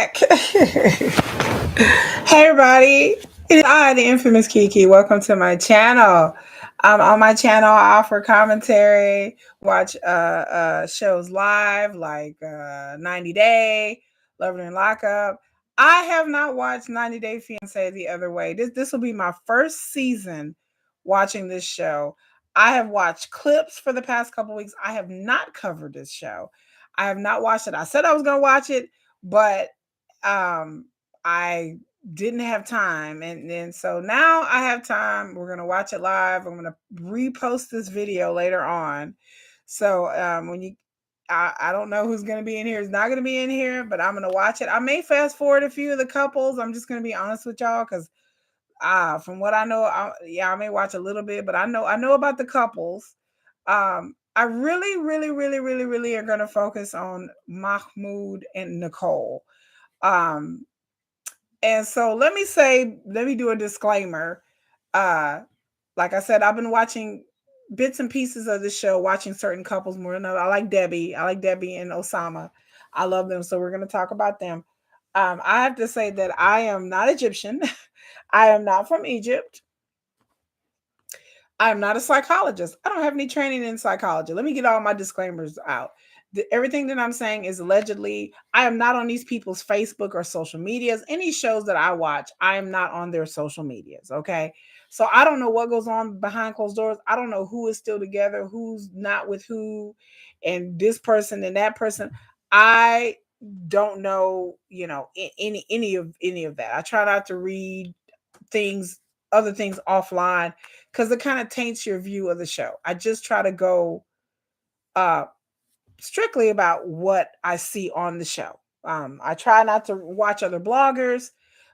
back. Hey, everybody. It is I, the infamous Kiki. Welcome to my channel. On my channel, I offer commentary, watch shows live like 90 Day, Love and Lockup. I have not watched 90 Day Fiance the other way. This will be my first season watching this show. I have watched clips for the past couple weeks. I have not covered this show. I have not watched it. I said I was going to watch it, but I didn't have time, and so now I have time. We're gonna watch it live. I'm gonna repost this video later on. So when you I don't know who's gonna be in here, is not gonna be in here, but I'm gonna watch it. I may fast forward a few of the couples. I'm just gonna be honest with y'all, because from what I know, I may watch a little bit, but I know about the couples. I really, really, really, really, really are gonna focus on Mahmoud and Nicole. Um, and so let me do a disclaimer. Uh, like I said, I've been watching bits and pieces of the show, watching certain couples more than others. I like Debbie. I like Debbie and Osama. I love them. So we're going to talk about them. I have to say that I am not Egyptian. I am not from Egypt. I'm not a psychologist. I don't have any training in psychology. Let me get all my disclaimers out. Everything that I'm saying is allegedly. I am not on these people's Facebook or social medias. Any shows that I watch, I am not on their social medias. Okay. So I don't know what goes on behind closed doors. I don't know who is still together, who's not with who, and this person and that person. I don't know, any of that. I try not to read things, other things offline, because it kind of taints your view of the show. I just try to go uh strictly about what I see on the show. I try not to watch other bloggers,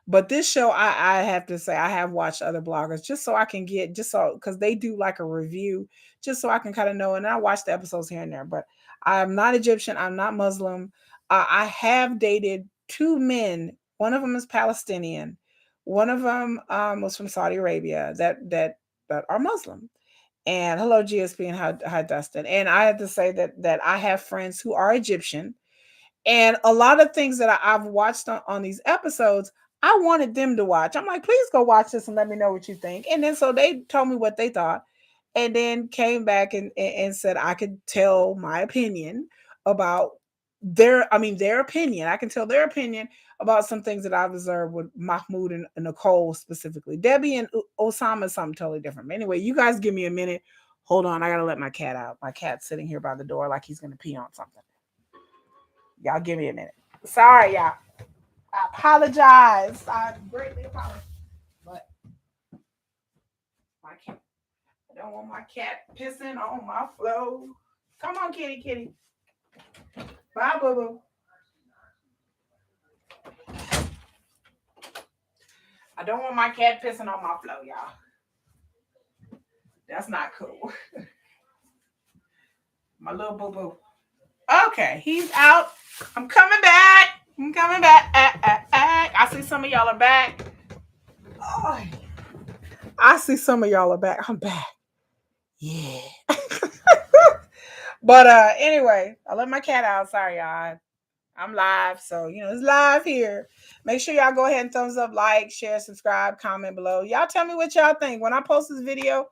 but this show, I have to say, I have watched other bloggers just so I can get, just so, because they do like a review, just so I can kind of know. And I watch the episodes here and there, but I'm not Egyptian. I'm not Muslim. I have dated two men. One of them is Palestinian. One of them was from Saudi Arabia that are Muslim. And hello, GSP, and hi, Dustin. And I have to say that I have friends who are Egyptian, and a lot of things that I've watched on these episodes, I wanted them to watch. I'm like, please go watch this and let me know what you think. And then so they told me what they thought, and then came back and said I could tell my opinion about their opinion. I can tell their opinion about some things that I've observed with Mahmoud and Nicole specifically. Debbie and Osama is something totally different. But anyway, you guys give me a minute. Hold on, I gotta let my cat out. My cat's sitting here by the door like he's gonna pee on something. Y'all give me a minute. Sorry, y'all. I apologize. I greatly apologize. But my cat, I don't want my cat pissing on my floor. Come on, kitty, kitty. Bye, boo boo. I don't want my cat pissing on my floor, y'all. That's not cool. My little boo boo. Okay, he's out. I'm coming back. I'm coming back. I see some of y'all are back. Oh, I see some of y'all are back. I'm back. Yeah. But anyway, I let my cat out. Sorry, y'all. I'm live, so it's live here. Make sure y'all go ahead and thumbs up, like, share, subscribe, comment below. Y'all tell me what y'all think. When I post this video,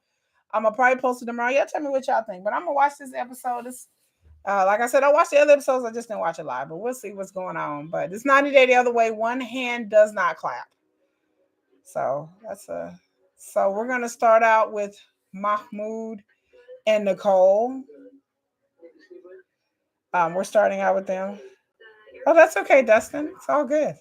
I'm gonna probably post it tomorrow. Y'all tell me what y'all think. But I'm gonna watch this episode. This like I said, I watched the other episodes. I just didn't watch it live, but we'll see what's going on. But it's 90 Day the other way. One hand does not clap. So so we're gonna start out with Mahmoud and Nicole. We're starting out with them. Oh, that's okay, Dustin. It's all good.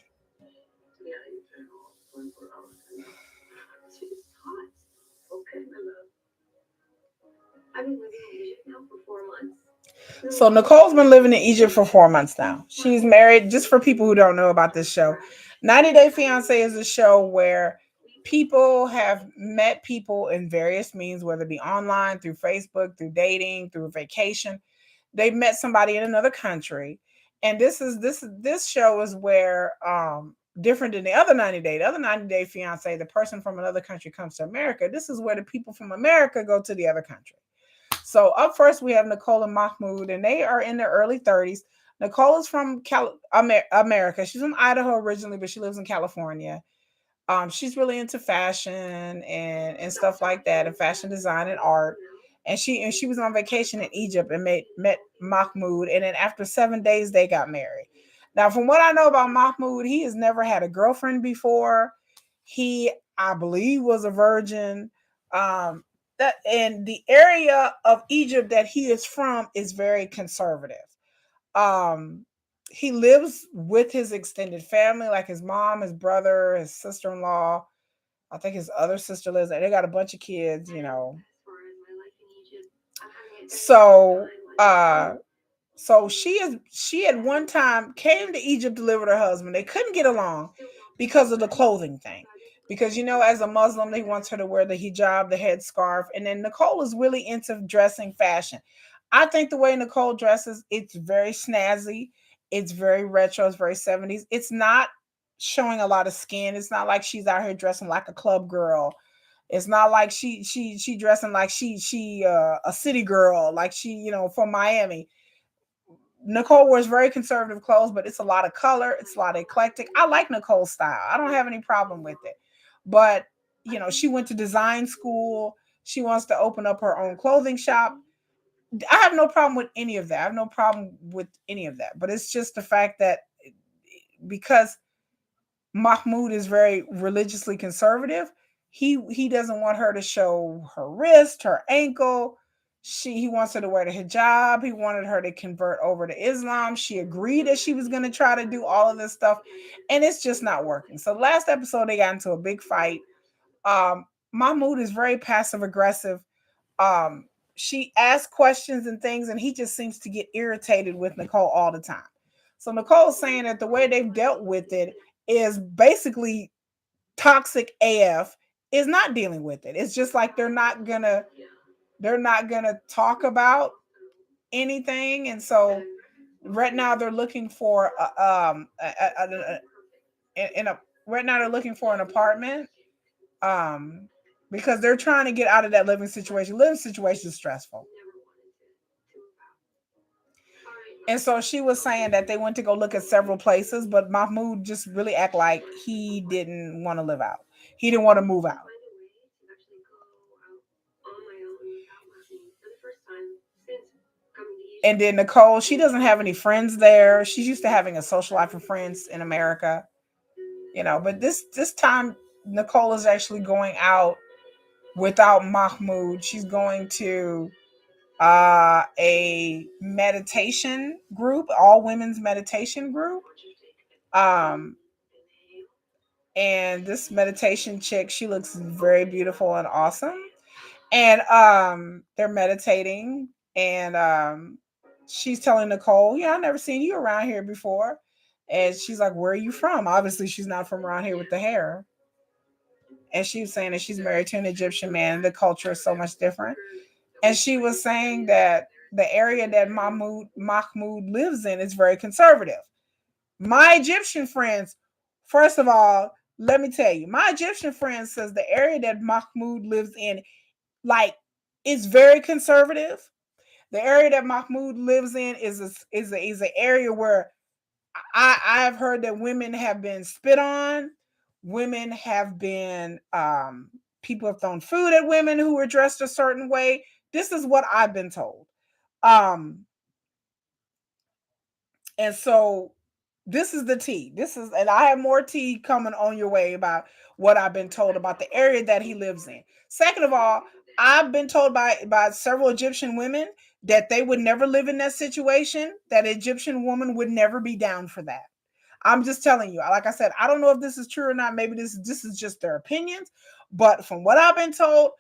So Nicole's been living in Egypt for 4 months now. She's married. Just for people who don't know about this show, 90 Day Fiance is a show where people have met people in various means, whether it be online, through Facebook, through dating, through vacation. They met somebody in another country, and this show is where different than the other 90 Day. The other 90 Day Fiance, the person from another country comes to America. This is where the people from America go to the other country. So up first we have Nicole and Mahmoud, and they are in their early 30s. Nicole is from America. She's from Idaho originally, but she lives in California. She's really into fashion and stuff like that, and fashion design and art. And she was on vacation in Egypt and met Mahmoud, and then after 7 days they got married. Now, from what I know about Mahmoud, he has never had a girlfriend before. He, I believe, was a virgin. Um, that and the area of Egypt that he is from is very conservative. Um, he lives with his extended family, like his mom, his brother, his sister-in-law. I think his other sister lives there. They got a bunch of kids, you know. So, uh, so she at one time came to Egypt to live with her husband. They couldn't get along because of the clothing thing. Because as a Muslim, they wants her to wear the hijab, the headscarf, and then Nicole is really into dressing fashion. I think the way Nicole dresses, it's very snazzy, it's very retro, it's very 70s. It's not showing a lot of skin. It's not like she's out here dressing like a club girl. It's not like she dressing like she a city girl, like she, from Miami. Nicole wears very conservative clothes, but it's a lot of color. It's a lot of eclectic. I like Nicole's style. I don't have any problem with it. But, she went to design school. She wants to open up her own clothing shop. I have no problem with any of that. I have no problem with any of that. But it's just the fact that because Mahmoud is very religiously conservative, he doesn't want her to show her wrist, her ankle. He wants her to wear the hijab. He wanted her to convert over to Islam. She agreed that she was going to try to do all of this stuff, and it's just not working. So last episode they got into a big fight. Mahmoud is very passive aggressive. um she asks questions and things, and he just seems to get irritated with Nicole all the time. So Nicole's saying that the way they've dealt with it is basically toxic AF, is not dealing with it. It's just like they're not gonna talk about anything. And so right now they're looking for in a right now they're looking for an apartment, um because they're trying to get out of that living situation. Living situation is stressful. And so she was saying that they went to go look at several places, but Mahmoud just really act like he didn't want to live out. He didn't want to move out. And then Nicole, she doesn't have any friends there. She's used to having a social life of friends in America, but this time Nicole is actually going out without Mahmoud. She's going to a meditation group, all women's meditation group. Um, and this meditation chick, she looks very beautiful and awesome. And they're meditating, and she's telling Nicole, "Yeah, I never seen you around here before." And she's like, "Where are you from?" Obviously, she's not from around here with the hair. And she was saying that she's married to an Egyptian man, and the culture is so much different. And she was saying that the area that Mahmoud lives in is very conservative. My Egyptian friends, first of all, let me tell you, my Egyptian friend says the area that Mahmoud lives in, like, is very conservative. The area that Mahmoud lives in is an area where I've heard that women have been spit on, women have been people have thrown food at women who were dressed a certain way. This is what I've been told. Um, and so this is the tea. And I have more tea coming on your way about what I've been told about the area that he lives in. Second of all, I've been told by several Egyptian women that they would never live in that situation, that an Egyptian woman would never be down for that. I'm just telling you. Like I said, I don't know if this is true or not. Maybe this is just their opinions, but from what I've been told,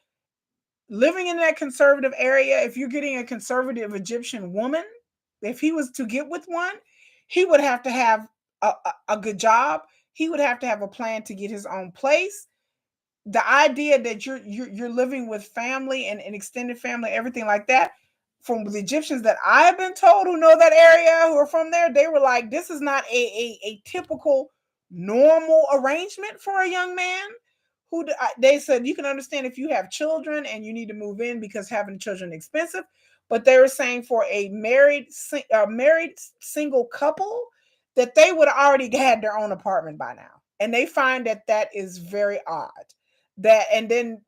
living in that conservative area, if you're getting a conservative Egyptian woman, if he was to get with one, he would have to have a good job. He would have to have a plan to get his own place. The idea that you're living with family and extended family, everything like that, from the Egyptians that I've been told who know that area, who are from there, they were like, this is not a typical normal arrangement for a young man. They said you can understand if you have children and you need to move in because having children is expensive, but they were saying for a married single couple that they would have already had their own apartment by now, and they find that that is very odd. That and then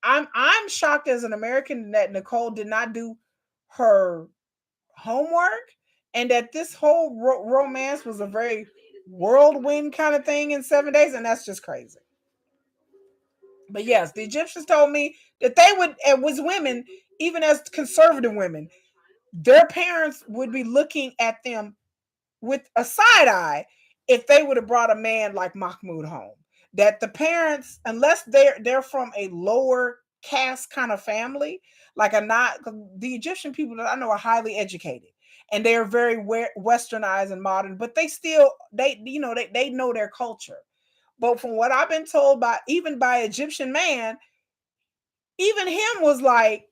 I'm shocked as an American that Nicole did not do her homework, and that this whole romance was a very whirlwind kind of thing in 7 days, and that's just crazy. But yes, the Egyptians told me that they would, and was women, even as conservative women, their parents would be looking at them with a side eye if they would have brought a man like Mahmoud home. That the parents, unless they're from a lower caste kind of family, like a not the Egyptian people that I know are highly educated and they are very westernized and modern, but they still they know their culture. But from what I've been told by even by Egyptian man, even him was like,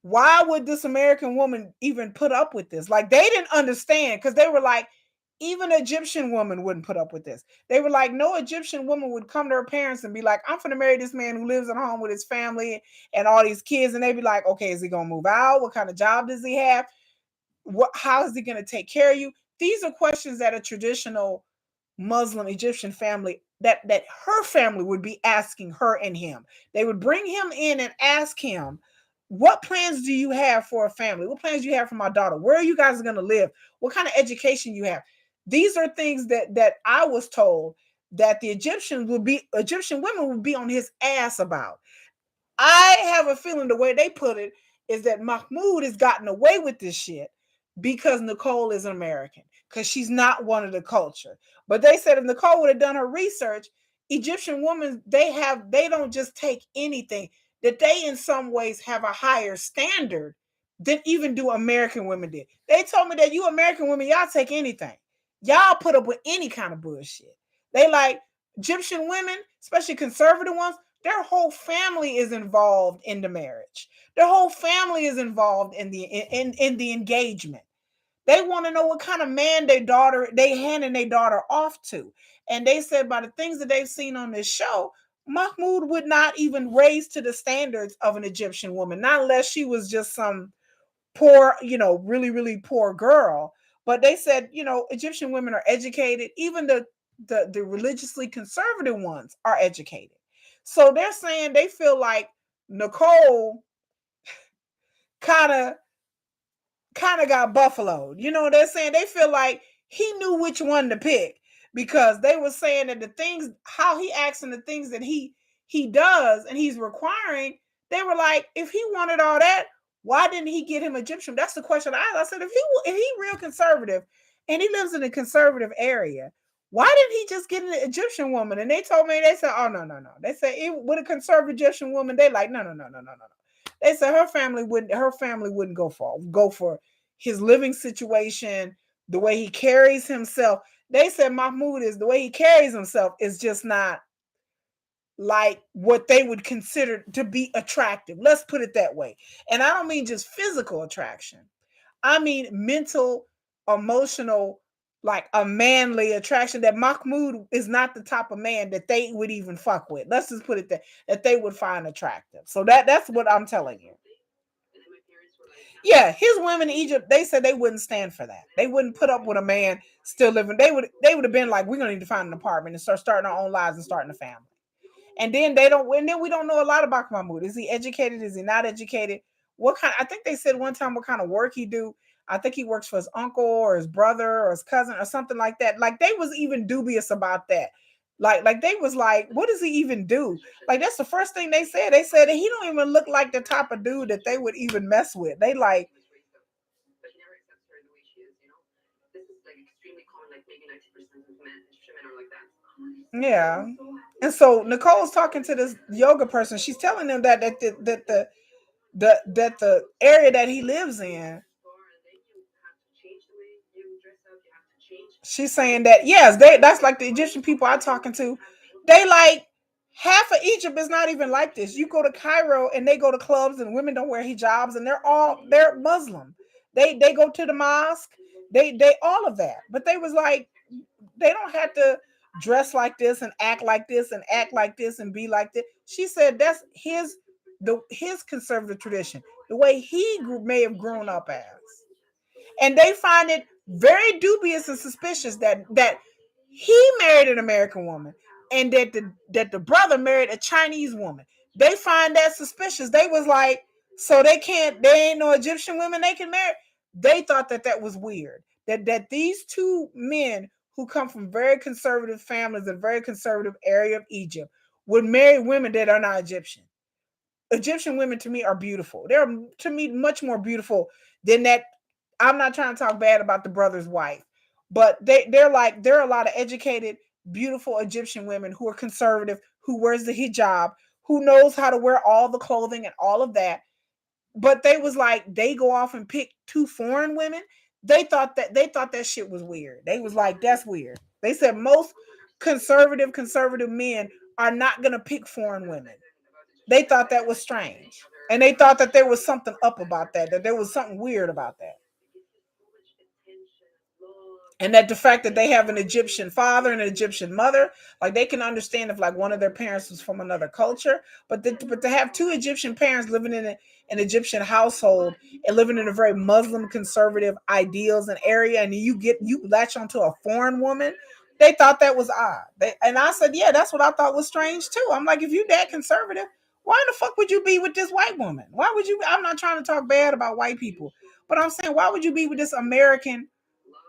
why would this American woman even put up with this? Like they didn't understand because they were like, even an Egyptian woman wouldn't put up with this. They were like, no Egyptian woman would come to her parents and be like, I'm gonna marry this man who lives at home with his family and all these kids. And they'd be like, okay, is he gonna move out? What kind of job does he have? How is he gonna take care of you? These are questions that a traditional Muslim Egyptian family that her family would be asking her and him. They would bring him in and ask him, "What plans do you have for a family? What plans do you have for my daughter? Where are you guys going to live? What kind of education you have?" These are things that I was told that the Egyptian women would be on his ass about. I have a feeling the way they put it is that Mahmoud has gotten away with this shit because Nicole is an American, because she's not one of the culture. But they said if Nicole would have done her research, Egyptian women, they don't just take anything, that they in some ways have a higher standard than even do American women did. They told me that you American women, y'all take anything. Y'all put up with any kind of bullshit. They like Egyptian women, especially conservative ones, their whole family is involved in the marriage. Their whole family is involved in the engagement. They want to know what kind of man they handing their daughter off to. And they said by the things that they've seen on this show, Mahmoud would not even raise to the standards of an Egyptian woman, not unless she was just some poor, really, really poor girl. But they said, Egyptian women are educated. Even the religiously conservative ones are educated. So they're saying they feel like Nicole kind of got buffaloed. You know what they're saying? They feel like he knew which one to pick because they were saying that the things, how he acts and the things that he does and he's requiring, they were like, if he wanted all that, why didn't he get him Egyptian? That's the question I asked. I said, if he real conservative and he lives in a conservative area, why didn't he just get an Egyptian woman? And they told me, they said, oh no. They said with a conservative Egyptian woman, they like, no. They said her family wouldn't go for his living situation, the way he carries himself. They said Mahmoud is the way he carries himself is just not like what they would consider to be attractive. Let's put it that way. And I don't mean just physical attraction. I mean mental, emotional, like a manly attraction. That Mahmoud is not the type of man that they would even fuck with. Let's just put it that they would find attractive. So that's what I'm telling you. Yeah, his women in Egypt, they said they wouldn't stand for that. They wouldn't put up with a man still living. They would have been like, we're gonna need to find an apartment and start starting our own lives and starting a family. And then we don't know a lot about Mahmoud. Is he educated? Is he not educated? What kind? I think they said one time what kind of work he do. I think he works for his uncle or his brother or his cousin or something like that. Like they was even dubious about that. Like they was like, what does he even do? Like that's the first thing they said. They said that he don't even look like the type of dude that they would even mess with. They like, yeah. And so Nicole's talking to this yoga person. She's telling them that the area that he lives in, she's saying that yes, that's like the Egyptian people I'm talking to. They like half of Egypt is not even like this. You go to Cairo and they go to clubs and women don't wear hijabs and they're Muslim. They go to the mosque. They all of that. But they was like they don't have to dress like this and act like this and act like this and be like this. She said that's his conservative tradition. the way he may have grown up as, and they find it very dubious and suspicious that he married an American woman and that the brother married a Chinese woman. They find that suspicious. They was like, so they ain't no Egyptian women they can marry. They thought that was weird. That these two men who come from very conservative families, a very conservative area of Egypt, would marry women that are not Egyptian. Egyptian women to me are beautiful. They're to me much more beautiful than that. I'm not trying to talk bad about the brother's wife, but there are a lot of educated, beautiful Egyptian women who are conservative, who wears the hijab, who knows how to wear all the clothing and all of that. But they was like they go off and pick two foreign women. They thought that shit was weird. They was like that's weird. They said most conservative men are not gonna pick foreign women. They thought that was strange. And they thought that there was something up about that there was something weird about that. And that the fact that they have an Egyptian father and an Egyptian mother, like they can understand if like one of their parents was from another culture, but to have two Egyptian parents living in an Egyptian household and living in a very Muslim conservative ideals and area, and you latch onto a foreign woman, they thought that was odd. And I said, yeah, that's what I thought was strange too. I'm like, if you that conservative, why in the fuck would you be with this white woman? Why would you? I'm not trying to talk bad about white people, but I'm saying, why would you be with this American,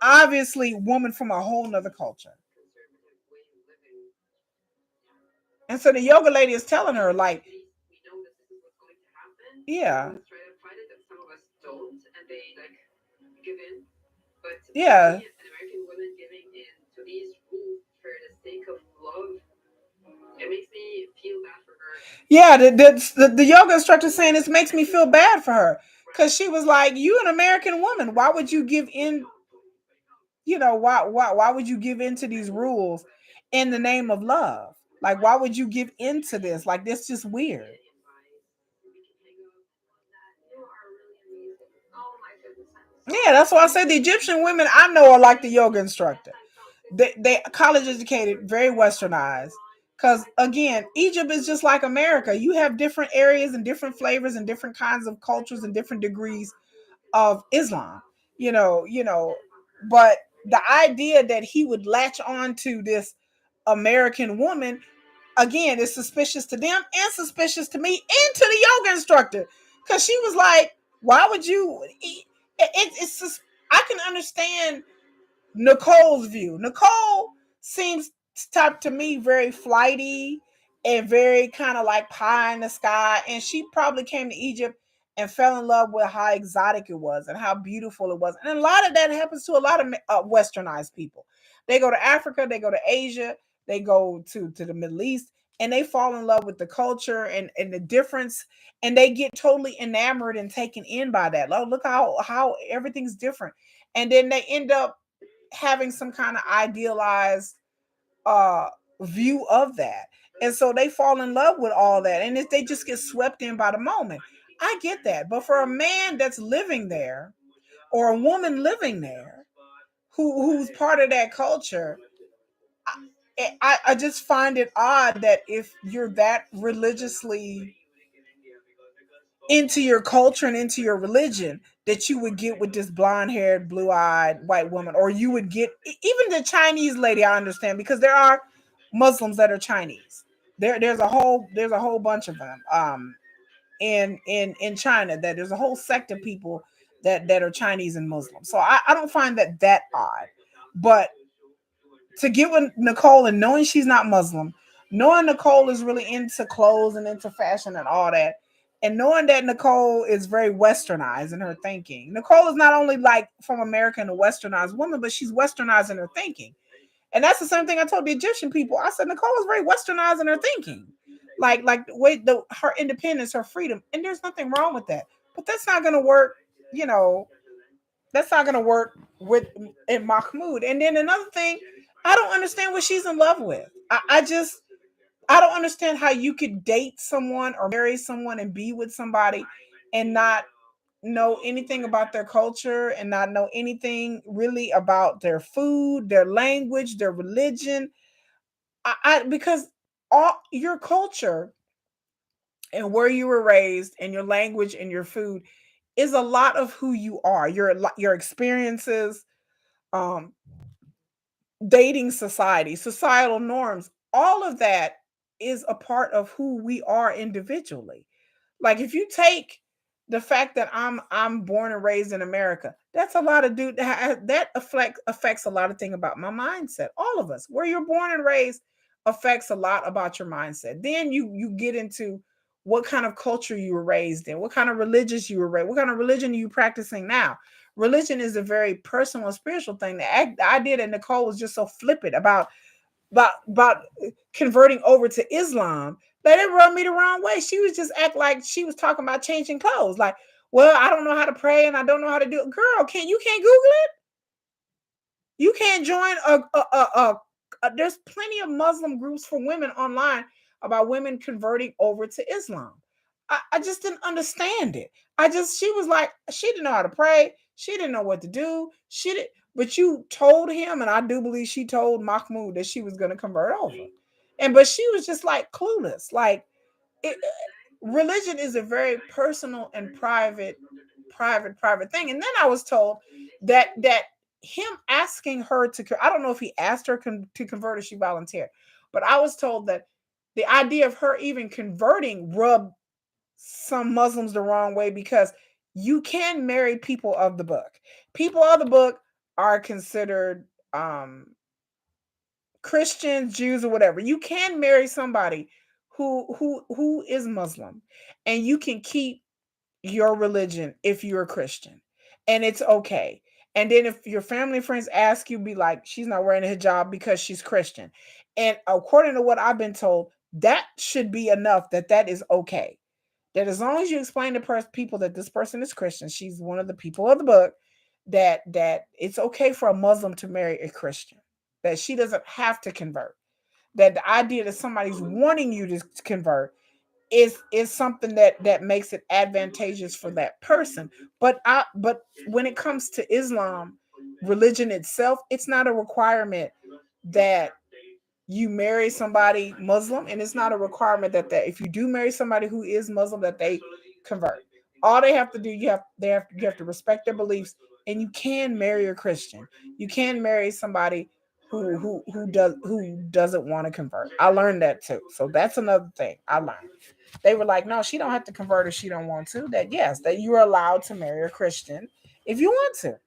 obviously woman from a whole nother culture? And so the yoga lady is telling her, like, yeah, yeah, yeah. The yoga instructor saying this makes me feel bad for her because she was like, "You an American woman? Why would you give in? Why would you give in to these rules in the name of love? Like, why would you give in to this? Like, this just weird." Yeah, that's why I said the Egyptian women I know are like the yoga instructor. They college educated, very westernized. Because again, Egypt is just like America. You have different areas and different flavors and different kinds of cultures and different degrees of Islam. But the idea that he would latch on to this American woman again is suspicious to them and suspicious to me and to the yoga instructor. Because she was like, "Why would you?" It's just I can understand Nicole's view. Nicole seems type to me very flighty and very kind of like pie in the sky. And she probably came to Egypt and fell in love with how exotic it was and how beautiful it was. And a lot of that happens to a lot of westernized people. They go to Africa, they go to Asia, they go to the Middle East, and they fall in love with the culture and the difference, and they get totally enamored and taken in by that. Look how everything's different, and then they end up having some kind of idealized uh view of that, and so they fall in love with all that, and if they just get swept in by the moment. I get that, but for a man that's living there or a woman living there who's part of that culture, I just find it odd that if you're that religiously into your culture and into your religion, that you would get with this blonde haired, blue eyed white woman, or you would get even the Chinese lady. I understand because there are Muslims that are Chinese. There's a whole bunch of them. In China, that there's a whole sect of people that are Chinese and Muslim. So I don't find that odd, but to get with Nicole and knowing she's not Muslim, knowing Nicole is really into clothes and into fashion and all that, and knowing that Nicole is very westernized in her thinking. Nicole is not only like from America and a westernized woman, but she's westernized in her thinking. And that's the same thing I told the Egyptian people. I said Nicole is very westernized in her thinking. Like the way her independence, her freedom, and there's nothing wrong with that. But that's not gonna work, you know, that's not going to work with in Mahmoud. And then another thing, I don't understand what she's in love with. I don't understand how you could date someone or marry someone and be with somebody and not know anything about their culture and not know anything really about their food, their language, their religion. Because all your culture and where you were raised and your language and your food is a lot of who you are. Your experiences, um, dating society, societal norms, all of that is a part of who we are individually. Like if you take the fact that I'm born and raised in America, that's a lot of dude that affects a lot of thing about my mindset. All of us, where you're born and raised affects a lot about your mindset. Then you get into what kind of culture you were raised in, what kind of religious you were raised, what kind of religion are you practicing now. Religion is a very personal and spiritual thing. The idea that Nicole was just so flippant about converting over to Islam, that it rubbed me the wrong way. She was just act like she was talking about changing clothes. Like, well, I don't know how to pray and I don't know how to do it. Girl, can't Google it? You can't join there's plenty of Muslim groups for women online about women converting over to Islam. I just didn't understand it. She was like, she didn't know how to pray. She didn't know what to do. She did, but you told him, and I do believe she told Mahmoud that she was going to convert over. But she was just like clueless. Like, it, religion is a very personal and private thing. And then I was told that him asking her to, I don't know if he asked her to convert or she volunteered, but I was told that the idea of her even converting rubbed some Muslims the wrong way, because you can marry people of the book. People of the book are considered Christians, Jews, or whatever. You can marry somebody who is Muslim, and you can keep your religion if you're a Christian, and it's okay. And then if your family and friends ask you, be like, she's not wearing a hijab because she's Christian. And according to what I've been told, that should be enough, that is okay. That as long as you explain to people that this person is Christian, she's one of the people of the book, that it's okay for a Muslim to marry a Christian, that she doesn't have to convert. That the idea that somebody's wanting you to convert is something that makes it advantageous for that person. But when it comes to Islam, religion itself, it's not a requirement that you marry somebody Muslim, and it's not a requirement that if you do marry somebody who is Muslim, that they convert. All they have to do, you have to respect their beliefs, and you can marry a Christian. You can marry somebody who doesn't want to convert. I learned that too. So that's another thing I learned. They were like, no, she don't have to convert if she don't want to. That yes, that you're allowed to marry a Christian if you want to,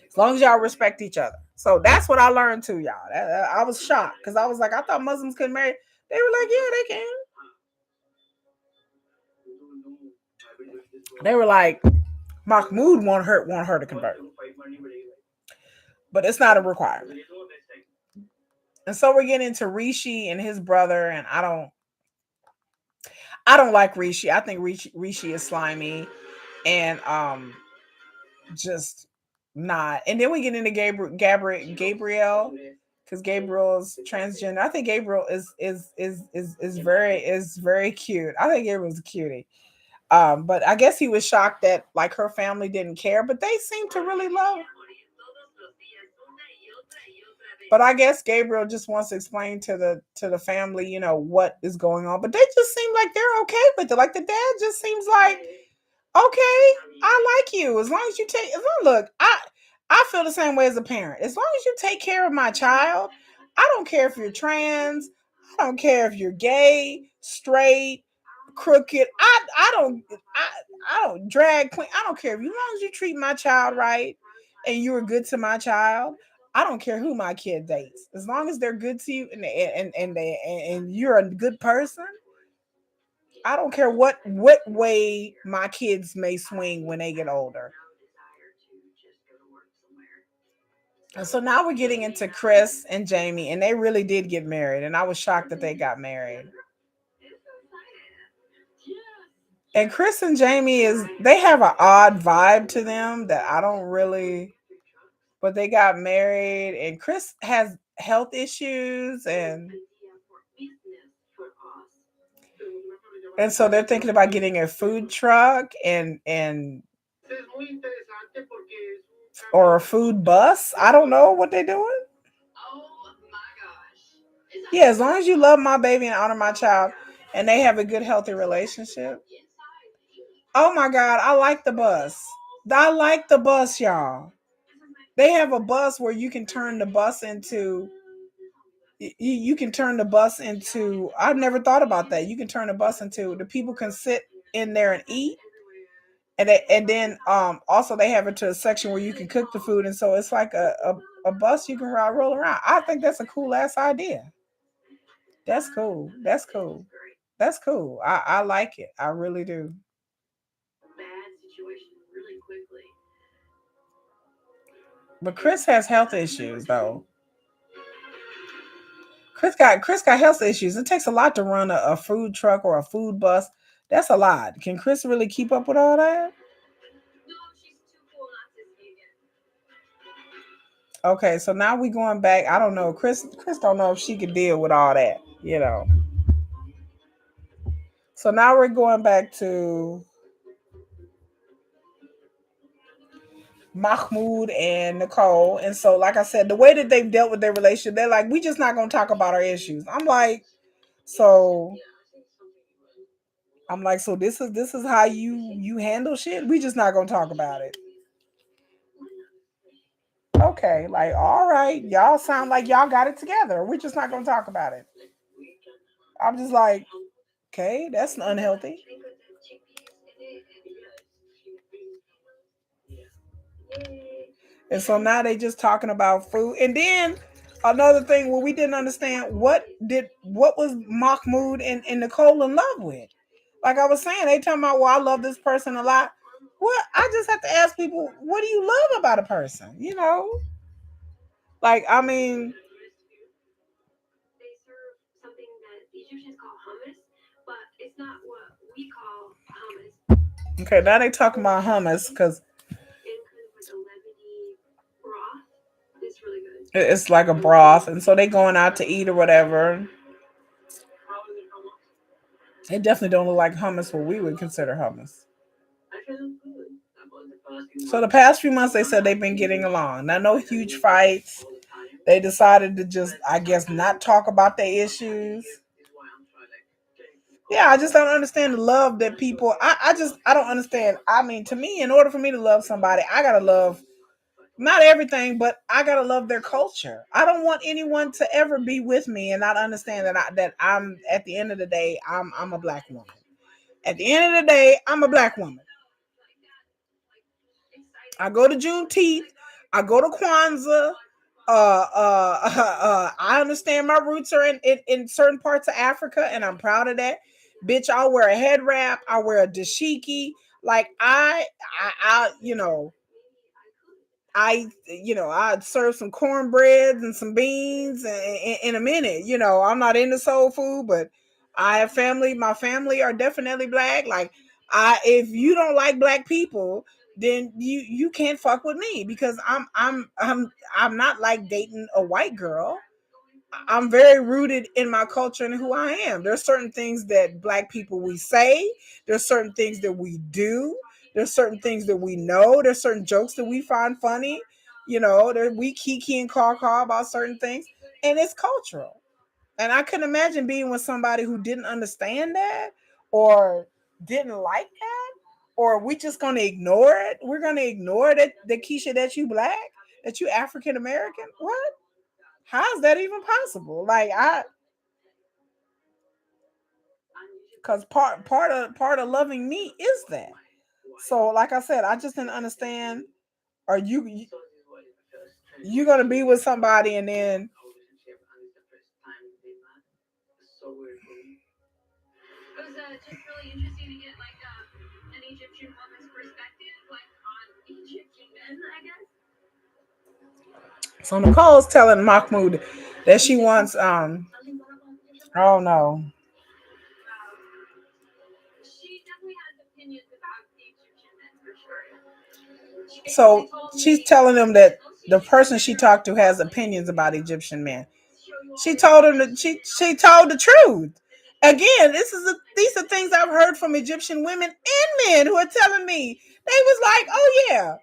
as long as y'all respect each other. So that's what I learned too, y'all. I was shocked because I was like, I thought Muslims couldn't marry. They were like, yeah, they can. They were like, Mahmoud want her to convert, but it's not a requirement. And so we're getting into Rishi and his brother, and I don't like Rishi. I think Rishi is slimy and just not. And then we get into Gabriel, because Gabriel's transgender. I think Gabriel is very cute. I think Gabriel's a cutie. But I guess he was shocked that like her family didn't care, but they seem to really love. But I guess Gabriel just wants to explain to the family, what is going on. But they just seem like they're okay with it. Like the dad just seems like, okay, I like you. As long as you take, as long, look, I feel the same way as a parent. As long as you take care of my child, I don't care if you're trans. I don't care if you're gay, straight, crooked. I don't drag queen. I don't care. As long as you treat my child right and you are good to my child, I don't care who my kid dates. As long as they're good to you and you're a good person, I don't care what way my kids may swing when they get older. And so now we're getting into Chris and Jamie, and they really did get married, and I was shocked that they got married. And Chris and Jamie they have an odd vibe to them that I don't really, but they got married, and Chris has health issues, and so they're thinking about getting a food truck and or a food bus. I don't know what they're doing. Yeah, as long as you love my baby and honor my child. and they have a good, healthy relationship. Oh my God, I like the bus. I like the bus, y'all. They have a bus where you can turn the bus into. You can turn the bus into. I've never thought about that. You can turn the bus into. The people can sit in there and eat, and then also they have it to a section where you can cook the food, and so it's like a bus you can roll around. I think that's a cool ass idea. That's cool. That's cool. That's cool. I like it. I really do. But Chris has health issues though. Chris got health issues. It takes a lot to run a food truck or a food bus. That's a lot. Can Chris really keep up with all that? Okay, so now we going back. I don't know. Chris don't know if she could deal with all that, you know. So now we're going back to Mahmoud and Nicole. And so, like I said, the way that they've dealt with their relationship, they're like, we just not gonna talk about our issues. So so this is how you handle shit. We just not gonna talk about it. Okay, like all right, y'all sound like y'all got it together. We're just not gonna talk about it. I'm just like, okay, that's unhealthy. And so now they just talking about food. And then another thing where we didn't understand what was Mahmoud and Nicole in love with. Like I was saying, they talking about, well, I love this person a lot. What I just have to ask people, what do you love about a person? Like I mean, okay, now they talking about hummus because it's like a broth, and so they going out to eat or whatever. It definitely don't look like hummus what we would consider hummus. So the past few months, they said they've been getting along. Now, no huge fights. They decided to just, I guess, not talk about their issues. Yeah, I just don't understand the love that people. I don't understand. I mean, to me, in order for me to love somebody, I gotta love not everything, but I gotta love their culture. I don't want anyone to ever be with me and not understand that I'm at the end of the day, I'm a black woman. At the end of the day, I'm a black woman. I go to Juneteenth. I go to Kwanzaa. I understand my roots are in certain parts of Africa, and I'm proud of that. Bitch, I'll wear a head wrap. I wear a dashiki. Like I'd serve some cornbread and some beans in a minute. I'm not into soul food, but I have family. My family are definitely black. Like, if you don't like black people, then you can't fuck with me because I'm not like dating a white girl. I'm very rooted in my culture and who I am. There's certain things that black people we say. There's certain things that we do. There's certain things that we know. There's certain jokes that we find funny. We kiki and caw about certain things, and it's cultural. And I couldn't imagine being with somebody who didn't understand that or didn't like that, or we just gonna ignore it. We're gonna ignore that Keisha, that you black, that you African American. What? How's that even possible? Like because part of loving me is that. So like I said, I just didn't understand. Are you gonna be with somebody and then so Nicole's telling Mahmoud that she wants oh no. So she's telling him that the person she talked to has opinions about Egyptian men. She told him that she told the truth. Again, these are things I've heard from Egyptian women and men who are telling me. They was like, "Oh yeah."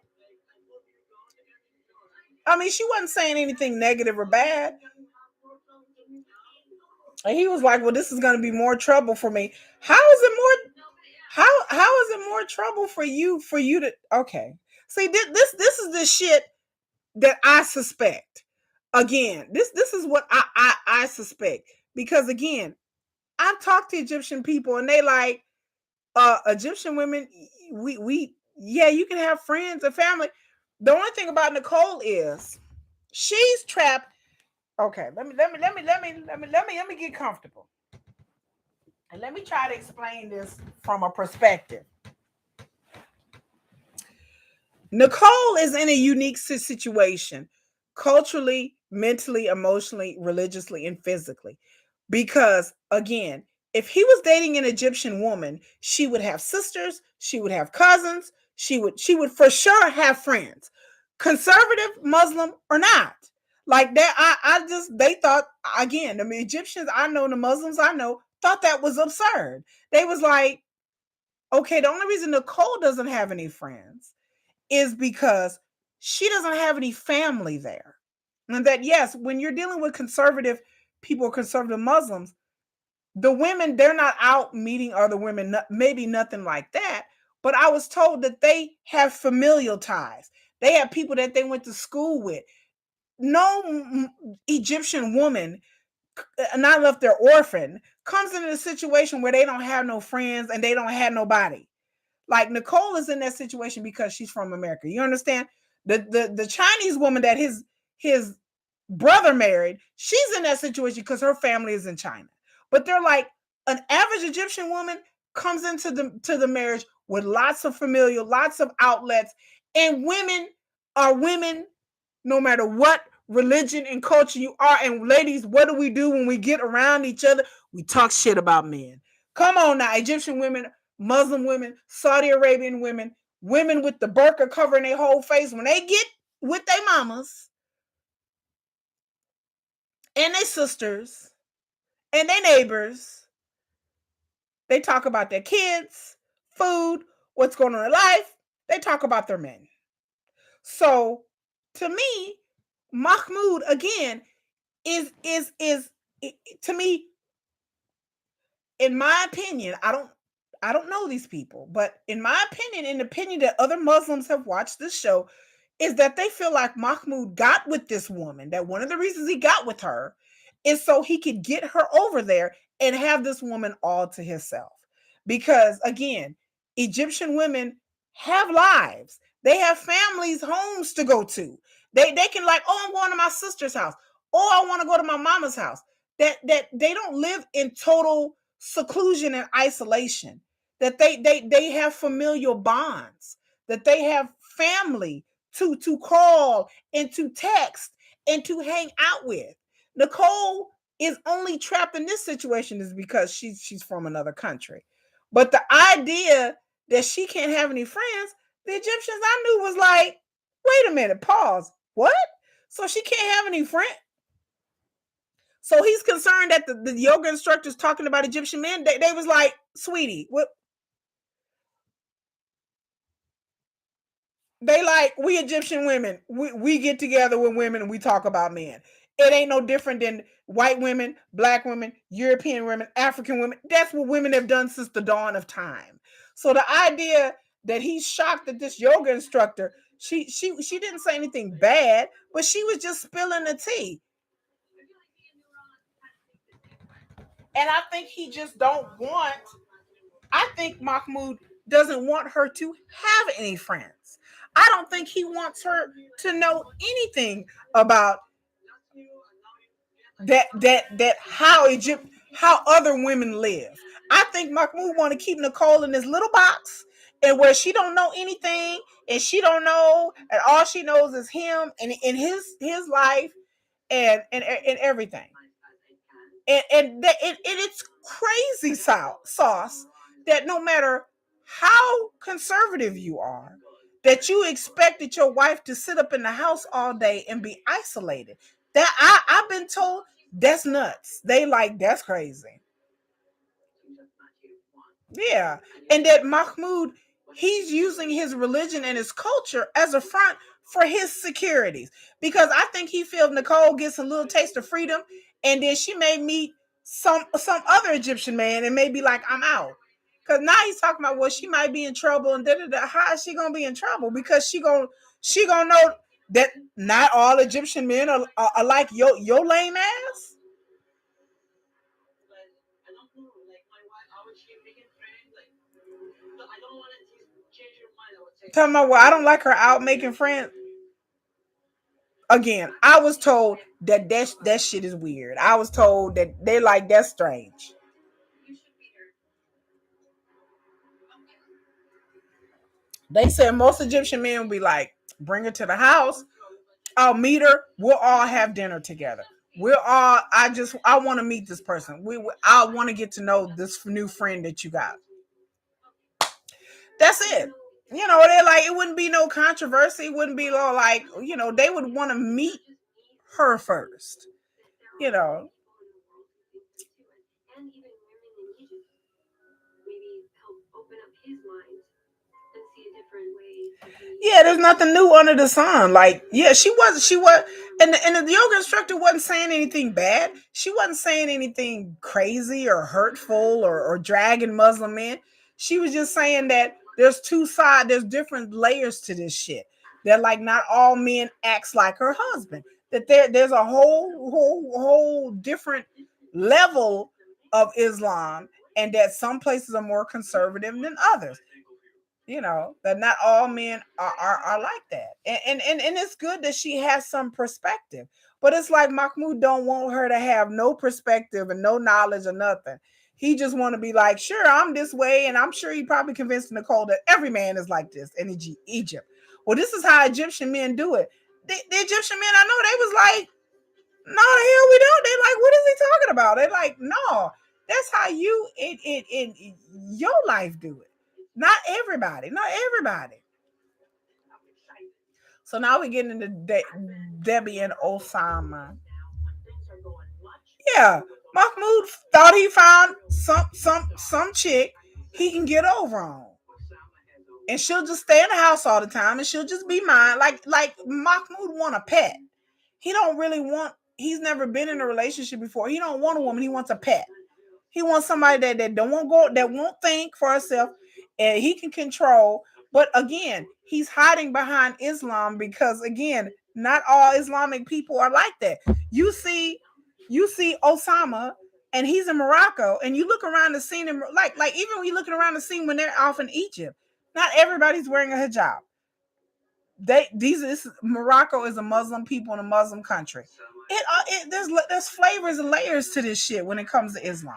I mean, she wasn't saying anything negative or bad. And he was like, "Well, this is going to be more trouble for me." How is it more? How is it more trouble for you to? Okay, see this is the shit that I suspect. Again, this is what I suspect because again, I've talked to Egyptian people and they like Egyptian women. We yeah, you can have friends and family. The only thing about Nicole is she's trapped. Okay, let me get comfortable. And let me try to explain this from a perspective. Nicole is in a unique situation culturally, mentally, emotionally, religiously, and physically. Because again, if he was dating an Egyptian woman, she would have sisters, she would have cousins, she would for sure have friends, conservative, Muslim or not. Like that, I just they thought again, the Egyptians I know, the Muslims I know thought that was absurd. They was like, okay, the only reason Nicole doesn't have any friends is because she doesn't have any family there. And that, yes, when you're dealing with conservative people, conservative Muslims, the women, they're not out meeting other women, maybe nothing like that. But I was told that they have familial ties. They have people that they went to school with. No Egyptian woman, not if they're orphan, comes into a situation where they don't have no friends and they don't have nobody. Like Nicole is in that situation because she's from America. You understand? The Chinese woman that his brother married, she's in that situation because her family is in China. But they're like an average Egyptian woman comes into the marriage with lots of familial, lots of outlets, and women are women no matter what religion and culture you are. And ladies, what do we do when we get around each other? We talk shit about men. Come on now, Egyptian women, Muslim women, Saudi Arabian women, women with the burqa covering their whole face, when they get with their mamas and their sisters and their neighbors, they talk about their kids, food, what's going on in life. They talk about their men. So to me, Mahmoud again is to me, in my opinion, I don't know these people, but in my opinion, in the opinion that other Muslims have watched this show, is that they feel like Mahmoud got with this woman, that one of the reasons he got with her is so he could get her over there and have this woman all to himself. Because again, Egyptian women have lives. They have families, homes to go to. They can like, oh, I'm going to my sister's house. Oh, I want to go to my mama's house. That they don't live in total seclusion and isolation. That they have familial bonds. That they have family to call and to text and to hang out with. Nicole is only trapped in this situation is because she's from another country. But the idea that she can't have any friends, the Egyptians I knew was like, wait a minute, pause. What? So she can't have any friends? So he's concerned that the yoga instructors talking about Egyptian men. They was like, sweetie, what? They like, we Egyptian women. We get together with women and we talk about men. It ain't no different than white women, black women, European women, African women. That's what women have done since the dawn of time. So the idea that he's shocked that this yoga instructor, she didn't say anything bad, but she was just spilling the tea. And I think he just don't want, I think Mahmoud doesn't want her to have any friends. I don't think he wants her to know anything about that how other women live. I think Mahmoud want to keep Nicole in this little box and where she don't know anything and she don't know and all she knows is him and in his life and everything. And it's crazy sauce that no matter how conservative you are, that you expected your wife to sit up in the house all day and be isolated. That I've been told that's nuts. They like that's crazy. Yeah, and that Mahmoud, he's using his religion and his culture as a front for his securities because I think he feels Nicole gets a little taste of freedom, and then she may meet some other Egyptian man and maybe like I'm out. Cause now he's talking about well she might be in trouble and da da da. How is she gonna be in trouble? Because she gonna know that not all Egyptian men are like your lame ass. Tell me well I don't like her out making friends. Again, I was told that shit is weird. I was told that they like that's strange. They said most Egyptian men will be like, bring her to the house. I'll meet her. We'll all have dinner together. We'll all. I want to meet this person. I want to get to know this new friend that you got. That's it. They're like it wouldn't be no controversy. It wouldn't be no like they would want to meet her first. You know, yeah, there's nothing new under the sun. Like, yeah, she was, and the yoga instructor wasn't saying anything bad. She wasn't saying anything crazy or hurtful or dragging Muslim men. She was just saying that there's different layers to this shit. That like not all men acts like her husband. That there's a whole different level of Islam, and that some places are more conservative than others. That not all men are like that, and it's good that she has some perspective, but it's like Mahmoud don't want her to have no perspective and no knowledge or nothing. He just want to be like, sure, I'm this way, and I'm sure he probably convinced Nicole that every man is like this in Egypt. Well, this is how Egyptian men do it. The Egyptian men I know, they was like, no, the hell we don't. They like, what is he talking about? They like, no, that's how you in your life do it. Not everybody. Not everybody. So now we're getting into Debbie and Osama. Yeah, Mahmoud thought he found some chick he can get over on, and she'll just stay in the house all the time, and she'll just be mine. Like Mahmoud want a pet. He don't really want. He's never been in a relationship before. He don't want a woman. He wants a pet. He wants somebody that don't want go that won't think for herself and he can control. But again, he's hiding behind Islam because again, not all Islamic people are like that. You see Osama and he's in Morocco and you look around the scene and like even when you're looking around the scene when they're off in Egypt, not everybody's wearing a hijab. Morocco is a Muslim people in a Muslim country. There's flavors and layers to this shit when it comes to Islam.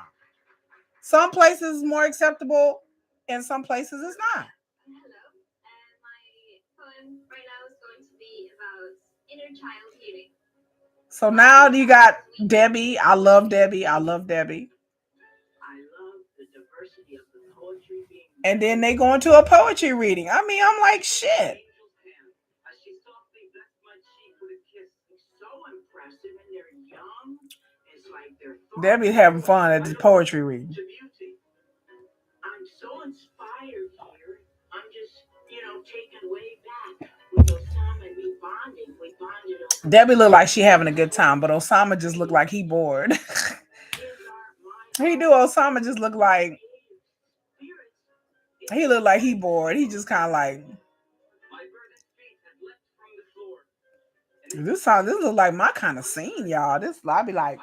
Some places more acceptable, and some places it's not. So now you got Debbie. I love Debbie. I love Debbie. And then they go into a poetry reading. I mean, I'm like, shit. Debbie having fun at this poetry reading. Debbie look like she having a good time, but Osama just looked like he bored. He do. Osama just look like he looked like he bored. He just kind of like this look like my kind of scene, y'all. This I be like,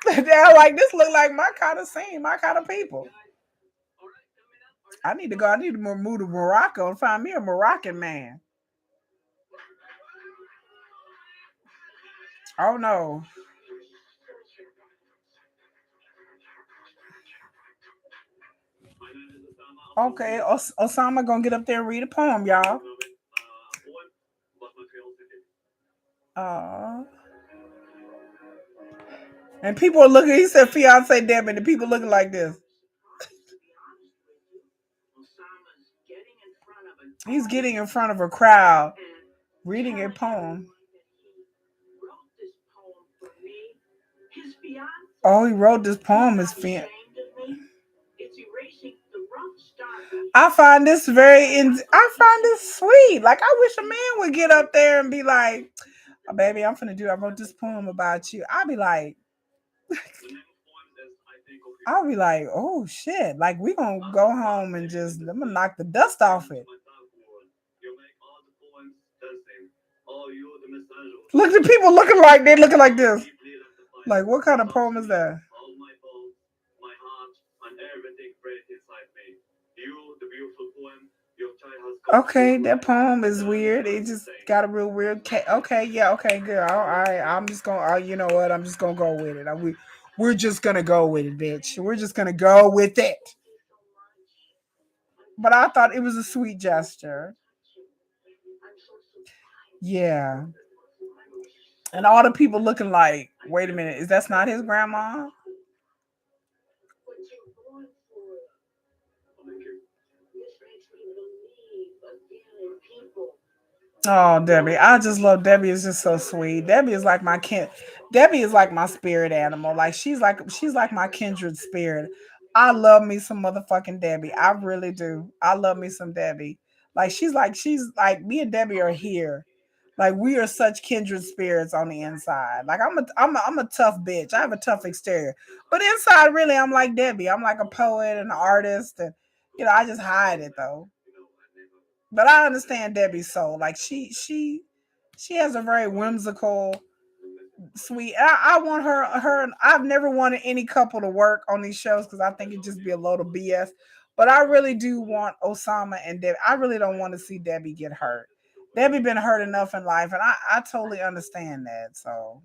they're like this look like my kind of scene, my kind of people. I need to go. I need to move to Morocco and find me a Moroccan man. Oh no. Okay, Osama gonna get up there and read a poem, y'all. Uh, and people are looking. He said, "Fiance Debbie," and the people looking like this. He's getting in front of a crowd, reading a poem. Oh, he wrote this poem. His fiance. I find this I find this sweet. Like I wish a man would get up there and be like, Oh, baby, I'm finna do. I wrote this poem about you. I'll be like, oh shit! Like we gonna go home and just I'm gonna knock the dust off it. Look at the people looking like they looking like this. Like what kind of poem is that? Okay, that poem is weird. It just got a real weird. Okay, yeah, okay, good. All right, I'm just gonna. You know what? I'm just gonna go with it. We're just gonna go with it, bitch. We're just gonna go with it. But I thought it was a sweet gesture. Yeah, and all the people looking like, wait a minute, is that's not his grandma? Oh, Debbie. I just love Debbie is just so sweet. Debbie is like my kin Debbie is like my spirit animal. Like she's like my kindred spirit. I love me some motherfucking Debbie. I really do. I love me some Debbie. Like she's like me and Debbie are here. Like we are such kindred spirits on the inside. Like I'm a tough bitch. I have a tough exterior. But inside really I'm like Debbie. I'm like a poet and an artist and I just hide it though. But I understand Debbie's soul. Like she has a very whimsical, sweet. I want her. I've never wanted any couple to work on these shows because I think it'd just be a load of BS. But I really do want Osama and Debbie. I really don't want to see Debbie get hurt. Debbie been hurt enough in life, and I totally understand that. So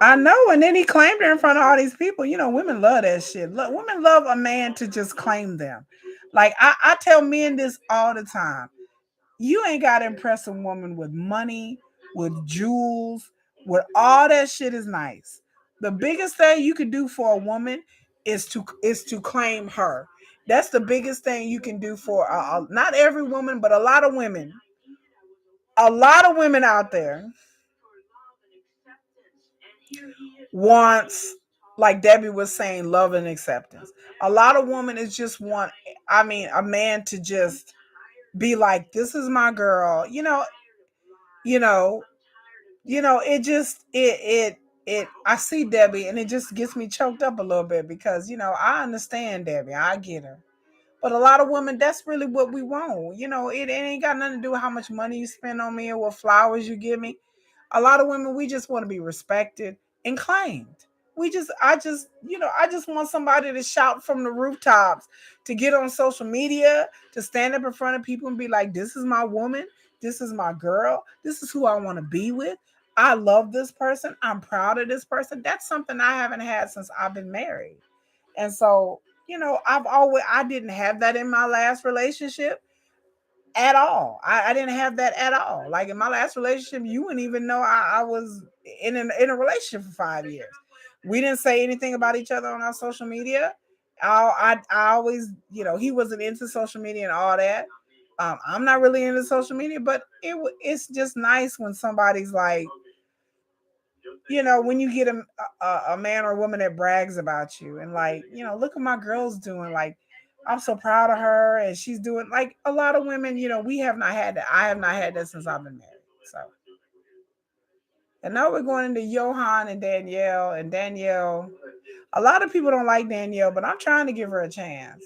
I know, and then he claimed her in front of all these people. Women love that shit. Look, women love a man to just claim them. Like I tell men this all the time. You ain't got to impress a woman with money, with jewels, with all that shit is nice. The biggest thing you can do for a woman is to claim her. That's the biggest thing you can do for not every woman, but a lot of women. A lot of women out there wants, like Debbie was saying, love and acceptance. A lot of women is just want, I mean, a man to just be like, this is my girl. You know, it just it I see Debbie and it just gets me choked up a little bit because I understand Debbie. I get her. But a lot of women, that's really what we want. It ain't got nothing to do with how much money you spend on me or what flowers you give me. A lot of women, we just want to be respected and claimed. I just want somebody to shout from the rooftops, to get on social media, to stand up in front of people and be like, this is my woman. This is my girl. This is who I want to be with. I love this person. I'm proud of this person. That's something I haven't had since I've been married. And so, I didn't have that in my last relationship at all. I didn't have that at all. Like in my last relationship, you wouldn't even know I was in a relationship for 5 years. We didn't say anything about each other on our social media. I always, he wasn't into social media and all that. I'm not really into social media, but it's just nice when somebody's like, when you get a man or woman that brags about you and like, look what my girl's doing. Like, I'm so proud of her and she's doing like a lot of women, we have not had that. I have not had that since I've been married. So, and now we're going into Johan and Danielle. And Danielle, a lot of people don't like Danielle, but I'm trying to give her a chance.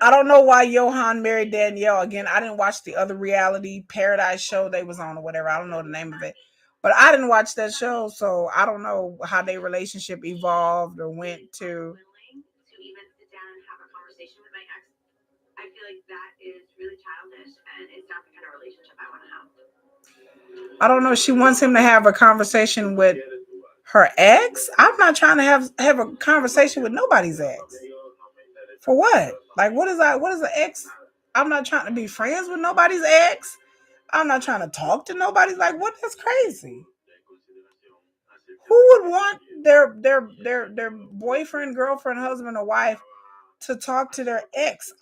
I don't know why Johan married Danielle. Again, I didn't watch the other reality Paradise show they was on or whatever. I don't know the name of it. But I didn't watch that show, so I don't know how their relationship evolved or went to. I don't know. She wants him to have a conversation with her ex. I'm not trying to have a conversation with nobody's ex. For what? Like, what is that? What is an ex? I'm not trying to be friends with nobody's ex. I'm not trying to talk to nobody. Like, what? That's crazy. Who would want their boyfriend, girlfriend, husband, or wife to talk to their ex?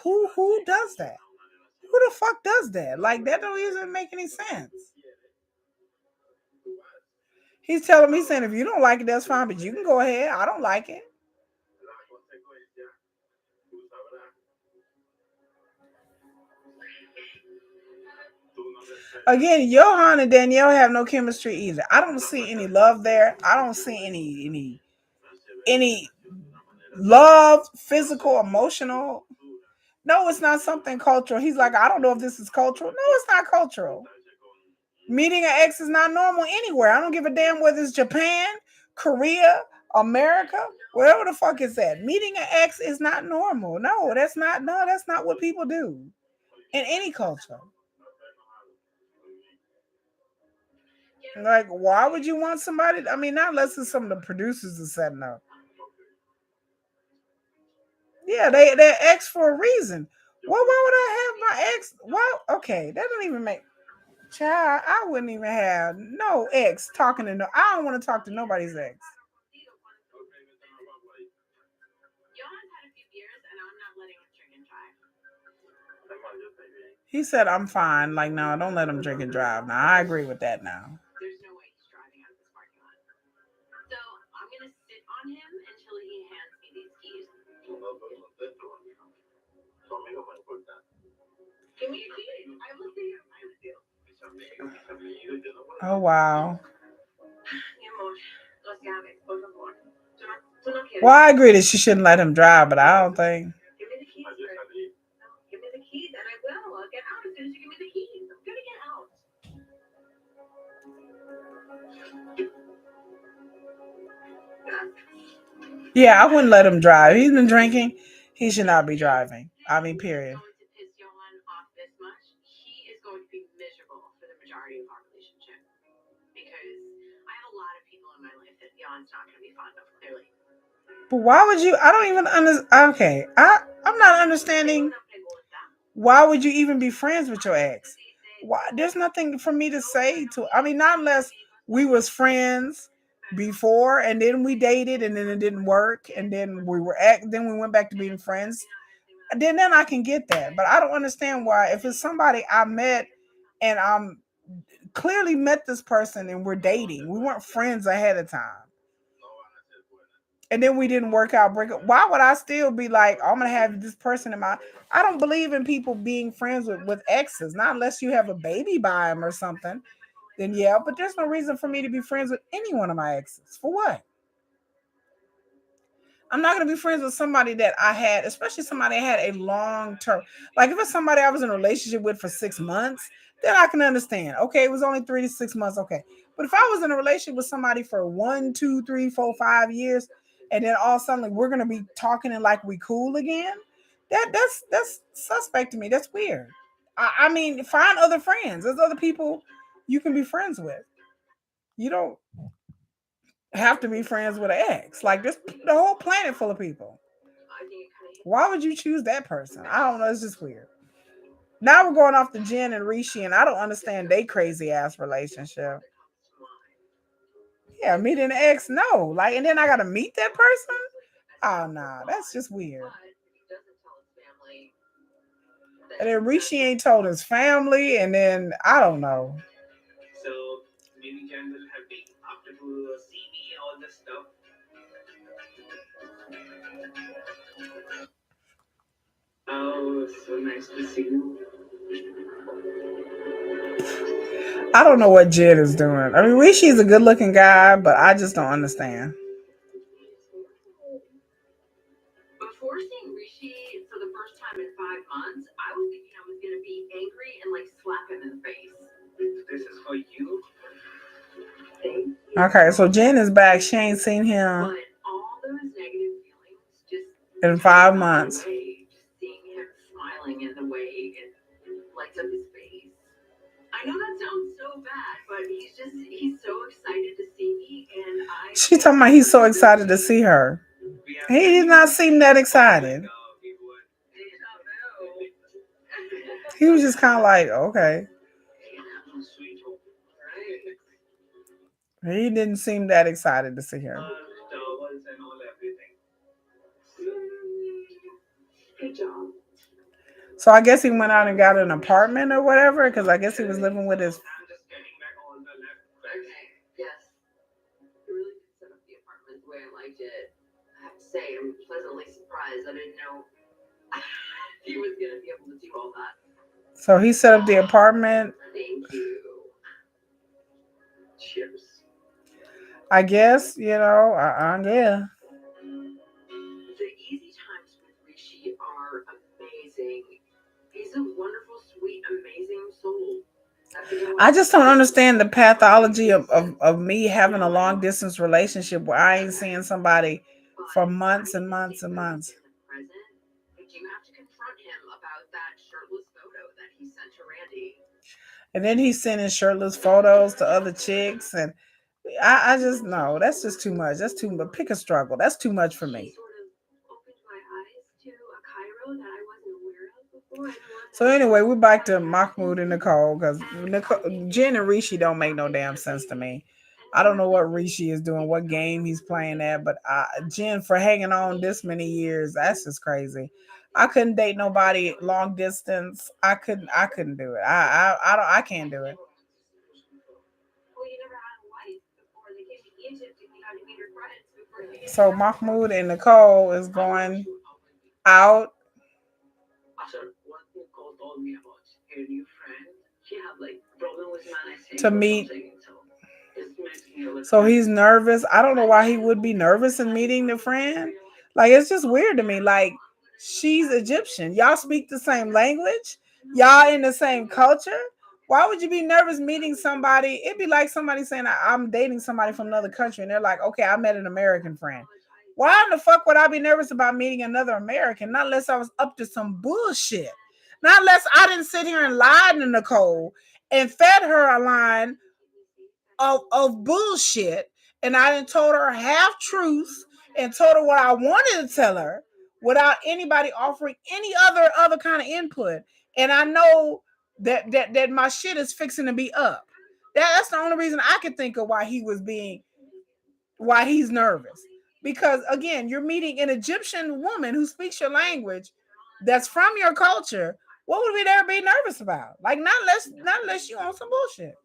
Who does that? Who the fuck does that? Like, that don't even make any sense. He's telling me, saying, if you don't like it, that's fine, but you can go ahead. I don't like it. Again, Johan and Danielle have no chemistry either. I don't see any love there. I don't see any love, physical, emotional. No, it's not something cultural. He's like, I don't know if this is cultural. No, it's not cultural. Meeting an ex is not normal anywhere. I don't give a damn whether it's Japan, Korea, America, wherever the fuck is that. Meeting an ex is not normal. No, that's not what people do in any culture. Like, why would you want somebody? I mean, not unless it's some of the producers are setting up. Yeah, they're ex for a reason. Well, why would I have my ex? Why? Okay, that doesn't even make. Child, I wouldn't even have no ex talking to no. I don't want to talk to nobody's ex. He said, "I'm fine." Like, no, don't let him drink and drive. Now, I agree with that. Now, oh wow. Well, I agree that she shouldn't let him drive, but I don't think. Yeah, I wouldn't let him drive. He's been drinking. He should not be driving. I mean, period. But why would you? I don't even understand. Okay, I'm not understanding. Why would you even be friends with your ex? Why? There's nothing for me to say to. I mean, not unless we was friends before and then we dated and then it didn't work and then then we went back to being friends. Then I can get that, but I don't understand why if it's somebody I met and I'm clearly met this person and we're dating, we weren't friends ahead of time and then we didn't work out, break up. Why would I still be like, I'm gonna have this person in my? I don't believe in people being friends with exes, not unless you have a baby by them or something. Then yeah, but there's no reason for me to be friends with any one of my exes. For what? I'm not gonna be friends with somebody that I had, especially somebody that had a long term. Like if it's somebody I was in a relationship with for 6 months, then I can understand. Okay, it was only 3 to 6 months. Okay, but if I was in a relationship with somebody for 1, 2, 3, 4, 5 years, and then all of a sudden like, we're gonna be talking and like we cool again, that's suspect to me. That's weird. I mean, find other friends. There's other people you can be friends with. You don't have to be friends with an ex. Like there's the whole planet full of people. Why would you choose that person? I don't know. It's just weird. Now we're going off the Jen and Rishi, and I don't understand they crazy ass relationship. Yeah, meeting an ex, no. Like, and then I gotta meet that person. Oh no, that's just weird. And then Rishi ain't told his family, and then I don't know. I don't know what Jen is doing. I mean, Rishi's a good looking guy, but I just don't understand. Okay, so Jen is back. She ain't seen him in 5 months. She talking about he's so excited to see her. He did not seem that excited. He was just kind of like, okay. He didn't seem that excited to see her. So I guess he went out and got an apartment or whatever, because I guess he was living with his. So he set up the apartment. I guess, yeah. I just don't understand the pathology of me having a long distance relationship where I ain't seeing somebody for months and months and months. And then he's sending shirtless photos to other chicks. And I just, no, that's just too much. That's too much. Pick a struggle. That's too much for me. So anyway, we're back to Mahmoud and Nicole because Jen and Rishi don't make no damn sense to me. I don't know what Rishi is doing, what game he's playing at, but Jen for hanging on this many years, that's just crazy. I couldn't date nobody long distance. I couldn't do it. I can't do it. So Mahmoud and Nicole is going out to meet. So he's nervous. I don't know why he would be nervous in meeting the friend. Like it's just weird to me. Like she's Egyptian. Y'all speak the same language. Y'all in the same culture. Why would you be nervous meeting somebody? It'd be like somebody saying I'm dating somebody from another country, and they're like, "Okay, I met an American friend." Why in the fuck would I be nervous about meeting another American? Not unless I was up to some bullshit. Not unless I didn't sit here and lie to Nicole and fed her a line of bullshit, and I done told her half truths and told her what I wanted to tell her without anybody offering any other kind of input. And I know that my shit is fixing to be up. That's the only reason I could think of why he's nervous. Because again, you're meeting an Egyptian woman who speaks your language that's from your culture. What would we ever be nervous about? Like not unless you on some bullshit.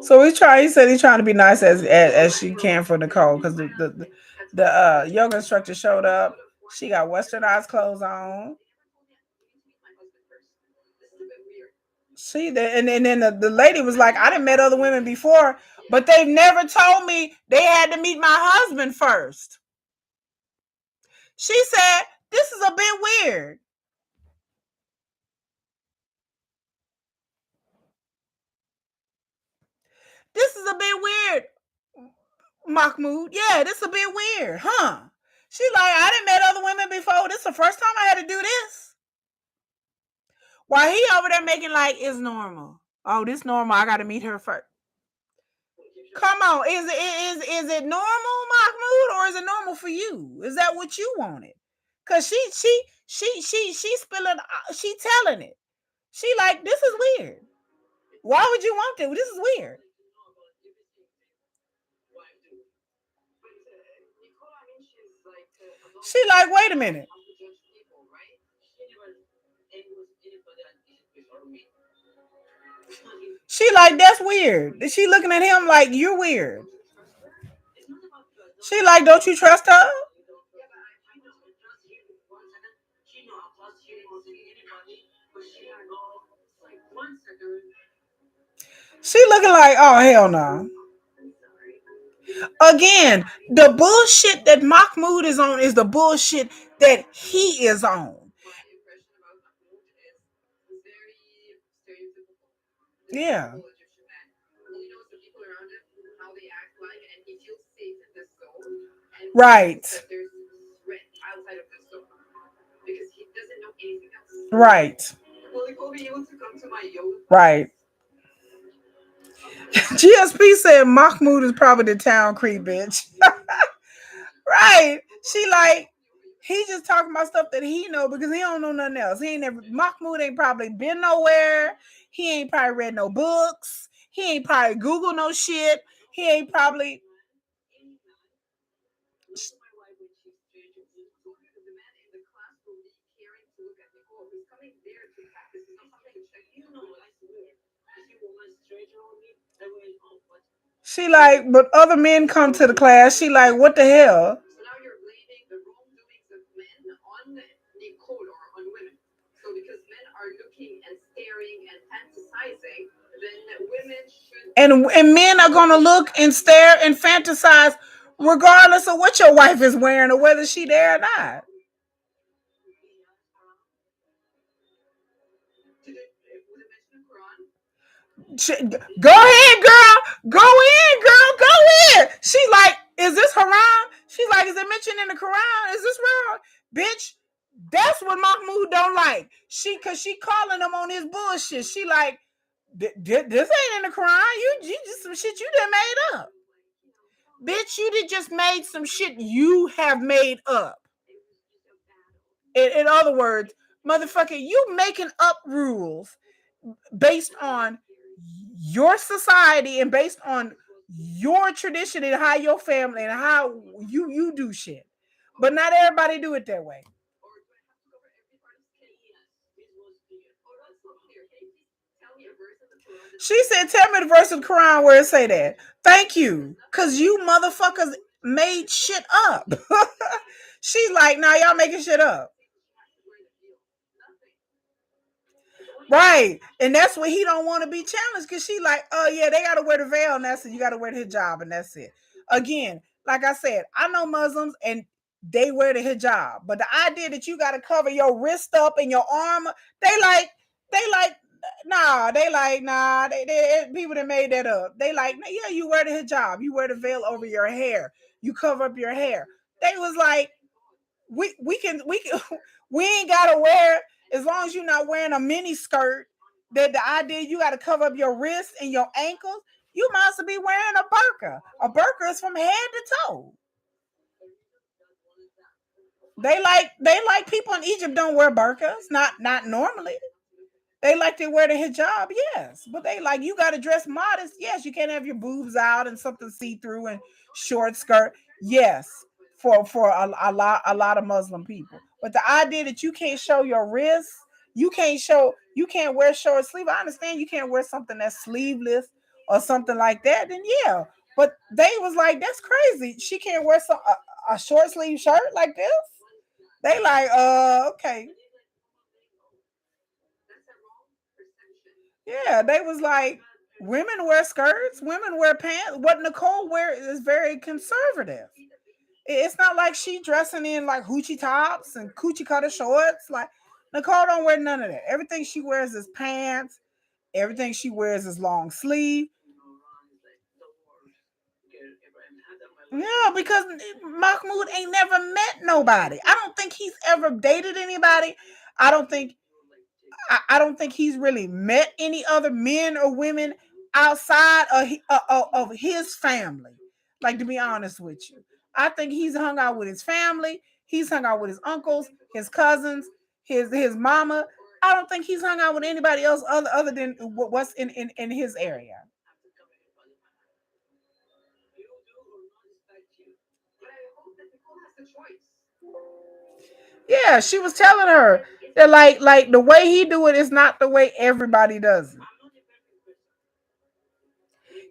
So he said he's trying to be nice as she can for Nicole because the yoga instructor showed up. She got westernized clothes on. And then the lady was like, I didn't met other women before, but they've never told me they had to meet my husband first. She said, this is a bit weird. This is a bit weird, Mahmoud. Yeah, this is a bit weird, huh? She like, I didn't met other women before. This is the first time I had to do this. While he over there making like it's normal. Oh, this normal. I got to meet her first. Come on, is it normal, Mahmoud, or is it normal for you? Is that what you wanted? Cause she spilling, she telling it. She like this is weird. Why would you want to? This is weird. She like wait a minute. She like that's weird. She looking at him like you're weird. She like don't you trust her? She looking like oh hell no. Again, the bullshit that Mahmoud is on is the bullshit that he is on. Yeah. Right. Right. Right. GSP said Mahmoud is probably the town creep bitch. Right. She like he just talking about stuff that he know because he don't know nothing else. He ain't never Mahmoud ain't probably been nowhere. He ain't probably read no books. He ain't probably Google no shit. He ain't probably She like, but other men come to the class. She like, what the hell? And men are gonna look and stare and fantasize regardless of what your wife is wearing or whether she there or not. Go ahead, girl. Go in, girl. Go in. She like, is this haram? She's like, is it mentioned in the Quran? Is this wrong? Bitch, that's what Mahmoud don't like. Cause she calling him on his bullshit. She like, this ain't in the Quran. You just some shit you done made up. Bitch, you did just made some shit you have made up. In other words, motherfucker, you making up rules based on your society and based on your tradition and how your family and how you do shit. But not everybody do it that way. She said, tell me the verse of the Quran where it say that. Thank you. Cause you motherfuckers made shit up. She's like, nah, y'all making shit up. Right. And that's what he don't want to be challenged because she like, oh yeah, they gotta wear the veil and that's it. You gotta wear the hijab and that's it. Again, like I said, I know Muslims and they wear the hijab, but the idea that you gotta cover your wrist up and your arm, they like, they like, nah, they people that made that up. They like, yeah, you wear the hijab, you wear the veil over your hair, you cover up your hair. They was like, we can we ain't gotta wear as long as you're not wearing a mini skirt. That the idea you got to cover up your wrists and your ankles. You must be wearing a burqa. A burqa is from head to toe. They like people in Egypt don't wear burqas. Not normally. They like to wear the hijab, yes, but they like you got to dress modest. Yes, you can't have your boobs out and something see through and short skirt. Yes, for a lot of Muslim people, but the idea that you can't show your wrists, you can't wear short sleeve. I understand you can't wear something that's sleeveless or something like that. Then yeah, but they was like that's crazy. She can't wear a short sleeve shirt like this. They like okay. Yeah, they was like, women wear skirts, women wear pants. What Nicole wear is very conservative. It's not like she dressing in like hoochie tops and coochie cutter shorts. Like Nicole don't wear none of that. Everything she wears is pants. Everything she wears is long sleeve. Yeah, because Mahmoud ain't never met nobody. I don't think he's ever dated anybody. I don't think I don't think he's really met any other men or women outside of his family. Like to be honest with you, I think he's hung out with his family. He's hung out with his uncles, his cousins, his mama. I don't think he's hung out with anybody else other than what's in his area. Yeah, she was telling her that like the way he do it is not the way everybody does it.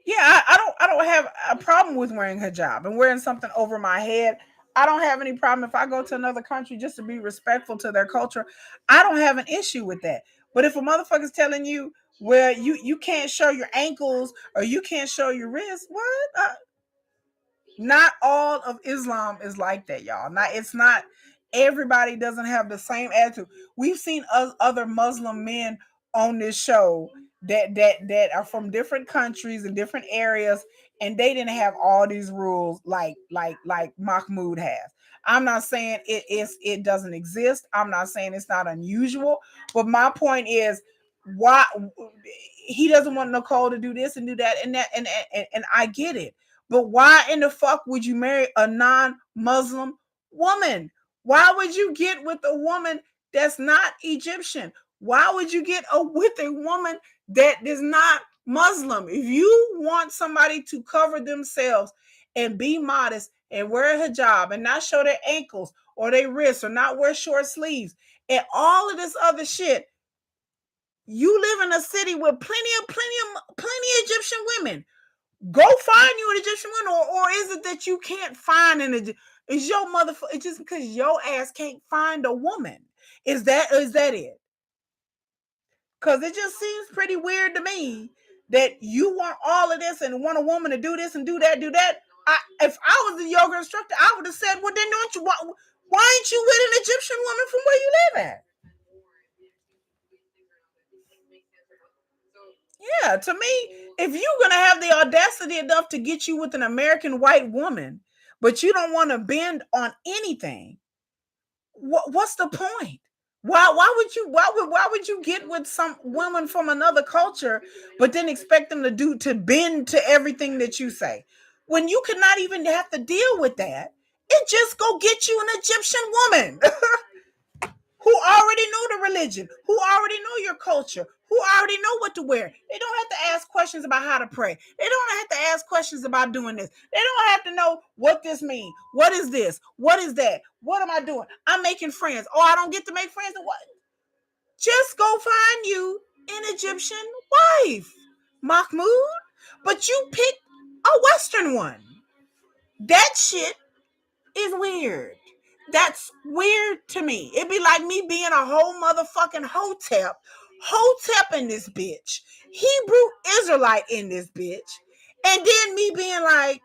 Yeah, I don't have a problem with wearing hijab and wearing something over my head. I don't have any problem if I go to another country just to be respectful to their culture. I don't have an issue with that. But if a motherfucker's telling you where you can't show your ankles or you can't show your wrists, what? Not all of Islam is like that, y'all. Not it's not everybody doesn't have the same attitude. We've seen other Muslim men on this show that are from different countries and different areas, and they didn't have all these rules like Mahmoud has. I'm not saying it doesn't exist. I'm not saying it's not unusual, but my point is why he doesn't want Nicole to do this and do that and that and I get it, but why in the fuck would you marry a non-Muslim woman? Why would you get with a woman that's not Egyptian? Why would you get with a woman that is not Muslim? If you want somebody to cover themselves and be modest and wear a hijab and not show their ankles or their wrists or not wear short sleeves and all of this other shit. You live in a city with plenty of Egyptian women. Go find you an Egyptian woman, or is it that you can't find an Egyptian? Is your motherfucker? It's just because your ass can't find a woman? Is that it? Because it just seems pretty weird to me that you want all of this and want a woman to do this and do that, do that. If I was a yoga instructor, I would have said, well, then don't you? Why ain't you with an Egyptian woman from where you live at? Yeah, to me, if you're gonna have the audacity enough to get you with an American white woman, but you don't want to bend on anything, what's the point? Why would you get with some woman from another culture, but then expect them to bend to everything that you say, when you could not even have to deal with that? It just go get you an Egyptian woman who already know the religion, who already know your culture, who already know what to wear. They don't have to ask questions about how to pray. They don't have to ask questions about doing this. They don't have to know what this means. What is this? What is that? What am I doing? I'm making friends. Oh, I don't get to make friends. What? Just go find you an Egyptian wife, Mahmoud. But you pick a Western one. That shit is weird. That's weird to me. It'd be like me being a whole motherfucking hotep in this bitch, Hebrew Israelite in this bitch, and then me being like,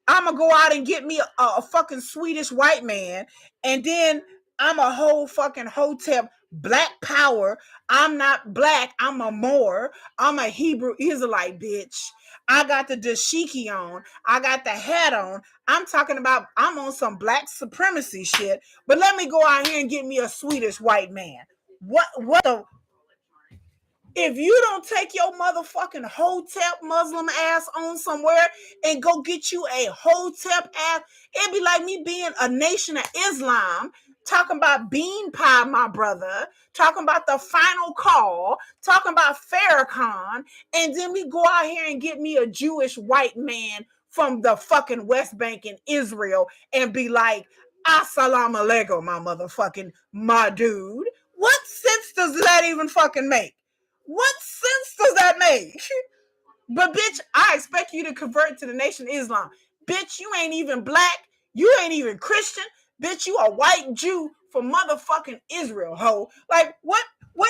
I'm gonna go out and get me a fucking Swedish white man, and then I'm a whole fucking hotep, black power. I'm not black. I'm a Moor. I'm a Hebrew Israelite bitch. I got the dashiki on. I got the hat on. I'm talking about I'm on some black supremacy shit. But let me go out here and get me a Swedish white man. What the? If you don't take your motherfucking hotep Muslim ass on somewhere and go get you a hotep ass, it'd be like me being a Nation of Islam, talking about bean pie, my brother, talking about the final call, talking about Farrakhan, and then we go out here and get me a Jewish white man from the fucking West Bank in Israel and be like, Assalamu alaikum, my dude. What sense does that even fucking make? What sense does that make? But bitch, I expect you to convert to the Nation of Islam. Bitch, you ain't even black. You ain't even Christian. Bitch, you a white Jew from motherfucking Israel, ho. Like, what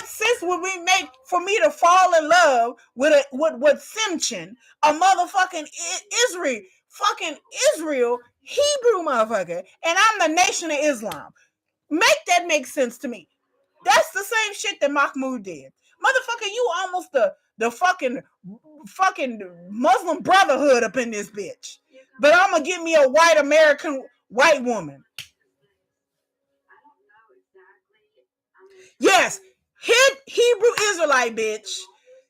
sense would we make for me to fall in love with Simchin, a motherfucking Israel Hebrew motherfucker, and I'm the Nation of Islam? Make that make sense to me. That's the same shit that Mahmoud did. Motherfucker, you almost the fucking Muslim Brotherhood up in this bitch. But I'm gonna get me a white American white woman. Yes, Hebrew Israelite bitch.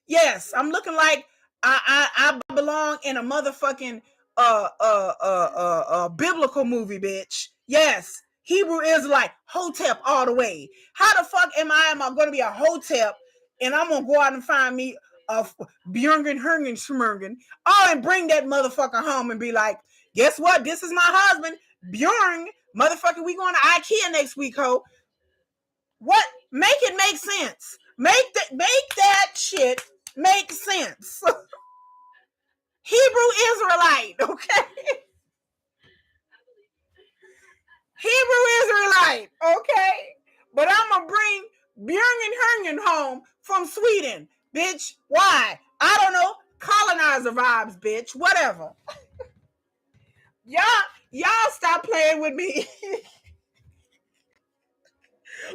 Yes, I'm looking like I belong in a motherfucking biblical movie, bitch. Yes, Hebrew Israelite, hotep all the way. How the fuck am I going to be a hotep and I'm going to go out and find me a Björgen Hergen Schmergen, oh, and bring that motherfucker home and be like, guess what? This is my husband, Björn. Motherfucker, we going to IKEA next week, ho. What? Make it make sense. Make that shit make sense. Hebrew Israelite, okay? Hebrew Israelite, okay? But I'm gonna bring Björn home from Sweden, bitch. Why? I don't know. Colonizer vibes, bitch. Whatever. Y'all stop playing with me.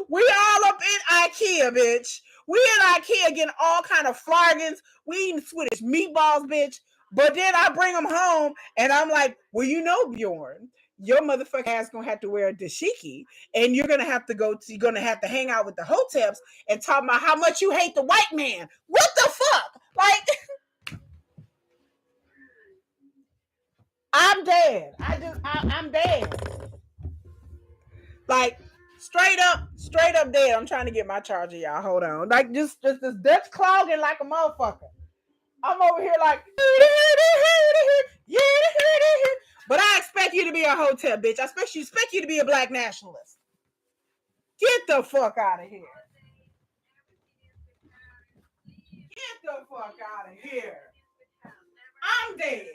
We all up in IKEA, bitch. We in IKEA getting all kind of flargans. We eating Swedish meatballs, bitch. But then I bring them home and I'm like, well, you know, Bjorn, your motherfucking ass gonna have to wear a dashiki and you're gonna have to hang out with the hoteps and talk about how much you hate the white man. What the fuck? Like, I'm dead. I'm dead. Like, straight up dead. I'm trying to get my charger, y'all. Hold on. Like, just this Dutch clogging like a motherfucker. I'm over here like, but I expect you to be a hotel bitch. I expect you to be a black nationalist. Get the fuck out of here. Get the fuck out of here. I'm dead.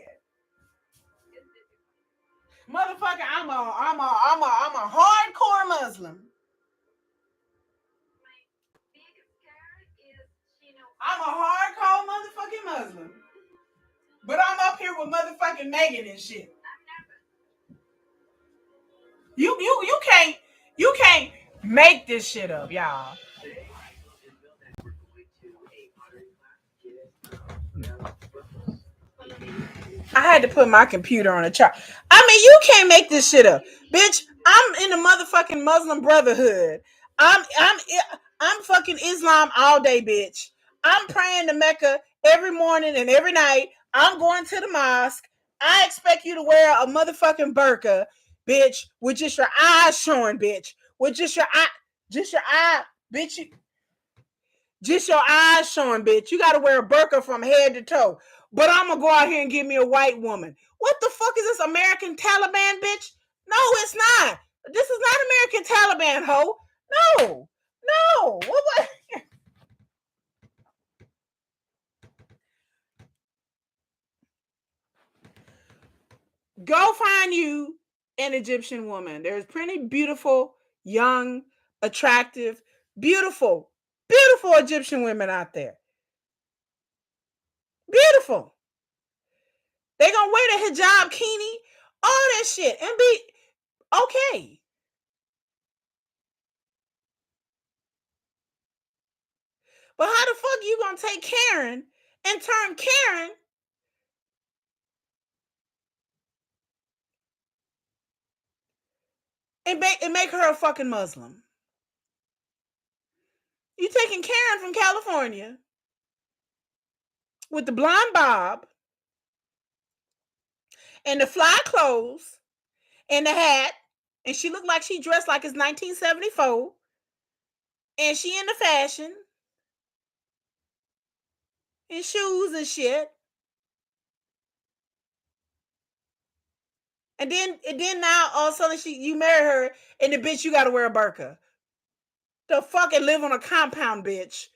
Motherfucker, I'm a hardcore Muslim. I'm a hardcore motherfucking Muslim. But I'm up here with motherfucking Megan and shit. You can't make this shit up, y'all. I had to put my computer on a chart. I mean, you can't make this shit up, bitch. I'm in the motherfucking Muslim Brotherhood. I'm fucking Islam all day, bitch. I'm praying to Mecca every morning and every night. I'm going to the mosque. I expect you to wear a motherfucking burqa, bitch, with just your eyes showing, bitch, with just your eye, bitch. Just your eyes showing, bitch. You gotta wear a burqa from head to toe. But I'm gonna go out here and get me a white woman. What the fuck is this American Taliban, bitch? No, it's not. This is not American Taliban, ho. No, no. What? Go find you an Egyptian woman. There's plenty beautiful, young, attractive, beautiful, beautiful Egyptian women out there. Beautiful. They gonna wear the hijab, kini, all that shit, and be okay. But how the fuck you gonna take Karen and turn Karen and make her a fucking Muslim? You taking Karen from California with the blonde bob and the fly clothes and the hat, and she looked like she dressed like it's 1974, and she into fashion and shoes and shit. And then now all of a sudden you marry her and the bitch you gotta wear a burqa. The fucking live on a compound, bitch.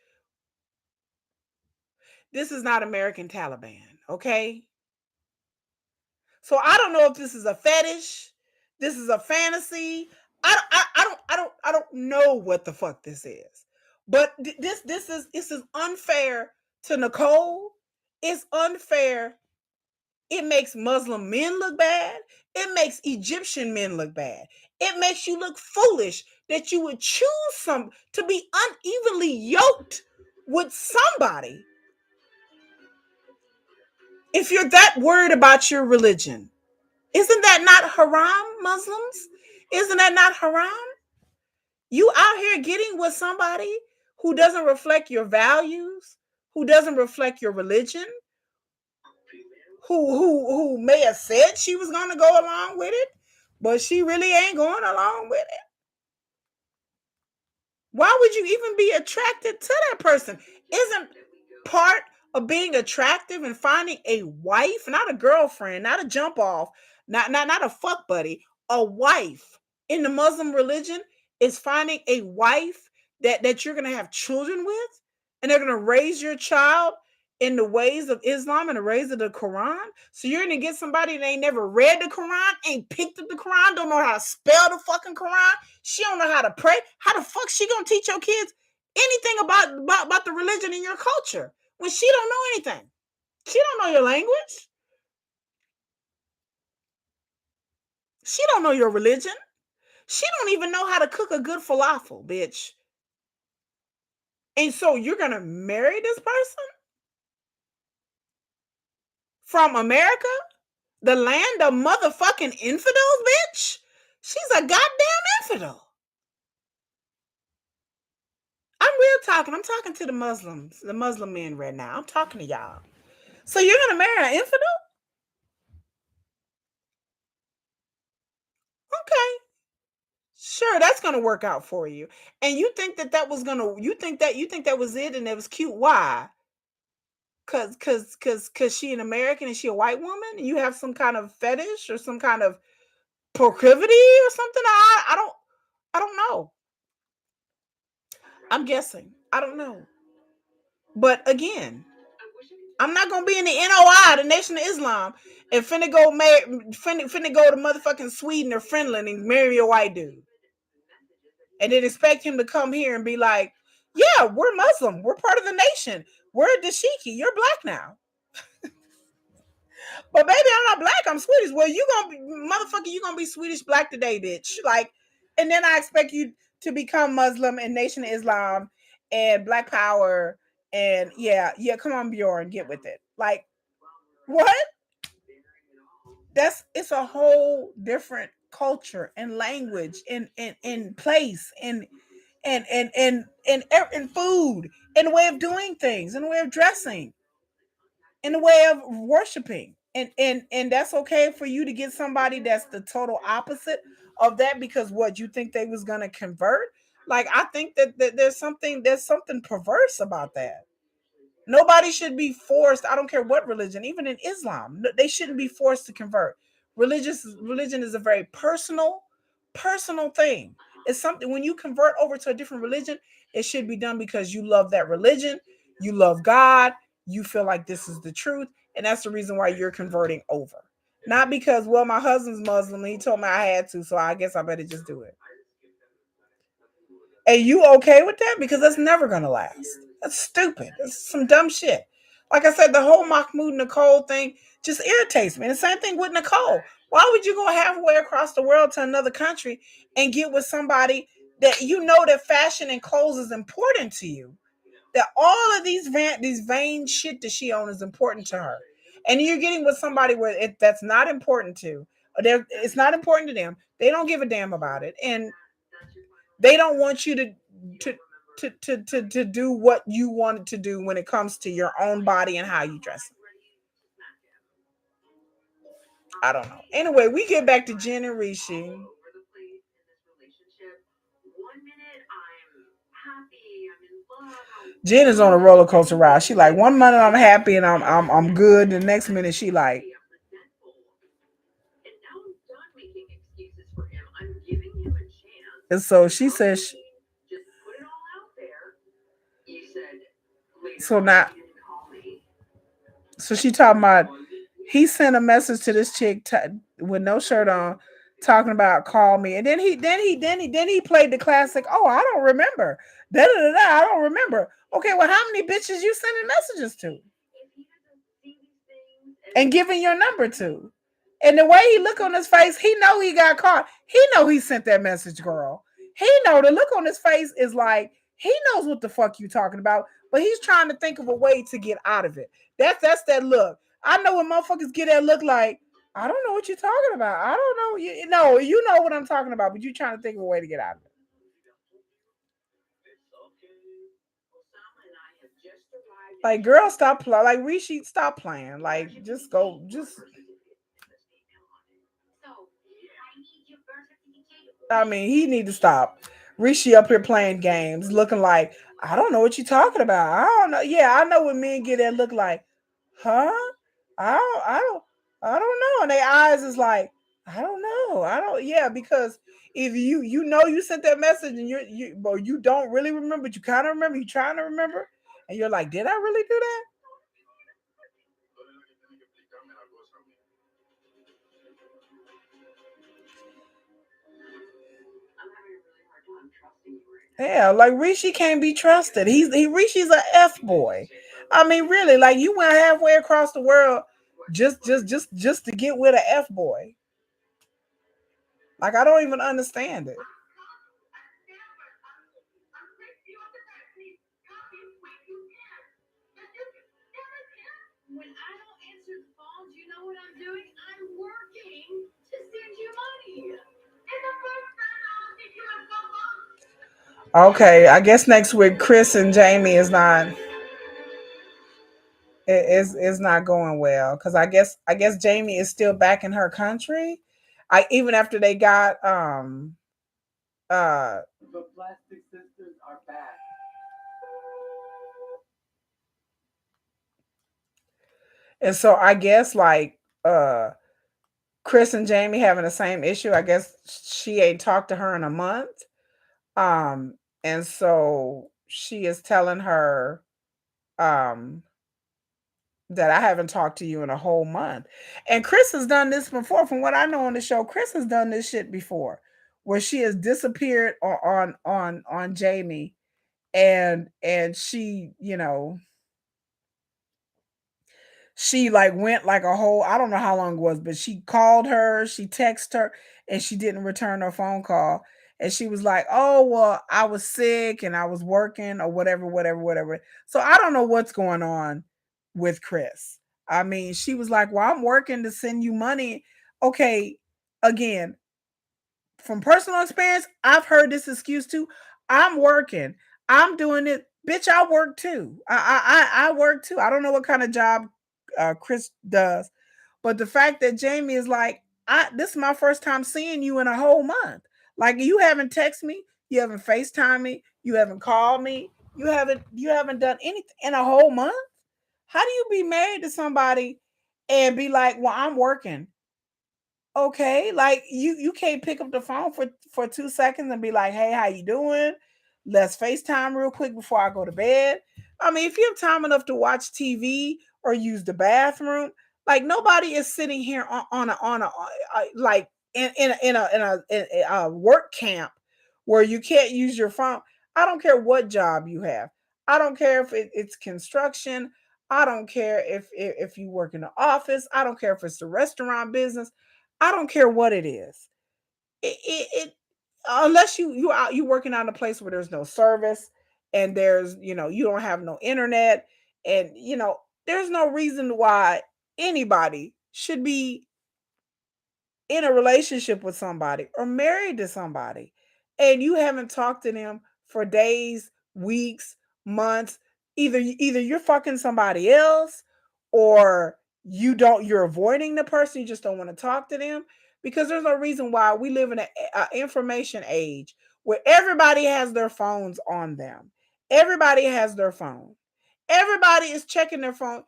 This is not American Taliban, okay? So I don't know if this is a fetish, this is a fantasy. I don't know what the fuck this is. But this is unfair to Nicole. It's unfair. It makes Muslim men look bad. It makes Egyptian men look bad. It makes you look foolish that you would choose some to be unevenly yoked with somebody if you're that worried about your religion. Isn't that not haram, Muslims? Isn't that not haram? You out here getting with somebody who doesn't reflect your values, who doesn't reflect your religion, who may have said she was gonna go along with it, but she really ain't going along with it. Why would you even be attracted to that person? Isn't part of being attractive and finding a wife, not a girlfriend, not a jump off, not a fuck buddy, a wife in the Muslim religion is finding a wife that you're gonna have children with, and they're gonna raise your child in the ways of Islam and the ways of the Quran. So you're gonna get somebody that ain't never read the Quran, ain't picked up the Quran, don't know how to spell the fucking Quran. She don't know how to pray. How the fuck she gonna teach your kids anything about the religion in your culture when she don't know anything? She don't know your language. She don't know your religion. She don't even know how to cook a good falafel, bitch. And so you're gonna marry this person from America, the land of motherfucking infidels, bitch? She's a goddamn infidel. I'm real talking. I'm talking to the Muslims, the Muslim men right now. I'm talking to y'all. So you're gonna marry an infidel? Okay, sure, that's gonna work out for you. And you think that was gonna? You think that was it, and it was cute? Why? Cause she an American and she a white woman, and you have some kind of fetish or some kind of proclivity or something. I don't know. I'm guessing. I don't know. But again, I'm not gonna be in the NOI, the Nation of Islam, and finna go to motherfucking Sweden or Finland and marry a white dude, and then expect him to come here and be like, "Yeah, we're Muslim. We're part of the nation. We're a Dashiki. You're black now." But baby, I'm not black. I'm Swedish. Well, you gonna be motherfucker. You gonna be Swedish black today, bitch. Like, and then I expect you to become Muslim and Nation of Islam and Black Power and yeah, yeah. Come on, Bjorn, get with it. Like, what? It's a whole different culture and language and place and food and way of doing things and way of dressing and the way of worshiping, and that's okay for you to get somebody that's the total opposite of that because what you think they was gonna convert. Like, I think that there's something perverse about that. Nobody should be forced. I don't care what religion, even in Islam, they shouldn't be forced to convert. Religion is a very personal thing. It's something when you convert over to a different religion, it should be done because you love that religion, you love God, you feel like this is the truth, and that's the reason why you're converting over. Not because, well, my husband's Muslim and he told me I had to, so I guess I better just do it. And you okay with that? Because that's never gonna last. That's stupid. That's some dumb shit. Like I said, the whole Mahmoud and Nicole thing just irritates me. And the same thing with Nicole. Why would you go halfway across the world to another country and get with somebody that you know that fashion and clothes is important to you? That all of these vain shit that she owns is important to her, and you're getting with somebody where that's not important to. It's not important to them. They don't give a damn about it, and they don't want you to to do what you wanted to do when it comes to your own body and how you dress. I don't know. Anyway, we get back to Jen and Rishi. Jen is on a roller coaster ride. She like, one minute I'm happy and I'm good. The next minute she like, and so she says, so now, so she talking about he sent a message to this chick with no shirt on, talking about call me, and then he played the classic. Oh, I don't remember. Da da da da. I don't remember. Okay, well, how many bitches you sending messages to and giving your number to? And the way he look on his face, he know he got caught. He know he sent that message, girl. He know the look on his face is like he knows what the fuck you talking about, but he's trying to think of a way to get out of it. That's that look. I know when motherfuckers get that look like, I don't know what you're talking about. I don't know. You know what I'm talking about, but you trying to think of a way to get out of it. Like, girl, stop playing. Like, Rishi, stop playing. Like, just go. Just, I mean, he need to stop. Rishi up here playing games, looking like, I don't know what you're talking about. I don't know. Yeah, I know when men get that look like, huh? I don't know. And their eyes is like, I don't know. I don't. Yeah, because if you know you sent that message and but you don't really remember, but you kind of remember. You trying to remember, and you're like, did I really do that? Yeah, like Rishi can't be trusted. Rishi's a F boy. I mean, really, like you went halfway across the world just to get with a F boy. Like, I don't even understand it. Okay, I guess next week Chris and Jamie is not going well because I guess Jamie is still back in her country. I even after they got uh and so I guess like Chris and Jamie having the same issue. I guess she ain't talked to her in a month. Um and so she is telling her um that I haven't talked to you in a whole month. And Chris has done this before. From what I know on the show, Chris has done this shit before, where she has disappeared on Jamie, and she, she like went like a whole, I don't know how long it was, but she called her, she texted her, and she didn't return her phone call. And she was like, "Oh, well, I was sick and I was working or whatever, whatever, whatever." So I don't know what's going on with Chris. I mean, she was like, "Well, I'm working to send you money." Okay, again, from personal experience, I've heard this excuse too. I'm working. I'm doing it. Bitch, I work too. I work too. I don't know what kind of job Chris does, but the fact that Jamie is like, this is my first time seeing you in a whole month. Like you haven't texted me, you haven't FaceTime me, you haven't called me, you haven't done anything in a whole month. How do you be married to somebody and be like, well, I'm working? Okay, like you can't pick up the phone for 2 seconds and be like, "Hey, how you doing? Let's FaceTime real quick before I go to bed." I mean, if you have time enough to watch TV or use the bathroom, like nobody is sitting here like in a work camp where you can't use your phone. I don't care what job you have. I don't care if it's construction. I don't care if you work in the office. I don't care if it's the restaurant business. I don't care what it is. It unless you working on a place where there's no service and there's you don't have no internet, and there's no reason why anybody should be in a relationship with somebody or married to somebody and you haven't talked to them for days, weeks, months. Either you're fucking somebody else, or you're avoiding the person, you just don't want to talk to them, because there's no reason why. We live in an information age where everybody has their phones on them. Everybody has their phone. Everybody is checking their phone.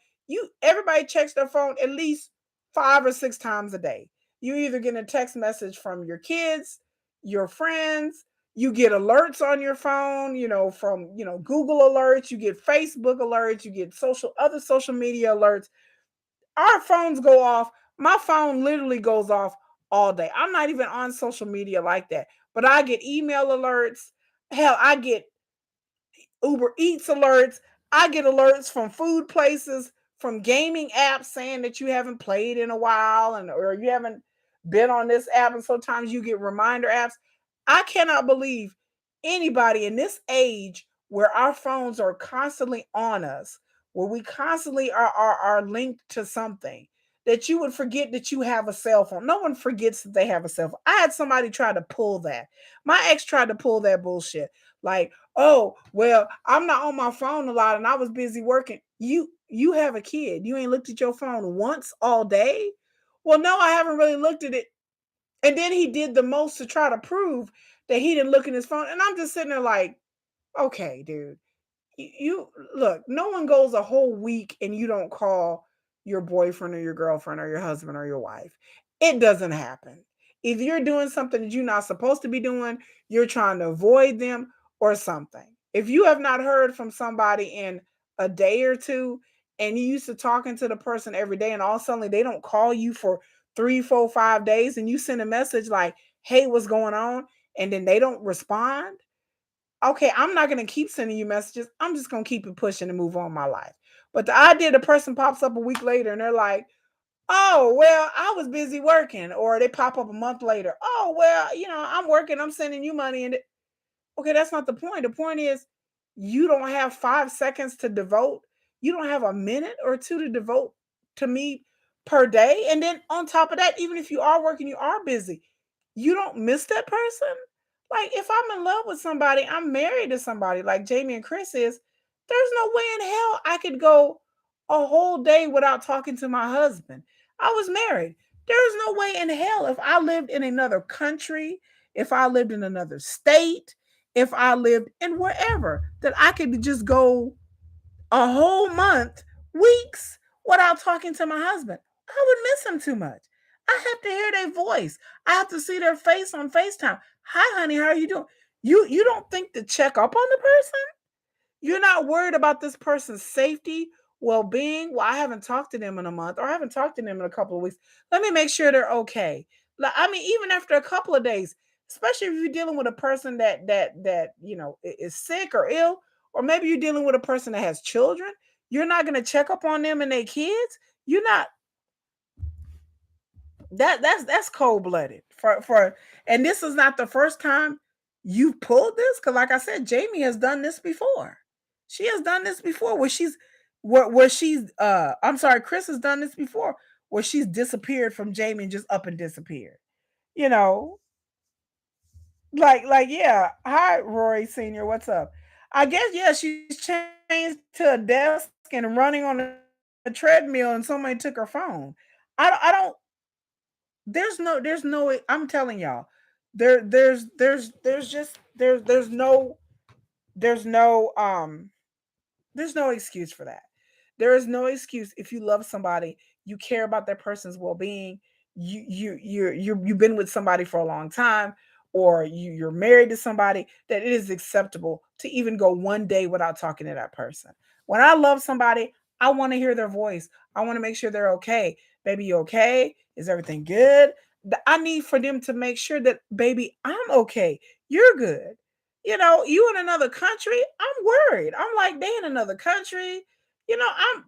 Everybody checks their phone at least 5 or 6 times a day. You either get a text message from your kids, your friends, you get alerts on your phone, from, Google alerts, you get Facebook alerts, you get other social media alerts. Our phones go off. My phone literally goes off all day. I'm not even on social media like that, but I get email alerts. Hell, I get Uber Eats alerts. I get alerts from food places, from gaming apps saying that you haven't played in a while, and or you haven't been on this app, and sometimes you get reminder apps. I cannot believe anybody in this age where our phones are constantly on us, where we constantly are linked to something, that you would forget that you have a cell phone. No one forgets that they have a cell phone. I had somebody try to pull that. My ex tried to pull that bullshit. Like, oh, well, I'm not on my phone a lot and I was busy working. You have a kid. You ain't looked at your phone once all day? Well, no, I haven't really looked at it. And then he did the most to try to prove that he didn't look at his phone. And I'm just sitting there like, okay, dude, you look, no one goes a whole week and you don't call your boyfriend or your girlfriend or your husband or your wife. It doesn't happen. Either you're doing something that you're not supposed to be doing, you're trying to avoid them, or something. If you have not heard from somebody in a day or two, and you used to talking to the person every day, and all of a sudden they don't call you for 3, 4, 5 days, and you send a message like, "Hey, what's going on?" and then they don't respond. Okay, I'm not going to keep sending you messages. I'm just going to keep it pushing and move on my life. But the idea the person pops up a week later and they're like, "Oh, well, I was busy working," or they pop up a month later, "Oh, well, I'm working, I'm sending you money." And okay, that's not the point. The point is, you don't have 5 seconds to devote. You don't have a minute or two to devote to me per day. And then on top of that, even if you are working, you are busy, you don't miss that person. Like, if I'm in love with somebody, I'm married to somebody like Jamie and Chris is, there's no way in hell I could go a whole day without talking to my husband. I was married. There's no way in hell, if I lived in another country, if I lived in another state, if I lived in wherever, that I could just go a whole month, weeks, without talking to my husband. I would miss him too much. I have to hear their voice. I have to see their face on FaceTime. "Hi, honey, how are you doing?" You don't think to check up on the person? You're not worried about this person's safety, well-being. Well, I haven't talked to them in a month, or I haven't talked to them in a couple of weeks. Let me make sure they're okay. I mean, even after a couple of days, especially if you're dealing with a person that is sick or ill, or maybe you're dealing with a person that has children, you're not going to check up on them and their kids. You're not that's cold blooded for and this is not the first time you've pulled this because like I said, Jamie has done this before. She has done this before where she's I'm sorry, Chris has done this before where she's disappeared from Jamie and just up and disappeared. You know, yeah. Hi, Rory Senior. What's up? I guess yeah, she's changed to a desk and running on a treadmill, and somebody took her phone. I don't there's no I'm telling y'all there's just there's no there's no excuse for that. There is no excuse if you love somebody, you care about that person's well-being, you've been with somebody for a long time, or you're married to somebody, that it is acceptable to even go one day without talking to that person. When I love somebody, I want to hear their voice. I want to make sure they're okay. Baby, you okay? Is everything good? I need for them to make sure that, baby, I'm okay. You're good. You in another country, I'm worried. I'm like, they in another country. I'm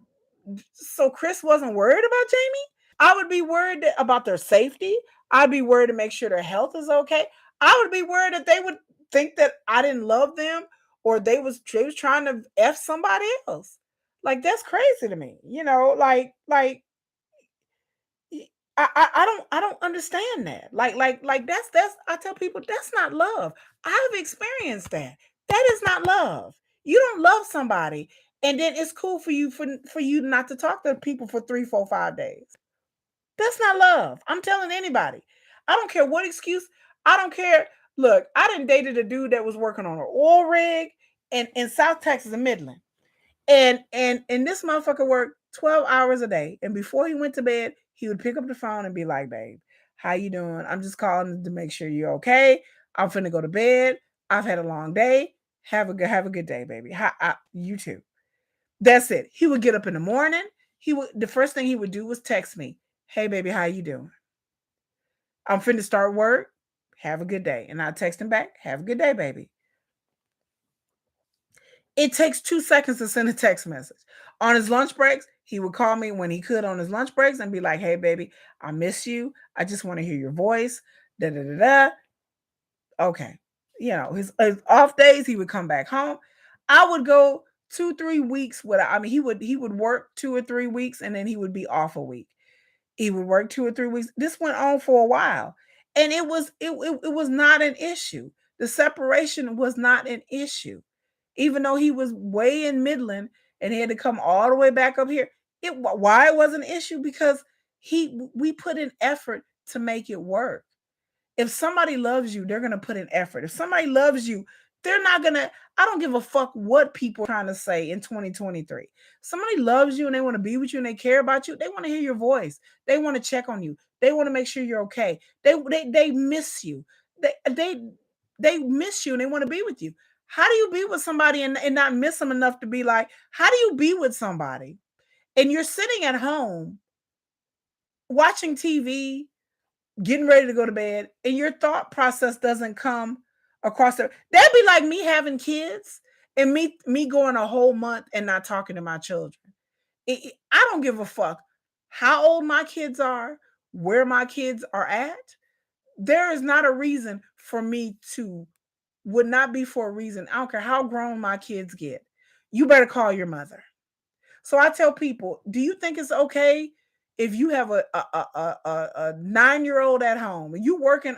so Chris wasn't worried about Jamie. I would be worried about their safety. I'd be worried to make sure their health is okay. I would be worried that they would think that I didn't love them, or they was trying to F somebody else. Like that's crazy to me. I don't understand that. Like that's I tell people that's not love. I've experienced that. That is not love. You don't love somebody, and then it's cool for you not to talk to people for 3, 4, 5 days. That's not love. I'm telling anybody. I don't care what excuse. I don't care. Look, I didn't dated a dude that was working on an oil rig in South Texas and Midland. And this motherfucker worked 12 hours a day. And before he went to bed, he would pick up the phone and be like, babe, how you doing? I'm just calling to make sure you're okay. I'm finna go to bed. I've had a long day. Have a good day, baby. You too. That's it. He would get up in the morning. The first thing he would do was text me. Hey baby, how you doing? I'm finna start work. Have a good day. And I text him back. Have a good day, baby. It takes 2 seconds to send a text message. On his lunch breaks, he would call me when he could on his lunch breaks and be like, hey, baby, I miss you. I just want to hear your voice. Da da da da. Okay. His off days, he would come back home. I would go 2, 3 weeks without, I mean, he would work 2 or 3 weeks and then he would be off a week. He would work 2 or 3 weeks. This went on for a while. And it was not an issue. The separation was not an issue even though he was way in Midland and he had to come all the way back up here. Why it was an issue? Because we put in effort to make it work. If somebody loves you, they're gonna put in effort. If somebody loves you, they're not gonna. I don't give a fuck what people are trying to say in 2023. Somebody loves you and they want to be with you and they care about you. They want to hear your voice. They want to check on you. They want to make sure you're okay. They miss you. They miss you and they want to be with you. How do you be with somebody and not miss them enough to be like, how do you be with somebody and you're sitting at home watching TV, getting ready to go to bed, and your thought process doesn't come across there? That'd be like me having kids and me going a whole month and not talking to my children. I don't give a fuck how old my kids are, where my kids are at. There is not a reason for me to would not be for a reason. I don't care how grown my kids get. You better call your mother. So I tell people, do you think it's okay if you have a 9-year old at home and you working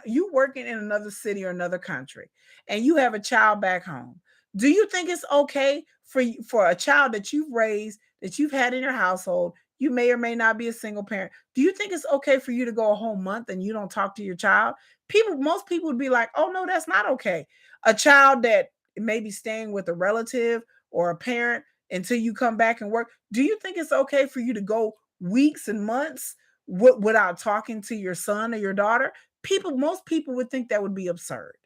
in another city or another country and you have a child back home? Do you think it's okay for a child that you've raised, that you've had in your household? You may or may not be a single parent. Do you think it's okay for you to go a whole month and you don't talk to your child? Most people would be like, oh no, that's not okay. A child that may be staying with a relative or a parent until you come back and work. Do you think it's okay for you to go weeks and months without talking to your son or your daughter? Most people would think that would be absurd.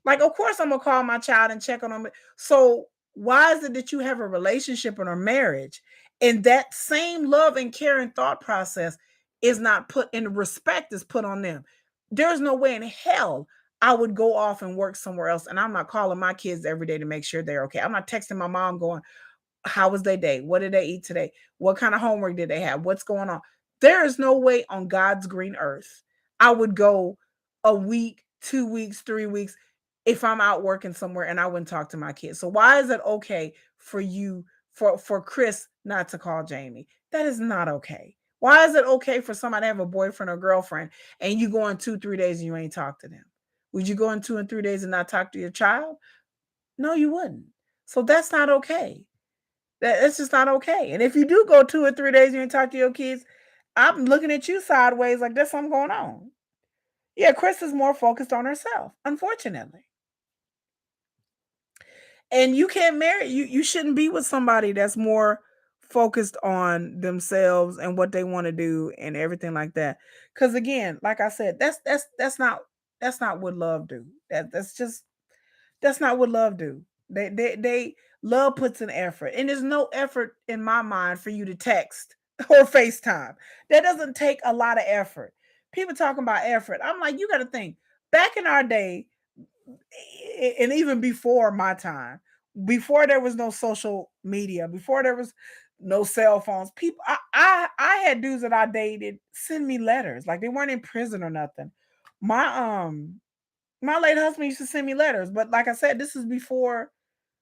Like, of course, I'm gonna call my child and check on them. So Why is it that you have a relationship or a marriage and that same love and care and thought process is not put in, respect is put on them? There's no way in hell I would go off and work somewhere else, and I'm not calling my kids every day to make sure they're okay. I'm not texting my mom going, how was their day? What did they eat today? What kind of homework did they have? What's going on? There is no way on God's green earth I would go a week, 2 weeks, 3 weeks if I'm out working somewhere and I wouldn't talk to my kids. So why is it okay for you, for Chris not to call Jamie? That is not okay. Why is it okay for somebody to have a boyfriend or girlfriend and you go in 2, 3 days and you ain't talk to them? Would you go in 2 and 3 days and not talk to your child? No, you wouldn't. So that's not okay. It's just not okay. And if you do go 2 or 3 days and you talk to your kids, I'm looking at you sideways like there's something going on. Yeah, Chris is more focused on herself, unfortunately. And you can't marry you shouldn't be with somebody that's more focused on themselves and what they want to do and everything like that. Cuz again, like I said, that's not what love do. That's not what love do. They love puts an effort, and there's no effort in my mind for you to text or FaceTime. That doesn't take a lot of effort. People talking about effort. I'm like, you got to think. Back in our day, and even before my time, before there was no social media, before there was no cell phones, people, I had dudes that I dated send me letters, like they weren't in prison or nothing. My my late husband used to send me letters, but like I said, this is before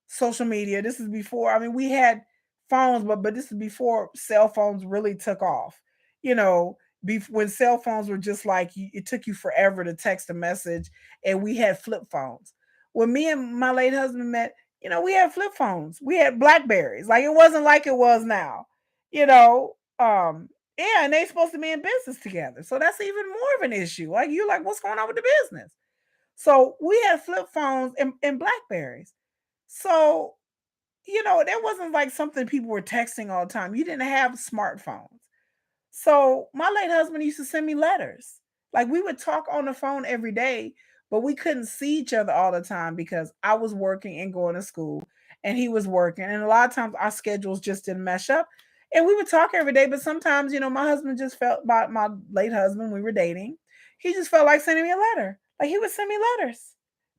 social media. This is before, I mean, we had phones, but this is before cell phones really took off. You know, when cell phones were just like it took you forever to text a message, and we had flip phones. When me and my late husband met, we had flip phones. We had Blackberries. Like it wasn't like it was now. You know, yeah, and they supposed to be in business together. So that's even more of an issue. Like you're like, what's going on with the business? So we had flip phones and Blackberries. So, that wasn't like something people were texting all the time. You didn't have smartphones. So my late husband used to send me letters. Like we would talk on the phone every day, but we couldn't see each other all the time because I was working and going to school and he was working. And a lot of times our schedules just didn't mesh up. And we would talk every day, but sometimes, my husband just felt by my late husband, we were dating. He just felt like sending me a letter. Like he would send me letters.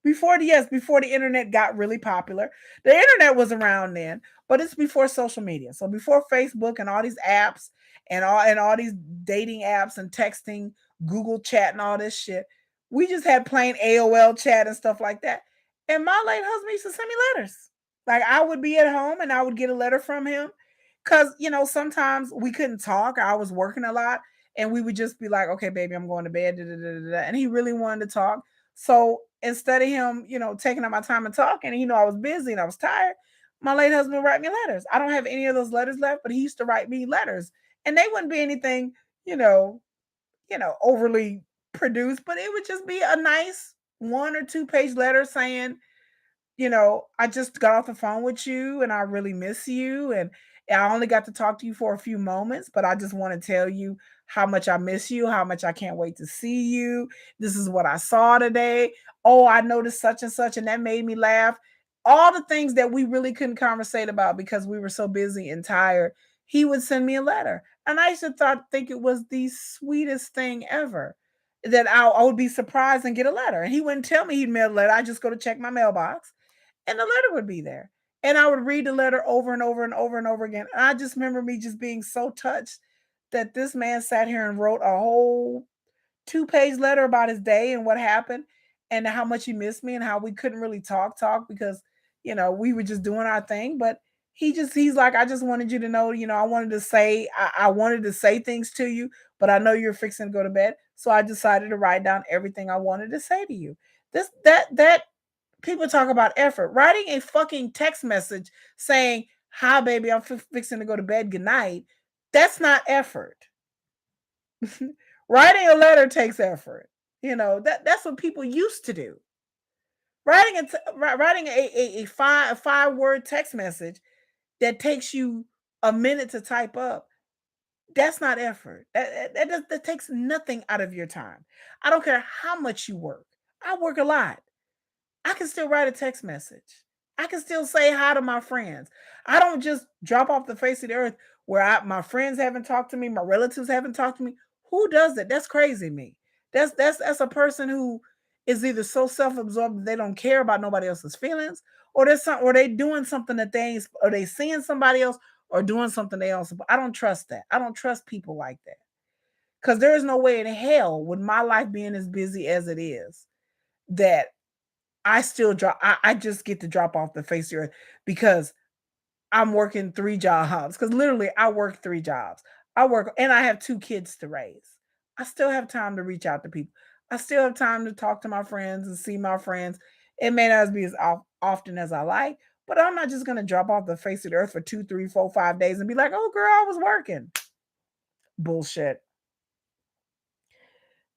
Before the internet got really popular. The internet was around then, but it's before social media. So before Facebook and all these apps and all these dating apps and texting, Google chat and all this shit. We just had plain AOL chat and stuff like that. And my late husband used to send me letters. Like I would be at home and I would get a letter from him. Cause sometimes we couldn't talk. I was working a lot. And we would just be like, okay, baby, I'm going to bed. Da, da, da, da, da. And he really wanted to talk. So instead of him, taking up my time and talking, and I was busy and I was tired, my late husband would write me letters. I don't have any of those letters left, but he used to write me letters and they wouldn't be anything, you know, overly produced, but it would just be a nice 1 or 2 page letter saying, I just got off the phone with you and I really miss you. And I only got to talk to you for a few moments, but I just want to tell you how much I miss you, how much I can't wait to see you. This is what I saw today. Oh, I noticed such and such, and that made me laugh. All the things that we really couldn't conversate about because we were so busy and tired, he would send me a letter. And I used to think it was the sweetest thing ever that I would be surprised and get a letter. And he wouldn't tell me he'd mail a letter. I just go to check my mailbox and the letter would be there. And I would read the letter over and over and over and over again. And I just remember me just being so touched that this man sat here and wrote a whole 2 page letter about his day and what happened and how much he missed me and how we couldn't really talk because, we were just doing our thing. But he's like, I just wanted you to know, I wanted to say things to you, but I know you're fixing to go to bed. So I decided to write down everything I wanted to say to you. That people talk about effort. Writing a fucking text message saying, hi, baby, I'm fixing to go to bed. Good night. That's not effort. Writing a letter takes effort. That's what people used to do. Writing a five word text message that takes you a minute to type up. That's not effort. That takes nothing out of your time. I don't care how much you work. I work a lot. I can still write a text message. I can still say hi to my friends. I don't just drop off the face of the earth where my friends haven't talked to me, my relatives haven't talked to me. Who does that? That's crazy to me. That's a person who is either so self-absorbed that they don't care about nobody else's feelings, or or they doing something that they ain't, or they seeing somebody else or doing something they else. But I don't trust that. I don't trust people like that. Because there is no way in hell, with my life being as busy as it is, that I still drop. I just get to drop off the face of the earth because I'm working 3 jobs. Because literally, I work 3 jobs. I work and I have 2 kids to raise. I still have time to reach out to people. I still have time to talk to my friends and see my friends. It may not be as often as I like, but I'm not just gonna drop off the face of the earth for 2, 3, 4, 5 days and be like, "Oh, girl, I was working." Bullshit.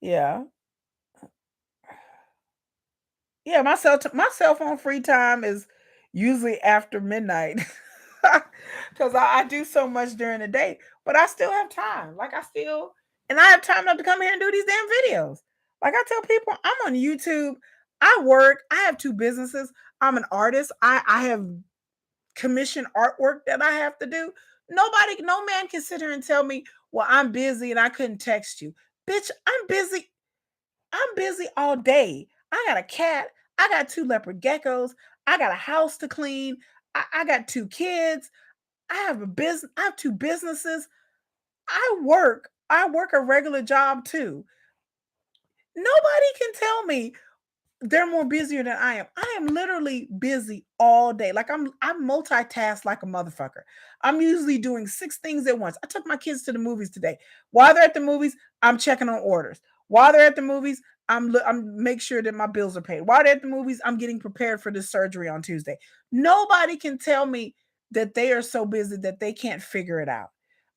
Yeah. Yeah, my cell phone free time is usually after midnight because I do so much during the day, but I still have time. Like and I have time enough to come here and do these damn videos. Like I tell people, I'm on YouTube. I work. I have 2 businesses. I'm an artist. I have commission artwork that I have to do. No man can sit here and tell me, well, I'm busy and I couldn't text you. Bitch, I'm busy. I'm busy all day. I got a cat. I got 2 leopard geckos. I got a house to clean. I got 2 kids. I have a business. I have 2 businesses. I work. I work a regular job too. Nobody can tell me they're more busier than I am. I am literally busy all day. Like I'm multitask like a motherfucker. I'm usually doing 6 things at once. I took my kids to the movies today. While they're at the movies, I'm checking on orders. While they're at the movies, I'm make sure that my bills are paid. While they're at the movies, I'm getting prepared for this surgery on Tuesday. Nobody can tell me that they are so busy that they can't figure it out.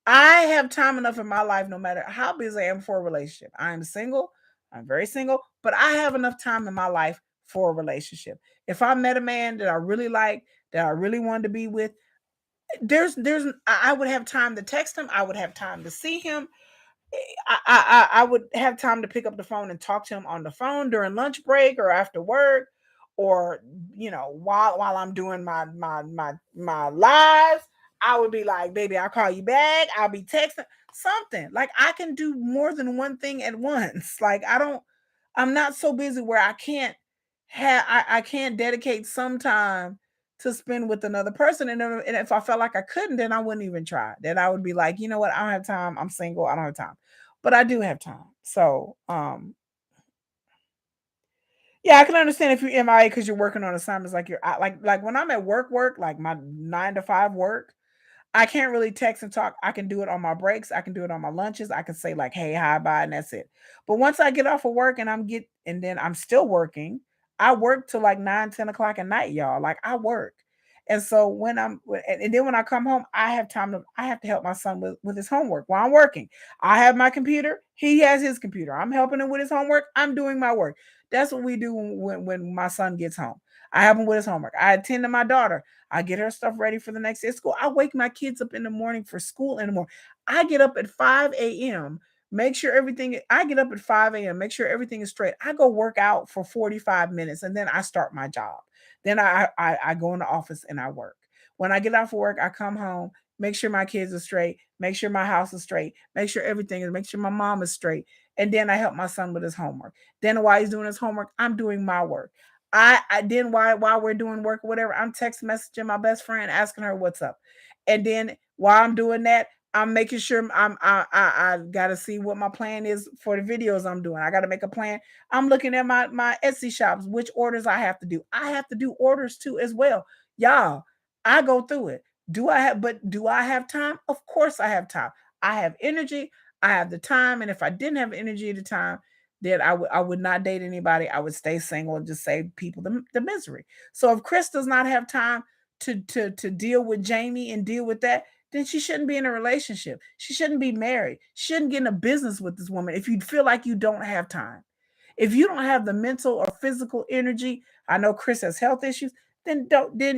I have time enough in my life, no matter how busy I am, for a relationship. I am single. I'm very single, but I have enough time in my life for a relationship. If I met a man that I really like, that I really wanted to be with, I would have time to text him. I would have time to see him. I would have time to pick up the phone and talk to him on the phone during lunch break or after work, or while I'm doing my lives. I would be like, baby, I'll call you back. I'll be texting something. Like I can do more than one thing at once. Like I'm not so busy where I can't dedicate some time to spend with another person. And if I felt like I couldn't, then I wouldn't even try. Then I would be like, you know what, I don't have time. I'm single. I don't have time. But I do have time. So yeah, I can understand if you're MIA because you're working on assignments, like like when I'm at work, like my 9 to 5 work. I can't really text and talk. I can do it on my breaks. I can do it on my lunches. I can say like, "Hey, hi, bye," and that's it. But once I get off of work and then I'm still working, I work till like 9, 10 o'clock at night, y'all. Like I work, and so and then when I come home, I have to help my son with his homework while I'm working. I have my computer. He has his computer. I'm helping him with his homework. I'm doing my work. That's what we do when my son gets home. I help him with his homework. I attend to my daughter. I get her stuff ready for the next day at school. I wake my kids up in the morning for school in the morning. I get up at 5 a.m. Make sure everything, I get up at 5 a.m., make sure everything is straight. I go work out for 45 minutes and then I start my job. Then I go in the office and I work. When I get off of work, I come home, make sure my kids are straight, make sure my house is straight, make sure my mom is straight. And then I help my son with his homework. Then while he's doing his homework, I'm doing my work. I then while we're doing work or whatever, I'm text messaging my best friend asking her what's up. And then while I'm doing that, I'm making sure I gotta see what my plan is for the videos I'm doing. I gotta make a plan. I'm looking at my Etsy shops, which orders I have to do. I have to do orders too as well. Y'all, I go through it. Do I have time? Of course I have time. I have energy, I have the time. And if I didn't have energy at the time, then I would not date anybody. I would stay single and just save people the misery. So if Chris does not have time to deal with Jamie and deal with that, then she shouldn't be in a relationship. She shouldn't be married. She shouldn't get in a business with this woman if you feel like you don't have time. If you don't have the mental or physical energy, I know Chris has health issues, then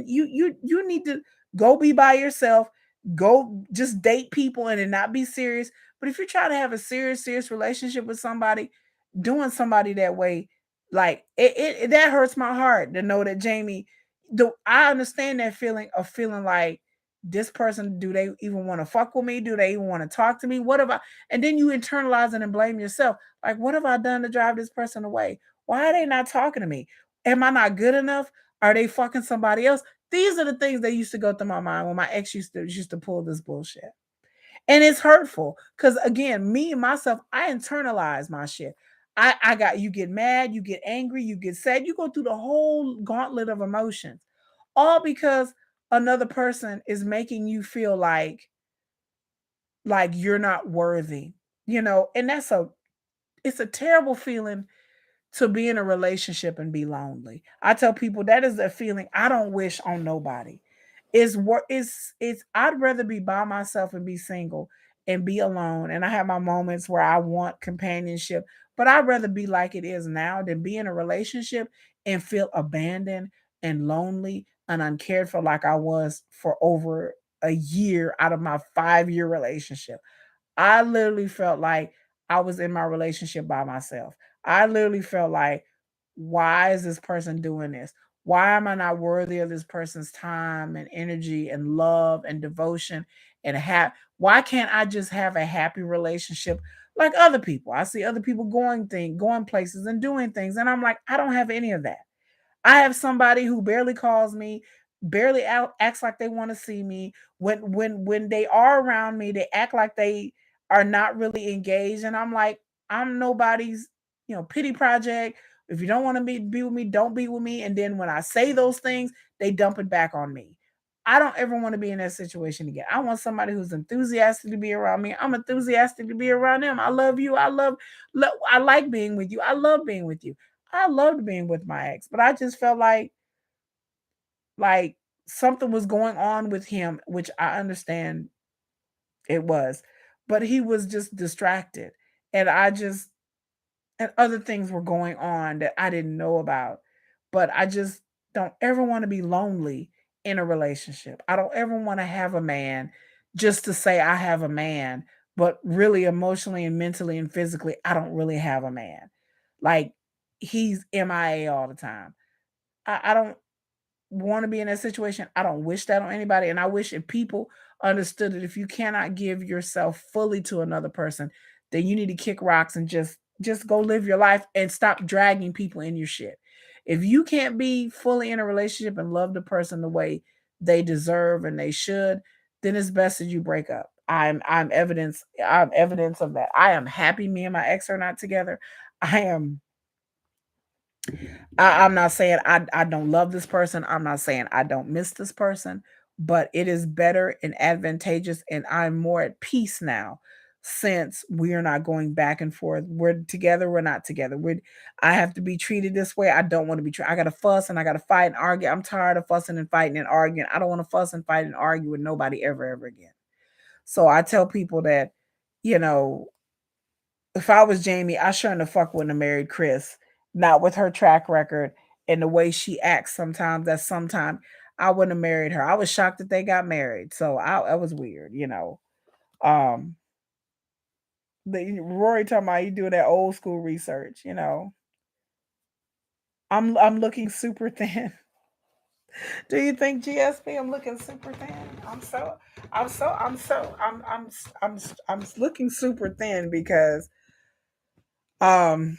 you need to go be by yourself, go just date people and then not be serious. But if you're trying to have a serious relationship with somebody, doing somebody that way, like that hurts my heart to know that Jamie, I understand that feeling of feeling like this person, do they even want to fuck with me? Do they even want to talk to me? What have I, and then you internalize it and blame yourself. Like, what have I done to drive this person away? Why are they not talking to me? Am I not good enough? Are they fucking somebody else? These are the things that used to go through my mind when my ex used to pull this bullshit. And it's hurtful because again, me and myself, I internalize my shit. I got, you get mad, you get angry, you get sad, you go through the whole gauntlet of emotions, all because another person is making you feel like you're not worthy, and it's a terrible feeling to be in a relationship and be lonely. I tell people that is a feeling I don't wish on nobody. It's I'd rather be by myself and be single and be alone. And I have my moments where I want companionship, but I'd rather be like it is now than be in a relationship and feel abandoned and lonely and uncared for like I was for over a year out of my 5-year relationship. I literally felt like I was in my relationship by myself. I literally felt like, why is this person doing this? Why am I not worthy of this person's time and energy and love and devotion and why can't I just have a happy relationship like other people? I see other people going places and doing things, and I'm like, I don't have any of that. I have somebody who barely calls me, barely acts like they want to see me. When they are around me, they act like they are not really engaged, and I'm like, I'm nobody's, pity project. If you don't want to be with me, don't be with me. And then when I say those things, they dump it back on me. I don't ever want to be in that situation again. I want somebody who's enthusiastic to be around me. I'm enthusiastic to be around them. I love you. I like being with you. I love being with you. I loved being with my ex, but I just felt like something was going on with him, which I understand it was, but he was just distracted, and and other things were going on that I didn't know about. But I just don't ever want to be lonely in a relationship. I don't ever want to have a man just to say I have a man, but really emotionally and mentally and physically, I don't really have a man. Like, he's MIA all the time. I don't want to be in that situation. I don't wish that on anybody. And I wish if people understood that if you cannot give yourself fully to another person, then you need to kick rocks and just go live your life and stop dragging people in your shit. If you can't be fully in a relationship and love the person the way they deserve and they should, then it's best that you break up. I'm evidence of that. I am happy me and my ex are not together. I am I'm not saying I don't love this person. I'm not saying I don't miss this person, but it is better and advantageous, and I'm more at peace now since we are not going back and forth. We're together, we're not together. I have to be treated this way. I don't want to be treated. I got to fuss and I got to fight and argue. I'm tired of fussing and fighting and arguing. I don't want to fuss and fight and argue with nobody ever again. So I tell people that, you know, if I was Jamie, I sure in the fuck wouldn't have married Chris. Not with her track record and the way she acts sometimes. That sometimes I wouldn't have married her. I was shocked that they got married. So that was weird. Um, Rory talking about you doing that old school research. I'm looking super thin. Do you think GSP? I'm looking super thin. I'm looking super thin because um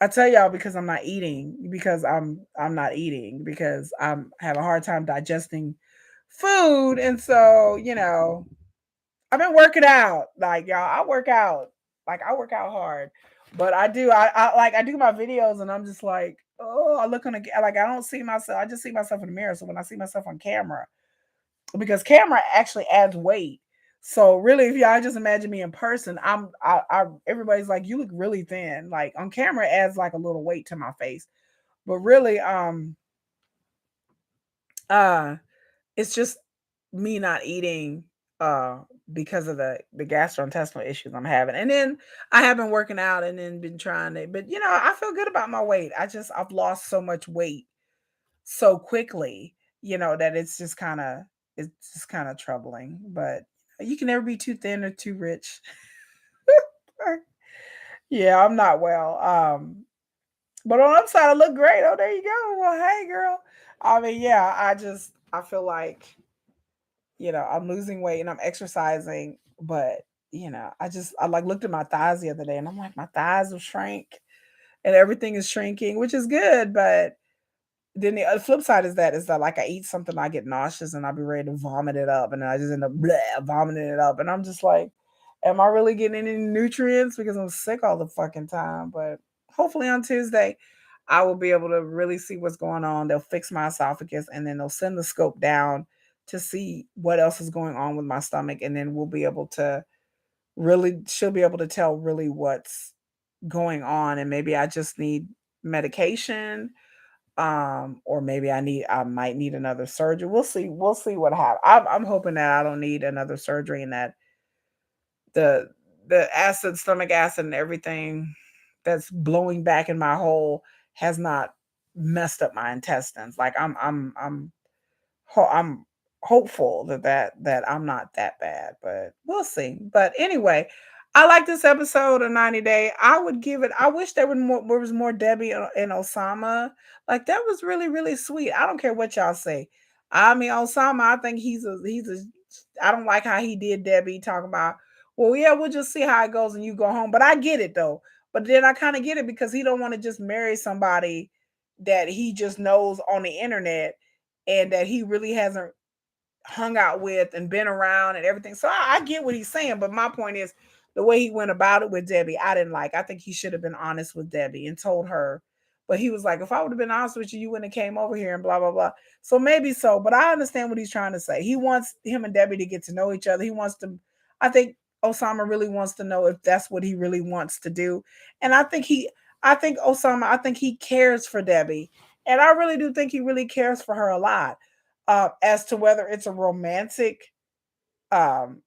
I tell y'all because I'm not eating because I'm not eating because I'm have a hard time digesting food, and so I've been working out, like, y'all. I work out hard, but I do my videos and I'm just like, oh, I look on the, like, I don't see myself. I just see myself in the mirror. So when I see myself on camera, because camera actually adds weight. So really, if y'all just imagine me in person, everybody's like, you look really thin. Like on camera, it adds like a little weight to my face, but really, uh, it's just me not eating, uh, because of the gastrointestinal issues I'm having, and then I have been working out and then been trying to, but I feel good about my weight. I've lost so much weight so quickly, that it's just kind of troubling. But you can never be too thin or too rich. Yeah, I'm not well. But on the upside, I look great. Oh, there you go. Well, hey, girl. I mean, yeah, I feel like, I'm losing weight and I'm exercising, but I like looked at my thighs the other day and I'm like, my thighs will shrink and everything is shrinking, which is good. But then the flip side is that like I eat something, I get nauseous and I'll be ready to vomit it up, and then I just end up vomiting it up, and I'm just like, am I really getting any nutrients because I'm sick all the fucking time? But hopefully on Tuesday, I will be able to really see what's going on. They'll fix my esophagus and then they'll send the scope down to see what else is going on with my stomach, and then we'll be able to she'll be able to tell really what's going on, and maybe I just need medication, or maybe I might need another surgery. We'll see what happens. I'm hoping that I don't need another surgery, and that the stomach acid and everything that's blowing back in my hole has not messed up my intestines. Like I'm hopeful that I'm not that bad, but we'll see. But anyway, I like this episode of 90 Day. I would give it. I wish there was more Debbie and Osama. Like that was really really sweet. I don't care what y'all say. I mean, Osama, I think he's a. I don't like how he did Debbie talking about. Well, yeah, we'll just see how it goes and you go home. But I get it though. But then I kind of get it because he don't want to just marry somebody that he just knows on the internet and that he really hasn't hung out with and been around and everything. So I get what he's saying, but my point is the way he went about it with Debbie, I didn't like. I think he should have been honest with Debbie and told her. But he was like, if I would have been honest with you, you wouldn't have came over here and blah blah blah. So maybe so, but I understand what he's trying to say. He wants him and Debbie to get to know each other. He wants to. I think Osama really wants to know if that's what he really wants to do, and I think Osama, I think he cares for Debbie, and I really do think he really cares for her a lot. As to whether it's a romantic um,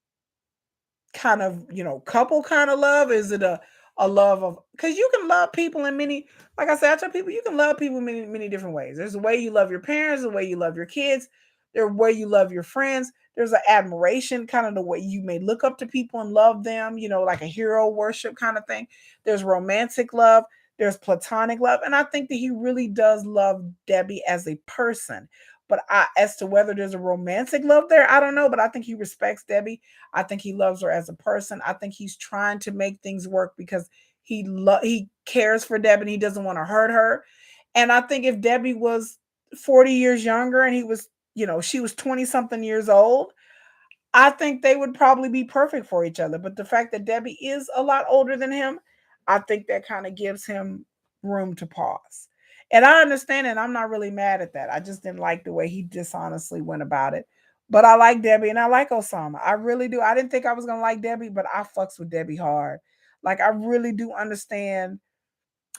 kind of couple kind of love, is it a love of, because you can love people in many, like I said, I tell people you can love people in many different ways. There's a way you love your parents, the way you love your kids, there's a way you love your friends. There's an admiration, kind of the way you may look up to people and love them, like a hero worship kind of thing. There's romantic love, there's platonic love, and I think that he really does love Debbie as a person. But as to whether there's a romantic love there, I don't know. But I think he respects Debbie. I think he loves her as a person. I think he's trying to make things work because he cares for Debbie and he doesn't want to hurt her. And I think if Debbie was 40 years younger and he was, she was 20 something years old, I think they would probably be perfect for each other. But the fact that Debbie is a lot older than him, I think that kind of gives him room to pause. And I understand it. I'm not really mad at that. I just didn't like the way he dishonestly went about it. But I like Debbie and I like Osama. I really do. I didn't think I was gonna like Debbie, but I fucks with Debbie hard. Like I really do understand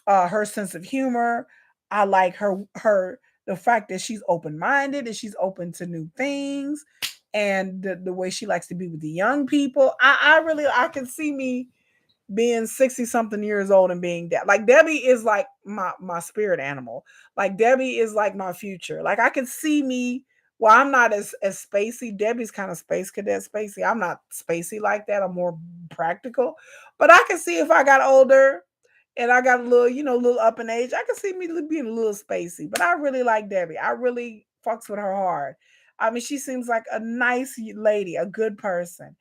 her sense of humor. I like her the fact that she's open minded and she's open to new things, and the way she likes to be with the young people. I can see me being 60 something years old and being that. Like Debbie is like my spirit animal. Like Debbie is like my future. Like I can see me. Well, I'm not as spacey. Debbie's kind of space cadet spacey. I'm not spacey like that. I'm more practical. But I can see if I got older and I got a little, little up in age, I can see me being a little spacey. But I really like Debbie. I really fucks with her hard. I mean, she seems like a nice lady, a good person.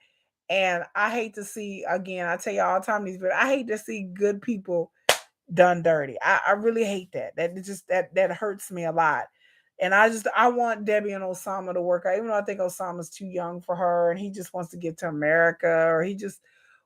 And I hate to see, again, I tell you all the time these, but I hate to see good people done dirty. I really hate that. That hurts me a lot. And I want Debbie and Osama to work out, even though I think Osama's too young for her and he just wants to get to America, or he just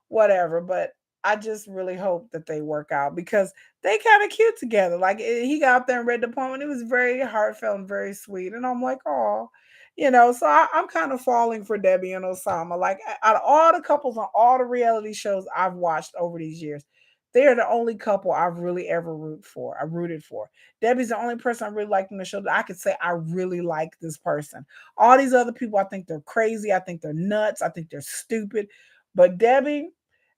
whatever. But I just really hope that they work out because they kind of cute together. Like he got up there and read the poem and it was very heartfelt and very sweet. And I'm like, oh, so I'm kind of falling for Debbie and Osama. Like out of all the couples on all the reality shows I've watched over these years, they're the only couple I've really ever rooted for. Debbie's the only person I really liked in the show that I could say I really like this person. All these other people, I think they're crazy. I think they're nuts. I think they're stupid. But Debbie,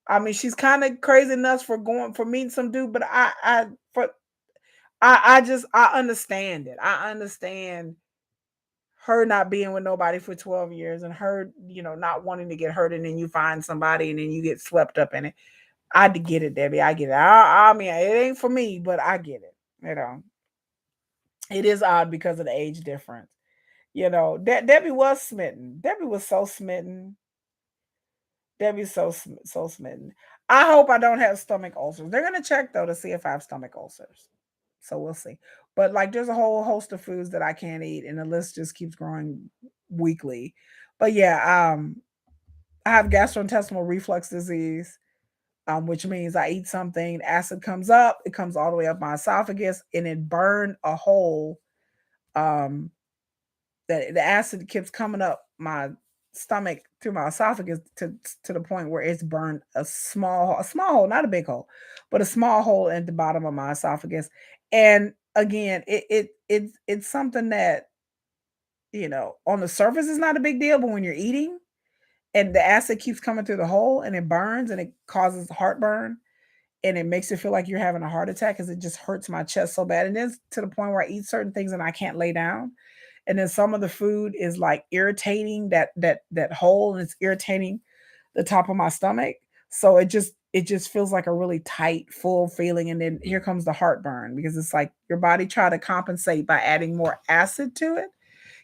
I mean, she's kind of crazy nuts for meeting some dude. But I understand it. I understand her not being with nobody for 12 years and her, not wanting to get hurt, and then you find somebody and then you get swept up in it. I get it, Debbie. I get it. I mean, it ain't for me, but I get it. You know. It is odd because of the age difference. You know, Debbie was smitten. Debbie was so smitten. Debbie's so smitten. I hope I don't have stomach ulcers. They're gonna check though to see if I have stomach ulcers. So we'll see. But like there's a whole host of foods that I can't eat and the list just keeps growing weekly. But yeah, I have gastrointestinal reflux disease, which means I eat something, acid comes up, it comes all the way up my esophagus, and it burned a hole. Um, that the acid keeps coming up my stomach through my esophagus to the point where it's burned a small hole, not a big hole, but a small hole at the bottom of my esophagus. And again, it's something that on the surface is not a big deal, but when you're eating and the acid keeps coming through the hole and it burns and it causes heartburn and it makes it feel like you're having a heart attack because it just hurts my chest so bad. And it's to the point where I eat certain things and I can't lay down. And then some of the food is like irritating that hole and it's irritating the top of my stomach. So it just feels like a really tight, full feeling. And then here comes the heartburn because it's like your body try to compensate by adding more acid to it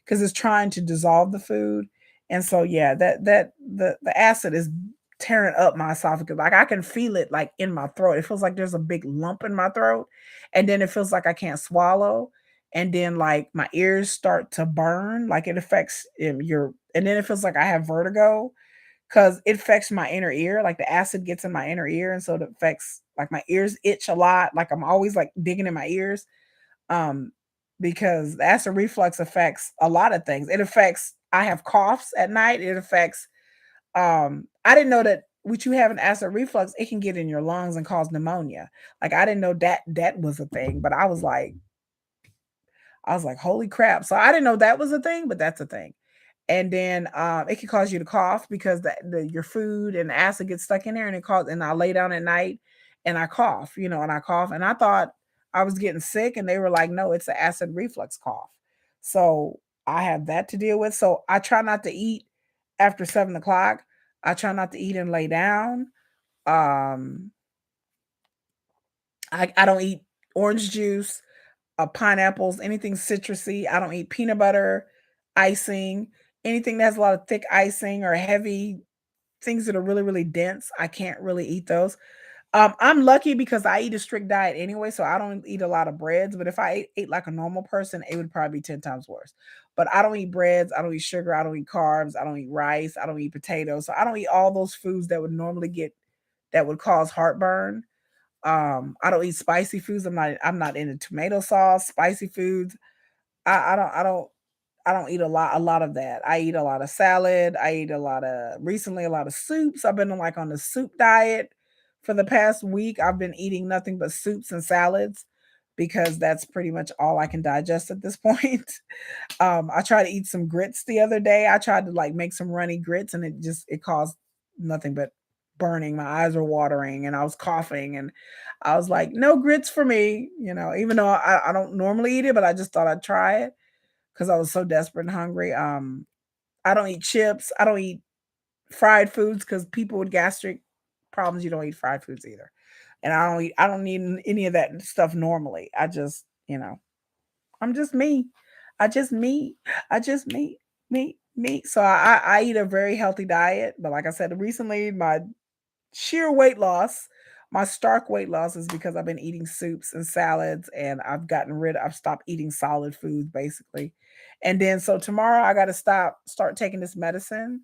because it's trying to dissolve the food. And so yeah, the acid is tearing up my esophagus. Like I can feel it like in my throat. It feels like there's a big lump in my throat, and then it feels like I can't swallow. And then like my ears start to burn, like it affects and then it feels like I have vertigo because it affects my inner ear. Like the acid gets in my inner ear, and so it affects like my ears itch a lot. Like I'm always like digging in my ears um, because the acid reflux affects a lot of things. It affects I have coughs at night. It affects I didn't know that what you have an acid reflux, it can get in your lungs and cause pneumonia. Like I didn't know that was a thing, but I was like, holy crap. So I didn't know that was a thing, but that's a thing. And then it can cause you to cough because your food and the acid gets stuck in there and I lay down at night and I cough, and I cough and I thought I was getting sick and they were like, no, it's an acid reflux cough. So I have that to deal with. So I try not to eat after 7 o'clock. I try not to eat and lay down. Um, I don't eat orange juice, pineapples, anything citrusy. I don't eat peanut butter, icing, anything that has a lot of thick icing or heavy things that are really, really dense. I can't really eat those. I'm lucky because I eat a strict diet anyway, so I don't eat a lot of breads. But if I ate like a normal person, it would probably be 10 times worse. But I don't eat breads, I don't eat sugar, I don't eat carbs, I don't eat rice, I don't eat potatoes. So I don't eat all those foods that would cause heartburn. I don't eat spicy foods. I'm not into tomato sauce, spicy foods. I don't eat a lot of that. I eat a lot of salad. I eat recently a lot of soups. I've been like on the soup diet for the past week. I've been eating nothing but soups and salads because that's pretty much all I can digest at this point. I tried to eat some grits the other day. I tried to like make some runny grits and it caused nothing but burning. My eyes were watering and I was coughing and I was like, no grits for me, even though I don't normally eat it, but I just thought I'd try it because I was so desperate and hungry. I don't eat chips. I don't eat fried foods because people with gastric problems, you don't eat fried foods either. And I don't need any of that stuff normally. I'm just me. I just me. I just me. So I eat a very healthy diet. But like I said, recently sheer weight loss, my stark weight loss is because I've been eating soups and salads and I've stopped eating solid foods basically. And then so tomorrow I gotta start taking this medicine,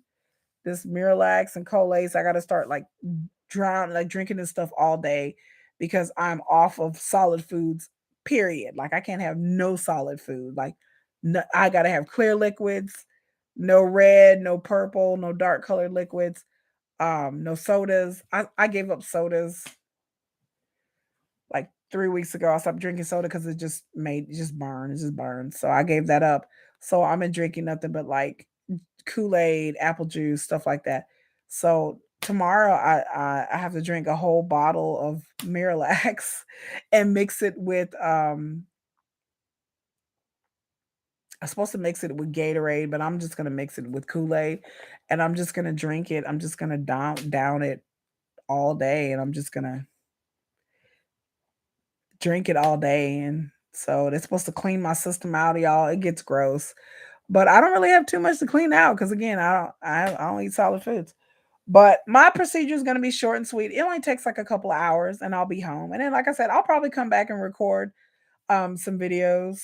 this Miralax and Colace. I gotta start like drinking this stuff all day because I'm off of solid foods, period. Like I can't have no solid food. Like no, I gotta have clear liquids, no red, no purple, no dark colored liquids, no sodas. I gave up sodas like 3 weeks ago. I stopped drinking soda because it just burn. It just burns. So I gave that up. So I'm in drinking nothing but like Kool-Aid, apple juice, stuff like that. So tomorrow I have to drink a whole bottle of Miralax and mix it with I'm supposed to mix it with Gatorade, but I'm just gonna mix it with Kool-Aid and I'm just gonna drink it. I'm just gonna down it all day and I'm just gonna drink it all day and So they're supposed to clean my system out, y'all. It gets gross. But I don't really have too much to clean out because again, I don't eat solid foods. But my procedure is going to be short and sweet. It only takes like a couple of hours and I'll be home. And then like I said, I'll probably come back and record some videos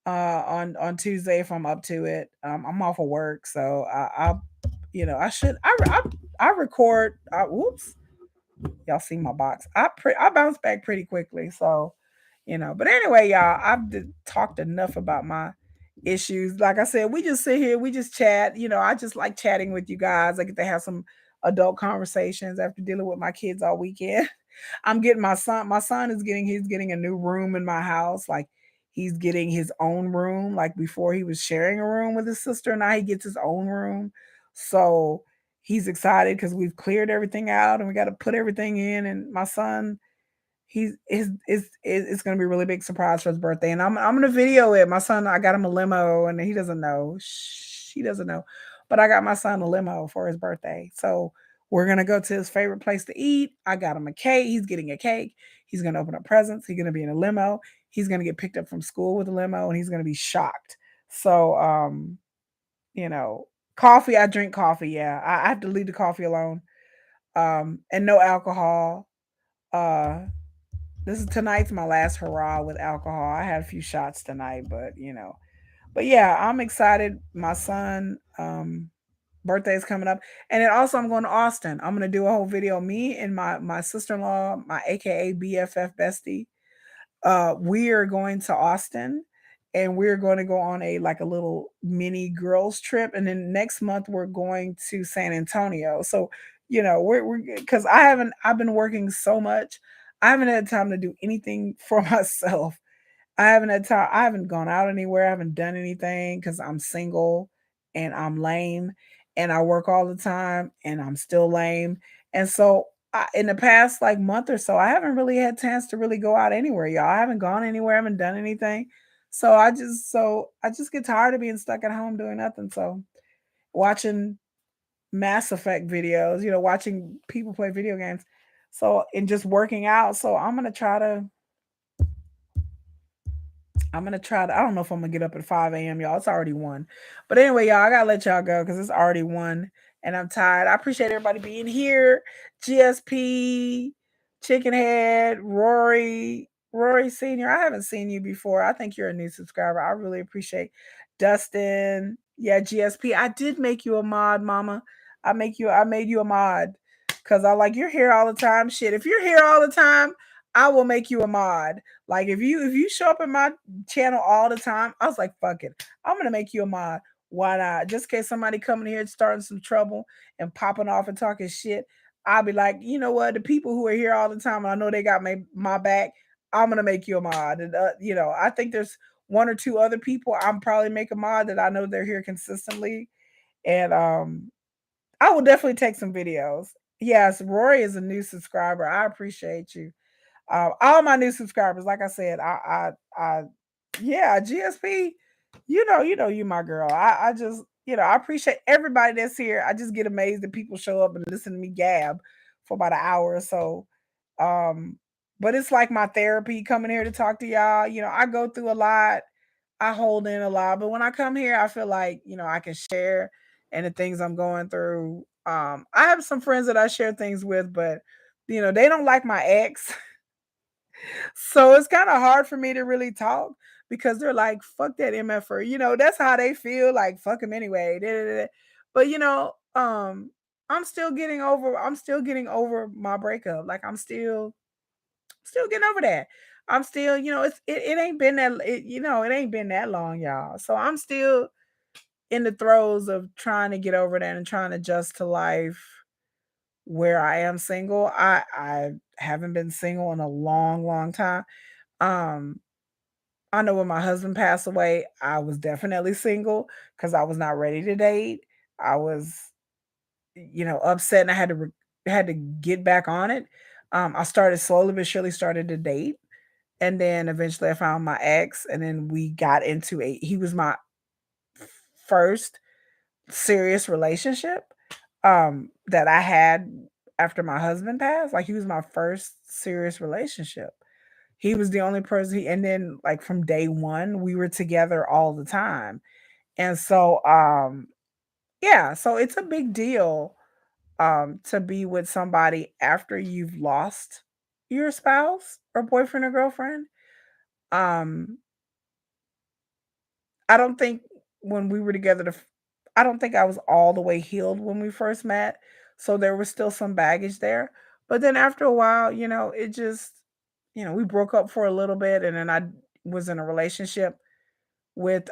on Tuesday if I'm up to it. I'm off of work, so I'll I should I record whoops, y'all see my box. I bounce back pretty quickly, so but anyway, y'all, talked enough about my issues. Like I said, we just sit here, we just chat. I just like chatting with you guys. I get to have some adult conversations after dealing with my kids all weekend. I'm getting my son. My son is getting a new room in my house. Like he's getting his own room. Like before, he was sharing a room with his sister. Now he gets his own room. So he's excited because we've cleared everything out and we got to put everything in. And my son, he's it's gonna be a really big surprise for his birthday, and I'm gonna video it. My son, I got him a limo, and he doesn't know. Shh, he doesn't know, but I got my son a limo for his birthday, so we're gonna go to his favorite place to eat. I got him a cake. He's getting a cake. He's gonna open up presents. He's gonna be in a limo. He's gonna get picked up from school with a limo, and he's gonna be shocked. So, you know, coffee. I drink coffee. Yeah, I have to leave the coffee alone. And no alcohol. Uh, this is tonight's my last hurrah with alcohol. I had a few shots tonight, but yeah, I'm excited. My son birthday is coming up, and then also I'm going to Austin. I'm gonna do a whole video. Me and my sister in law, my AKA BFF bestie. We are going to Austin, and we're going to go on a little mini girls trip, and then next month we're going to San Antonio. So we're because I've been working so much. I haven't had time to do anything for myself. I haven't had time. I haven't gone out anywhere. I haven't done anything because I'm single and I'm lame and I work all the time and I'm still lame. And so in the past like month or so, I haven't really had chance to really go out anywhere, y'all. I haven't gone anywhere. I haven't done anything. So I just get tired of being stuck at home doing nothing. So watching Mass Effect videos, watching people play video games. So and just working out. So I'm gonna try to. I don't know if I'm gonna get up at 5 a.m. Y'all. It's already one. But anyway, y'all, I gotta let y'all go because it's already one and I'm tired. I appreciate everybody being here. GSP, Chicken Head, Rory Senior. I haven't seen you before. I think you're a new subscriber. I really appreciate Dustin. Yeah, GSP. I did make you a mod, Mama. I made you a mod. Cause I like you're here all the time. Shit. If you're here all the time, I will make you a mod. Like if you show up in my channel all the time, I was like, fuck it. I'm gonna make you a mod. Why not? Just in case somebody coming here and starting some trouble and popping off and talking shit, I'll be like, you know what? The people who are here all the time, and I know they got my back. I'm gonna make you a mod. And I think there's one or two other people I'm probably make a mod that I know they're here consistently. And I will definitely take some videos. Yes, Rory is a new subscriber. I appreciate you. All my new subscribers, like I said, yeah, GSP, you my girl. I just, I appreciate everybody that's here. I just get amazed that people show up and listen to me gab for about an hour or so. Um, but it's like my therapy coming here to talk to y'all. I go through a lot, I hold in a lot, but when I come here, I feel like, I can share and the things I'm going through. I have some friends that I share things with, but they don't like my ex. So it's kind of hard for me to really talk because they're like, fuck that MFR. That's how they feel, like fuck him anyway. Da, da, da. But I'm still getting over my breakup. Like I'm still getting over that. I'm still, it ain't been it ain't been that long, y'all. So I'm still in the throes of trying to get over that and trying to adjust to life where I am single. I haven't been single in a long, long time. Um, I know when my husband passed away, I was definitely single because I was not ready to date. I was, upset, and I had to get back on it. I started slowly but surely started to date, and then eventually I found my ex, and then we got into he was my first serious relationship that I had after my husband passed. Like he was my first serious relationship. He was the only person and then like from day one, we were together all the time. And so yeah, so it's a big deal to be with somebody after you've lost your spouse or boyfriend or girlfriend. Um I don't think when we were together I don't think I was all the way healed when we first met. So there was still some baggage there. But then after a while, it just, we broke up for a little bit and then I was in a relationship with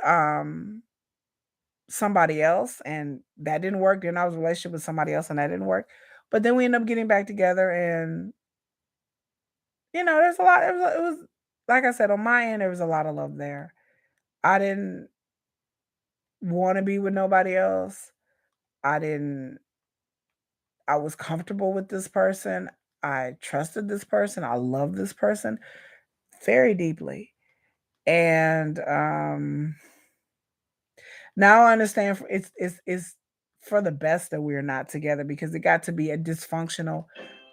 somebody else and that didn't work. Then I was in a relationship with somebody else and that didn't work. But then we ended up getting back together and there's a lot it was like I said, on my end there was a lot of love there. I didn't want to be with nobody else. I didn't I was comfortable with this person. I trusted this person. I love this person very deeply. And now I understand it's for the best that we're not together because it got to be a dysfunctional,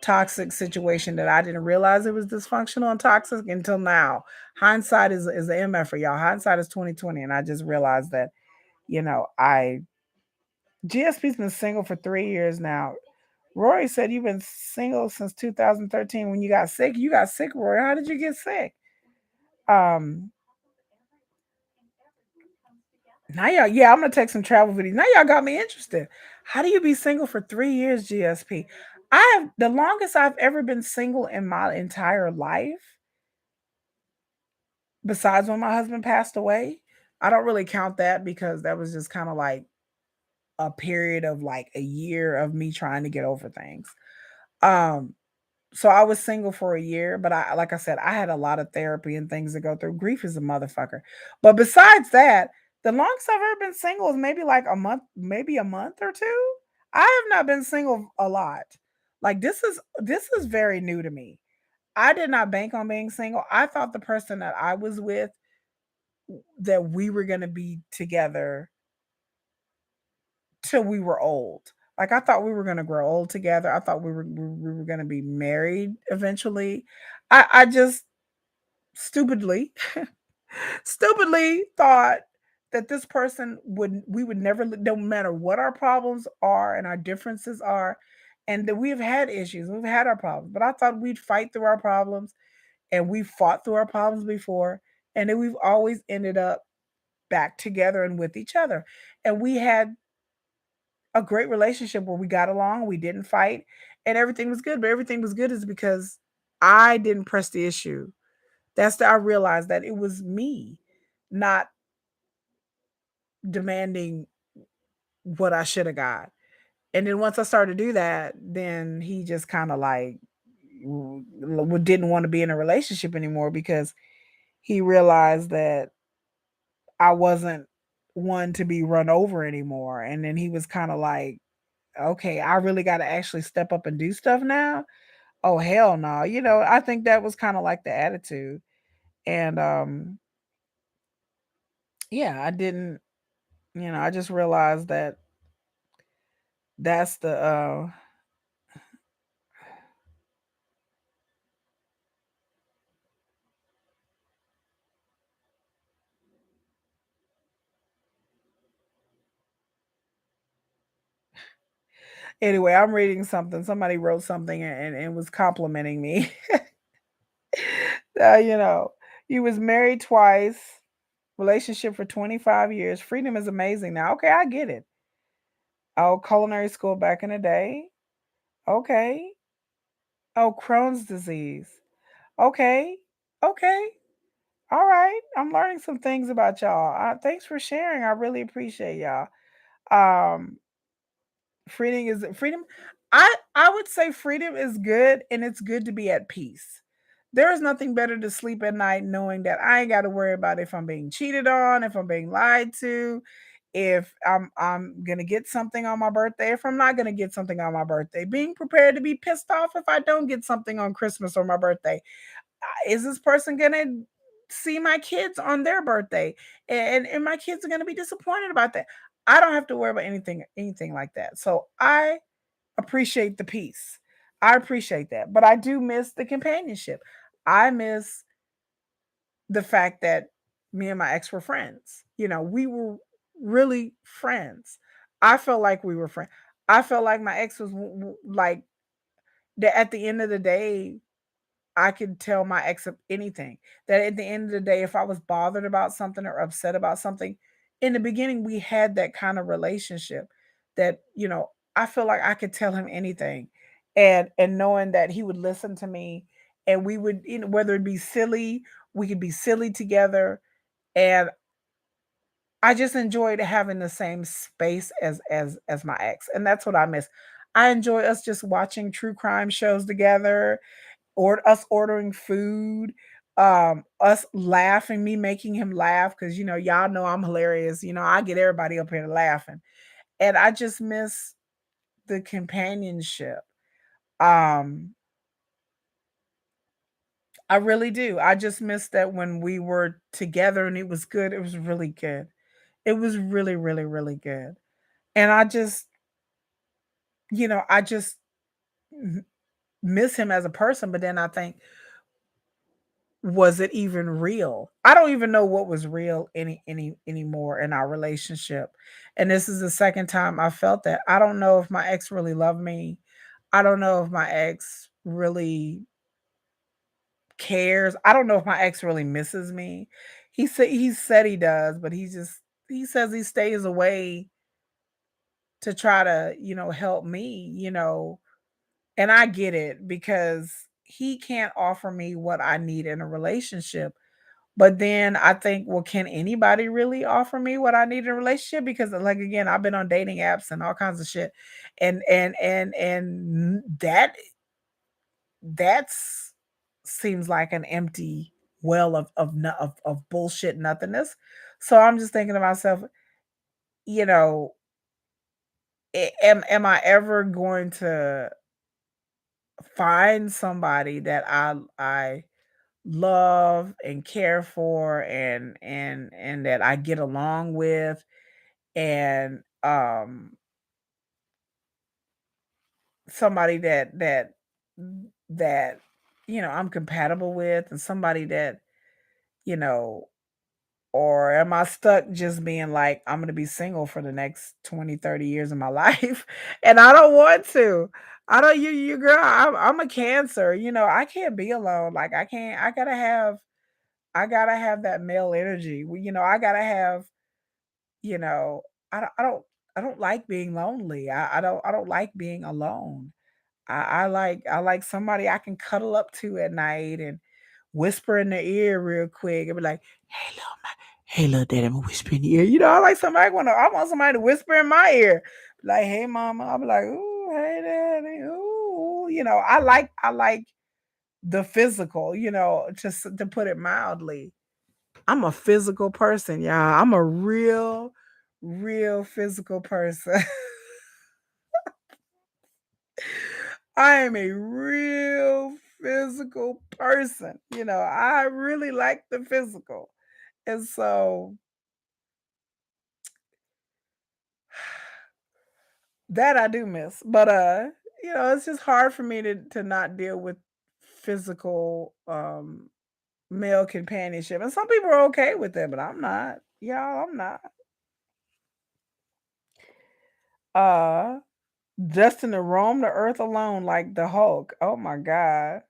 toxic situation that I didn't realize it was dysfunctional and toxic until now. Hindsight is an MF for y'all. Hindsight is 2020, and I just realized that I GSP's been single for 3 years now. Rory said you've been single since 2013 when you got sick. You got sick, Rory. How did you get sick? Um, Now y'all, yeah, I'm gonna take some travel videos. Now y'all got me interested. How do you be single for 3 years, GSP? I have the longest I've ever been single in my entire life, besides when my husband passed away. I don't really count that because that was just kind of like a period of like a year of me trying to get over things. Um, So I was single for a year, but I like I said, I had a lot of therapy and things to go through. Grief is a motherfucker. But besides that, the longest I've ever been single is maybe like a month, maybe a month or two. I have not been single a lot. Like this is very new to me. I did not bank on being single. I thought the person that I was with that we were going to be together till we were old. Like I thought we were going to grow old together. I thought we were going to be married eventually. I just stupidly stupidly thought that this person would we would never no matter what our problems are and our differences are and that we've had issues, we've had our problems, but I thought we'd fight through our problems and we fought through our problems before and then we've always ended up back together and with each other. And we had a great relationship where we got along, we didn't fight, and everything was good. But everything was good is because I didn't press the issue. I realized that it was me not demanding what I should have got. And then once I started to do that, then he just kind of like didn't want to be in a relationship anymore because he realized that I wasn't one to be run over anymore. And then he was kind of like, okay, I really got to actually step up and do stuff now. Oh hell no. I think that was kind of like the attitude. And yeah, I didn't, I just realized that that's the anyway, I'm reading something. Somebody wrote something and was complimenting me. uh, you know, he was married twice, relationship for 25 years. Freedom is amazing now. Okay, I get it. Oh, culinary school back in the day. Okay. Oh, Crohn's disease. Okay. Okay. All right. I'm learning some things about y'all. Thanks for sharing. I really appreciate y'all. Um, freedom. I would say freedom is good and it's good to be at peace. There is nothing better to sleep at night knowing that I ain't got to worry about if I'm being cheated on, if I'm being lied to, if I'm going to get something on my birthday, if I'm not going to get something on my birthday. Being prepared to be pissed off if I don't get something on Christmas or my birthday. Is this person going to see my kids on their birthday and my kids are going to be disappointed about that? I don't have to worry about anything like that. So I appreciate the peace. I appreciate that. But I do miss the companionship. I miss the fact that me and my ex were friends. We were really friends. I felt like we were friends. I felt like my ex was like that. At the end of the day, I could tell my ex anything. That at the end of the day, if I was bothered about something or upset about something, in the beginning we had that kind of relationship that, I feel like I could tell him anything. And knowing that he would listen to me, and we would, whether it be silly, we could be silly together. And I just enjoyed having the same space as my ex. And that's what I miss. I enjoy us just watching true crime shows together, or us ordering food, us laughing, me making him laugh, because y'all know I'm hilarious. I get everybody up here laughing. And I just miss the companionship. Um, I really do. I just miss that when we were together and it was good. It was really good. It was really, really, really good. And I just m- miss him as a person. But then I think, was it even real? I don't even know what was real anymore in our relationship. And this is the second time I felt that. I don't know if my ex really loved me. I don't know if my ex really cares. I don't know if my ex really misses me. He said he does, but he says he stays away to try to, help me, and I get it, because he can't offer me what I need in a relationship. But then I think, well, can anybody really offer me what I need in a relationship? Because, like, again, I've been on dating apps and all kinds of shit, and that's seems like an empty well of bullshit nothingness. So I'm just thinking to myself, you know, am I ever going to find somebody that I love and care for, and that I get along with, and somebody that I'm compatible with, and somebody that, you know or am I stuck just being like, I'm going to be single for the next 20, 30 years of my life? And I don't want to. I don't you girl, I'm a Cancer. I can't be alone. Like, I can't. I got to have that male energy. I got to have, you know, I don't like being lonely. I don't like being alone. I like somebody I can cuddle up to at night and whisper in their ear real quick and be like, "Hey, little daddy, I'm gonna whisper in your ear." I want somebody to whisper in my ear, like, "Hey, mama." I'll be like, "Ooh, hey, daddy, ooh." I like the physical, just to put it mildly. I'm a physical person, y'all. I'm a real, real physical person. I am a real physical person. I really like the physical. And so that I do miss. But it's just hard for me to not deal with physical male companionship. And some people are okay with it, but I'm not. Y'all, I'm not. Uh Destined to roam the earth alone like the Hulk. Oh my god.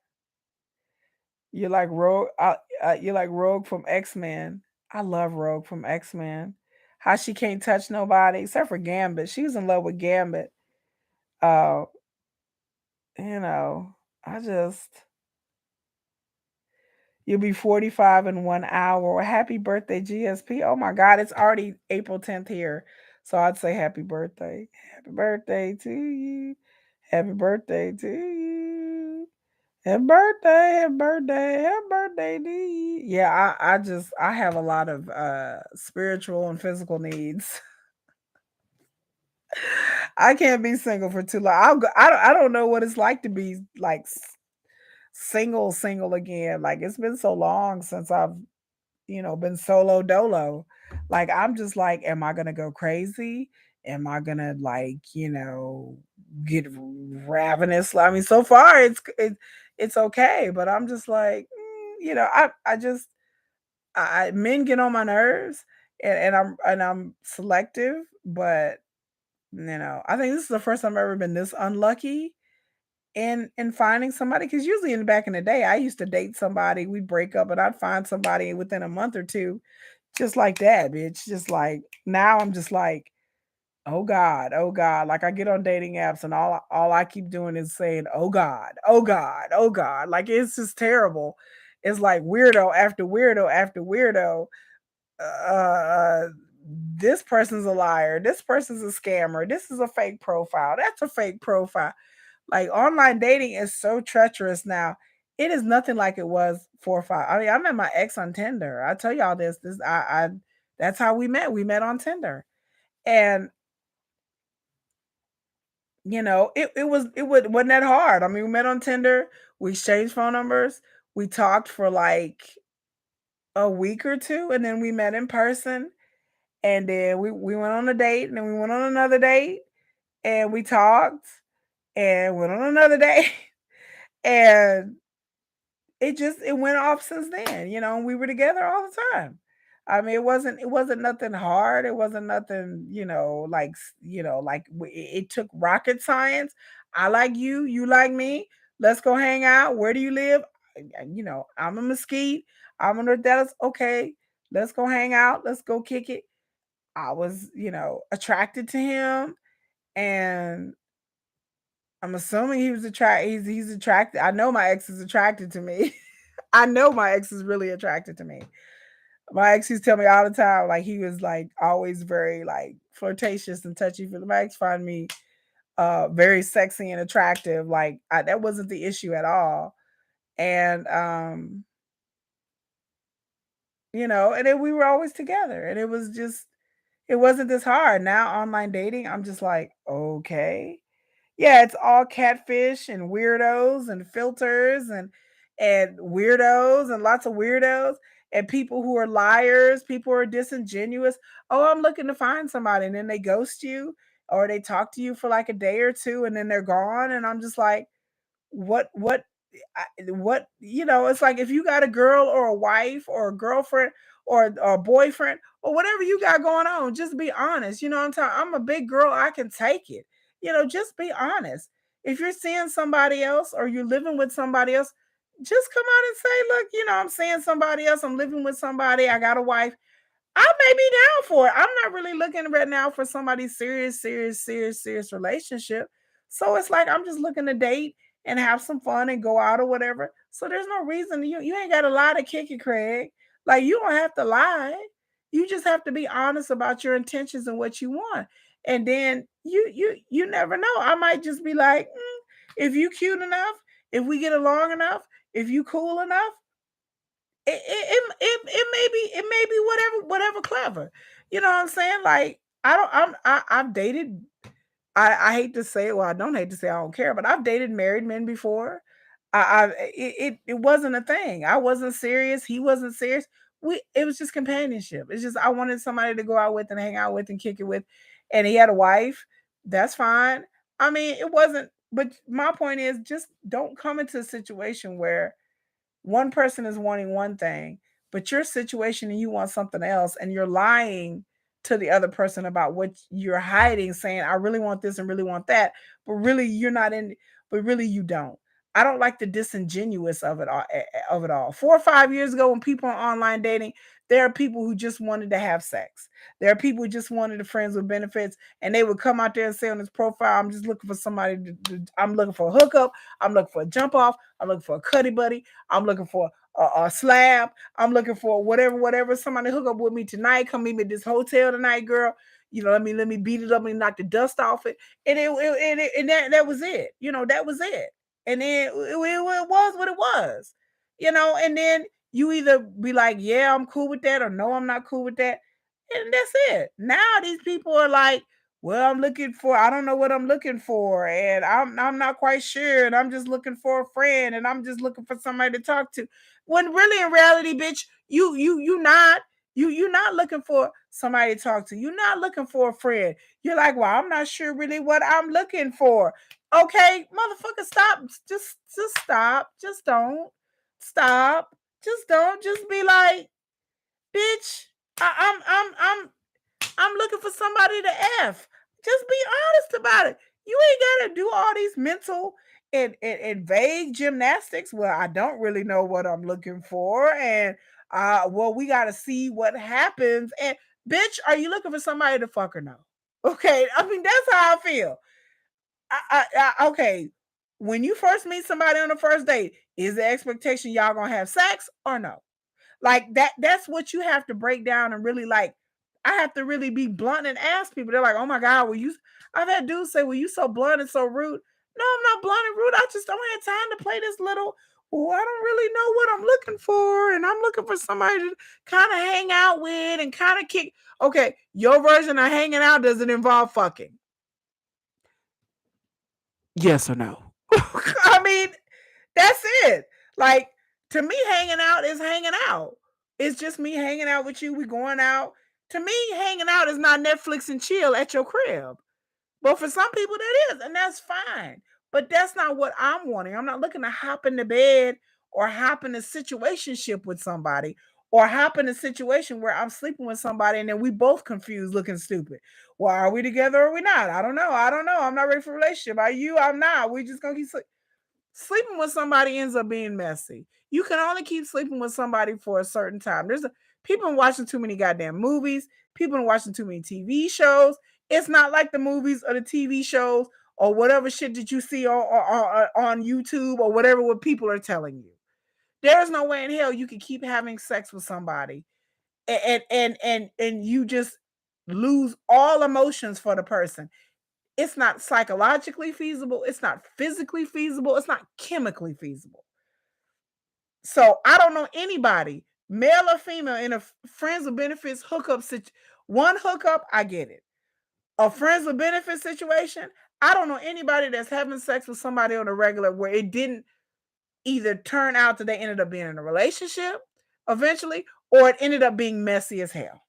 You're like Rogue from X-Men. I love Rogue from X-Men. How she can't touch nobody except for Gambit. She was in love with Gambit. Uh, you know, I just You'll be 45 in 1 hour. Well, happy birthday, GSP. Oh my God, it's already April 10th here. So I'd say happy birthday. Happy birthday to you. Happy birthday to you. Happy birthday, happy birthday, happy birthday to you. Yeah, I have a lot of spiritual and physical needs. I can't be single for too long. I don't know what it's like to be like single again. Like, it's been so long since I've been solo dolo. Like, I'm just like, am I gonna go crazy? Am I gonna, like, get ravenous? I mean, so far it's okay, but I'm just like, I just Men get on my nerves, and I'm selective, but I think this is the first time I've ever been this unlucky in finding somebody. Because usually in the back in the day, I used to date somebody, we'd break up, and I'd find somebody within a month or two, just like that, bitch. Just like now, I'm just like, oh God, oh God. Like I get on dating apps, and all I keep doing is saying, oh God, oh God, oh God. Like it's just terrible. It's like weirdo after weirdo after weirdo. uh, this person's a liar. This person's a scammer. This is a fake profile. That's a fake profile. Like online dating is so treacherous now. It is nothing like it was 4 or 5. I mean, I met my ex on Tinder. I tell y'all this. I that's how we met. We met on Tinder, and wasn't that hard. I mean, we met on Tinder. We exchanged phone numbers. We talked for like a week or two, and then we met in person. And then we went on a date, and then we went on another date, and we talked, and went on another date, and it went off since then, and we were together all the time. I mean, it wasn't nothing hard. It wasn't nothing, it took rocket science. I like you, you like me. Let's go hang out. Where do you live? I'm in Mesquite. I'm in North Dallas. Okay, let's go hang out. Let's go kick it. I was, attracted to him, and I'm assuming he was attracted. He's attracted. I know my ex is attracted to me. I know my ex is really attracted to me. My ex used to tell me all the time, like he was like always very like flirtatious and touchy. For my ex find me very sexy and attractive. Like that wasn't the issue at all. And and then we were always together, and it wasn't this hard. Now online dating, I'm just like, okay. Yeah, it's all catfish and weirdos and filters and weirdos and lots of weirdos and people who are liars, people who are disingenuous. Oh, I'm looking to find somebody, and then they ghost you, or they talk to you for like a day or two, and then they're gone, and I'm just like, what it's like, if you got a girl or a wife or a girlfriend or a boyfriend or whatever you got going on, just be honest. You know what I'm talking, I'm a big girl, I can take it. Just be honest. If you're seeing somebody else or you're living with somebody else, just come out and say, look, I'm seeing somebody else, I'm living with somebody, I got a wife. I may be down for it. I'm not really looking right now for somebody's serious relationship. So it's like I'm just looking to date and have some fun and go out or whatever. So there's no reason you ain't got to lie to kick it, Craig. Like you don't have to lie. You just have to be honest about your intentions and what you want. And then you never know. I might just be like, if you cute enough, if we get along enough, if you cool enough, it may be whatever clever. You know what I'm saying? Like I don't I've dated, I hate to say it, well, I don't hate to say I don't care, but I've dated married men before. It wasn't a thing. I wasn't serious. He wasn't serious. It was just companionship. It's just I wanted somebody to go out with and hang out with and kick it with. And he had a wife. That's fine. I mean, it wasn't, but my point is just don't come into a situation where one person is wanting one thing, but your situation and you want something else, and you're lying to the other person about what you're hiding, saying, I really want this and really want that, but really you're not in, but really you don't. I don't like the disingenuous of it all. 4 or 5 years ago, when people are online dating, there are people who just wanted to have sex. There are people who just wanted the friends with benefits, and they would come out there and say on his profile, I'm just looking for somebody I'm looking for a hookup, I'm looking for a jump off, I'm looking for a cuddy buddy, I'm looking for a slab. I'm looking for whatever. Somebody hook up with me tonight. Come meet me at this hotel tonight, girl. Let me beat it up. Let me knock the dust off it. And that was it. That was it. And then it was what it was. And then you either be like, yeah, I'm cool with that, or no, I'm not cool with that. And that's it. Now these people are like, well, I don't know what I'm looking for, and I'm not quite sure, and I'm just looking for a friend, and I'm just looking for somebody to talk to. When really in reality, bitch, you not looking for somebody to talk to. You're not looking for a friend. You're like, well, I'm not sure really what I'm looking for. Okay, motherfucker, stop. Just stop. Just don't. Stop. Just don't. Just be like, Bitch, I'm looking for somebody to F. Just be honest about it. You ain't gotta do all these mental and vague gymnastics. Well, I don't really know what I'm looking for. And well, we gotta see what happens. And bitch, are you looking for somebody to fuck or no? Okay, I mean that's how I feel. Okay. When you first meet somebody on the first date, is the expectation y'all gonna have sex or no? Like that's what you have to break down and really like. I have to really be blunt and ask people. They're like, oh my God, well, you I've had dudes say, well, you so blunt and so rude. No, I'm not blunt and rude. I just don't have time to play this little, well, I don't really know what I'm looking for. And I'm looking for somebody to kind of hang out with and kind of kick. Okay, your version of hanging out doesn't involve fucking. Yes or no? I mean, that's it. Like, to me, hanging out is hanging out. It's just me hanging out with you. We going out. To me, hanging out is not Netflix and chill at your crib. But for some people, that is, and that's fine. But that's not what I'm wanting. I'm not looking to hop in the bed or hop in a situationship with somebody or hop in a situation where I'm sleeping with somebody and then we both confused looking stupid. Well, are we together or are we not? I don't know. I don't know. I'm not ready for a relationship. Are you? I'm not. We just gonna keep sleeping with somebody ends up being messy. You can only keep sleeping with somebody for a certain time. People are watching too many goddamn movies. People are watching too many TV shows. It's not like the movies or the TV shows or whatever shit that you see on YouTube or whatever what people are telling you. There's no way in hell you can keep having sex with somebody and you just lose all emotions for the person. It's not psychologically feasible. It's not physically feasible. It's not chemically feasible. So I don't know anybody, male or female, in a friends with benefits hookup situation. One hookup, I get it. A friends with benefits situation, I don't know anybody that's having sex with somebody on a regular where it didn't either turn out that they ended up being in a relationship eventually, or it ended up being messy as hell.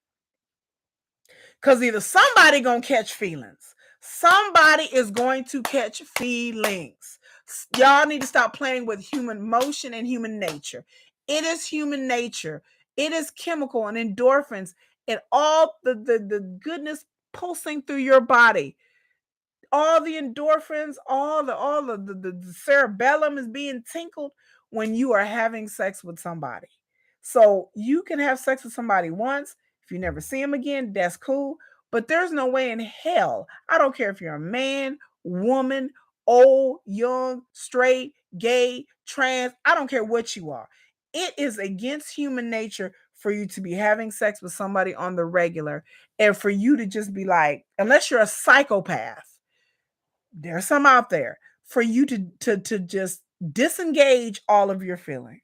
Because either somebody gonna catch feelings. Somebody is going to catch feelings. Y'all need to stop playing with human motion and human nature. It is human nature. It is chemical and endorphins and all the goodness pulsing through your body. All the endorphins, all the cerebellum is being tinkled when you are having sex with somebody. So you can have sex with somebody once. If you never see them again, that's cool. But there's no way in hell. I don't care if you're a man, woman, old, young, straight, gay, trans. I don't care what you are. It is against human nature for you to be having sex with somebody on the regular and for you to just be like, unless you're a psychopath, there's some out there, for you to just disengage all of your feelings.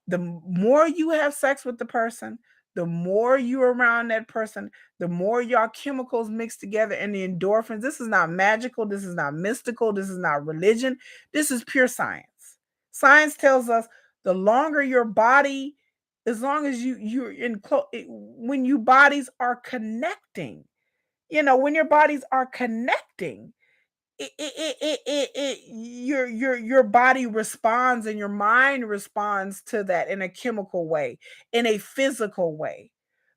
The more you have sex with the person, the more you're around that person, the more y'all chemicals mix together and the endorphins. This is not magical. This is not mystical. This is not religion. This is pure science. Science tells us the longer your body, as long as you're in when you bodies are connecting, when your bodies are connecting, your body responds and your mind responds to that in a chemical way, in a physical way.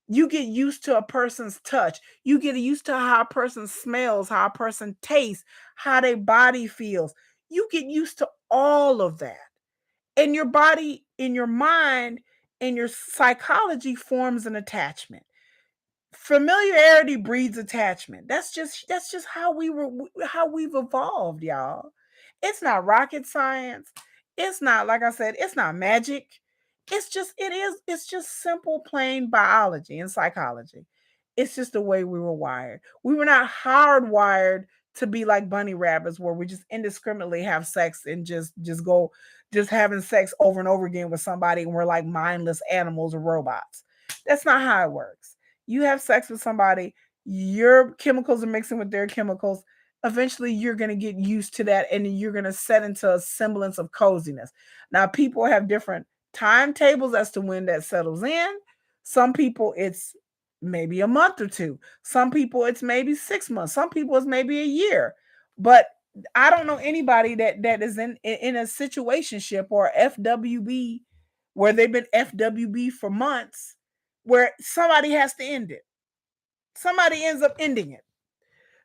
You get used to a person's touch. You get used to how a person smells, how a person tastes, how their body feels. You get used to all of that. And your body, in your mind, and your psychology forms an attachment. Familiarity breeds attachment. That's just how we've evolved, y'all. It's not rocket science. It's not, like I said, it's not magic. It's just simple plain biology and psychology. It's just the way we were wired. We were not hardwired to be like bunny rabbits where we just indiscriminately have sex and just having sex over and over again with somebody and we're like mindless animals or robots. That's not how it works. You have sex with somebody, your chemicals are mixing with their chemicals. Eventually, you're going to get used to that and you're going to set into a semblance of coziness. Now, people have different timetables as to when that settles in. Some people, it's maybe a month or two. Some people, it's maybe 6 months. Some people, it's maybe a year. But I don't know anybody that is in a situationship or FWB where they've been FWB for months where somebody has to end it. Somebody ends up ending it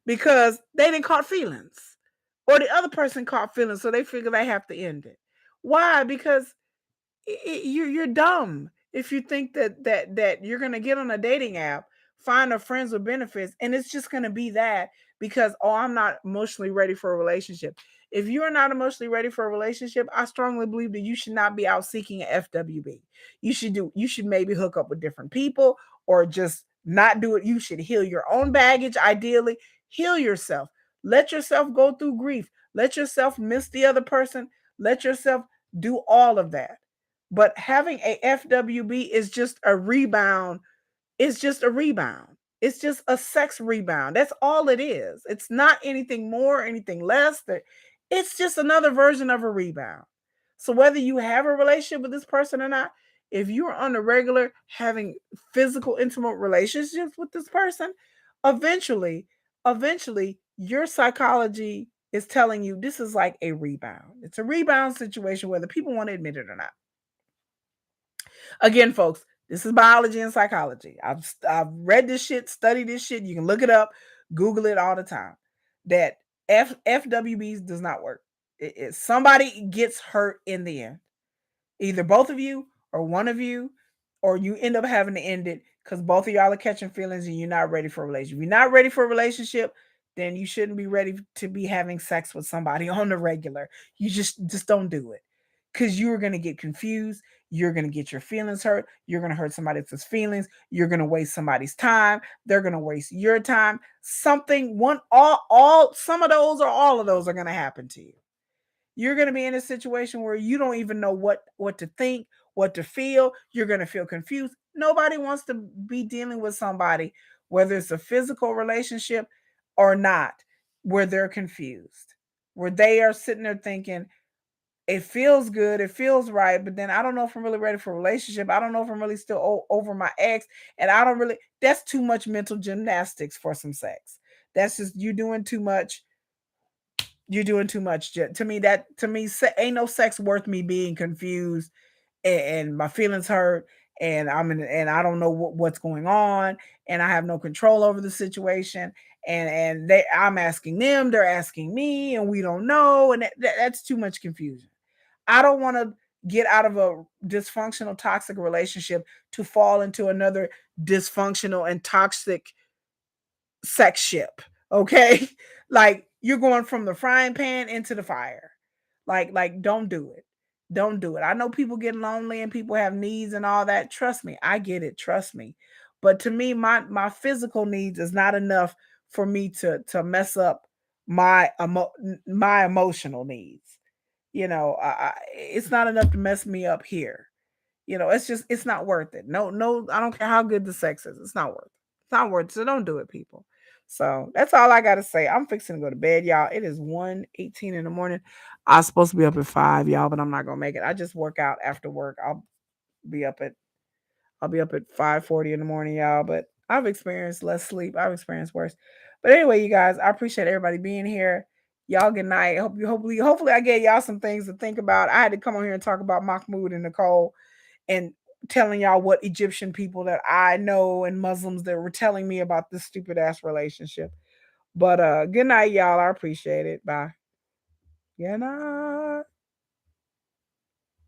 because they didn't caught feelings, or the other person caught feelings, so they figure they have to end it. Why? Because you're dumb if you think that you're gonna get on a dating app, find a friends with benefits, and it's just gonna be that because oh, I'm not emotionally ready for a relationship. If you are not emotionally ready for a relationship, I strongly believe that you should not be out seeking an FWB. You should maybe hook up with different people or just not do it. You should heal your own baggage, ideally. Heal yourself. Let yourself go through grief. Let yourself miss the other person. Let yourself do all of that. But having a FWB is just a rebound. It's just a rebound. It's just a sex rebound. That's all it is. It's not anything more, anything less. It's just another version of a rebound. So whether you have a relationship with this person or not, if you're on the regular having physical intimate relationships with this person, eventually, eventually your psychology is telling you this is like a rebound. It's a rebound situation whether people want to admit it or not. Again, folks, this is biology and psychology. I've read this shit, studied this shit. You can look it up, Google it all the time. That FWBs does not work. Somebody gets hurt in the end. Either both of you or one of you, or you end up having to end it because both of y'all are catching feelings and you're not ready for a relationship. If you're not ready for a relationship, then you shouldn't be ready to be having sex with somebody on the regular. You just don't do it because you're gonna get confused. You're gonna get your feelings hurt. You're gonna hurt somebody else's feelings. You're gonna waste somebody's time. They're gonna waste your time. Something one all some of those or all of those are gonna happen to you. You're going to be in a situation where you don't even know what to think, what to feel. You're going to feel confused. Nobody wants to be dealing with somebody, whether it's a physical relationship or not, where they're confused, where they are sitting there thinking, it feels good, it feels right, but then I don't know if I'm really ready for a relationship. I don't know if I'm really still over my ex, and I don't really. That's too much mental gymnastics for some sex. That's just you doing too much. You're doing too much. To me, ain't no sex worth me being confused and my feelings hurt and and I don't know what's going on and I have no control over the situation and I'm asking them, they're asking me, and we don't know, and that's too much confusion. I don't want to get out of a dysfunctional toxic relationship to fall into another dysfunctional and toxic sex ship. Okay. Like you're going from the frying pan into the fire. Like don't do it. Don't do it. I know people get lonely and people have needs and all that. Trust me, I get it. Trust me. But to me, my physical needs is not enough for me to mess up my emotional needs. It's not enough to mess me up here. It's not worth it. No, no, I don't care how good the sex is. It's not worth it. It's not worth it. So don't do it, people. So that's all I gotta say. I'm fixing to go to bed, y'all. It is 1:18 in the morning. I was supposed to be up at 5, y'all, but I'm not gonna make it. I just work out after work. Be up at I'll be up at 5:40 in the morning, y'all. But I've experienced less sleep. I've experienced worse. But anyway, you guys, I appreciate everybody being here. Y'all good night. Hopefully I gave y'all some things to think about. I had to come on here and talk about Mahmoud and Nicole and telling y'all what Egyptian people that I know and Muslims that were telling me about this stupid ass relationship. But good night, y'all. I appreciate it. Bye. Good night.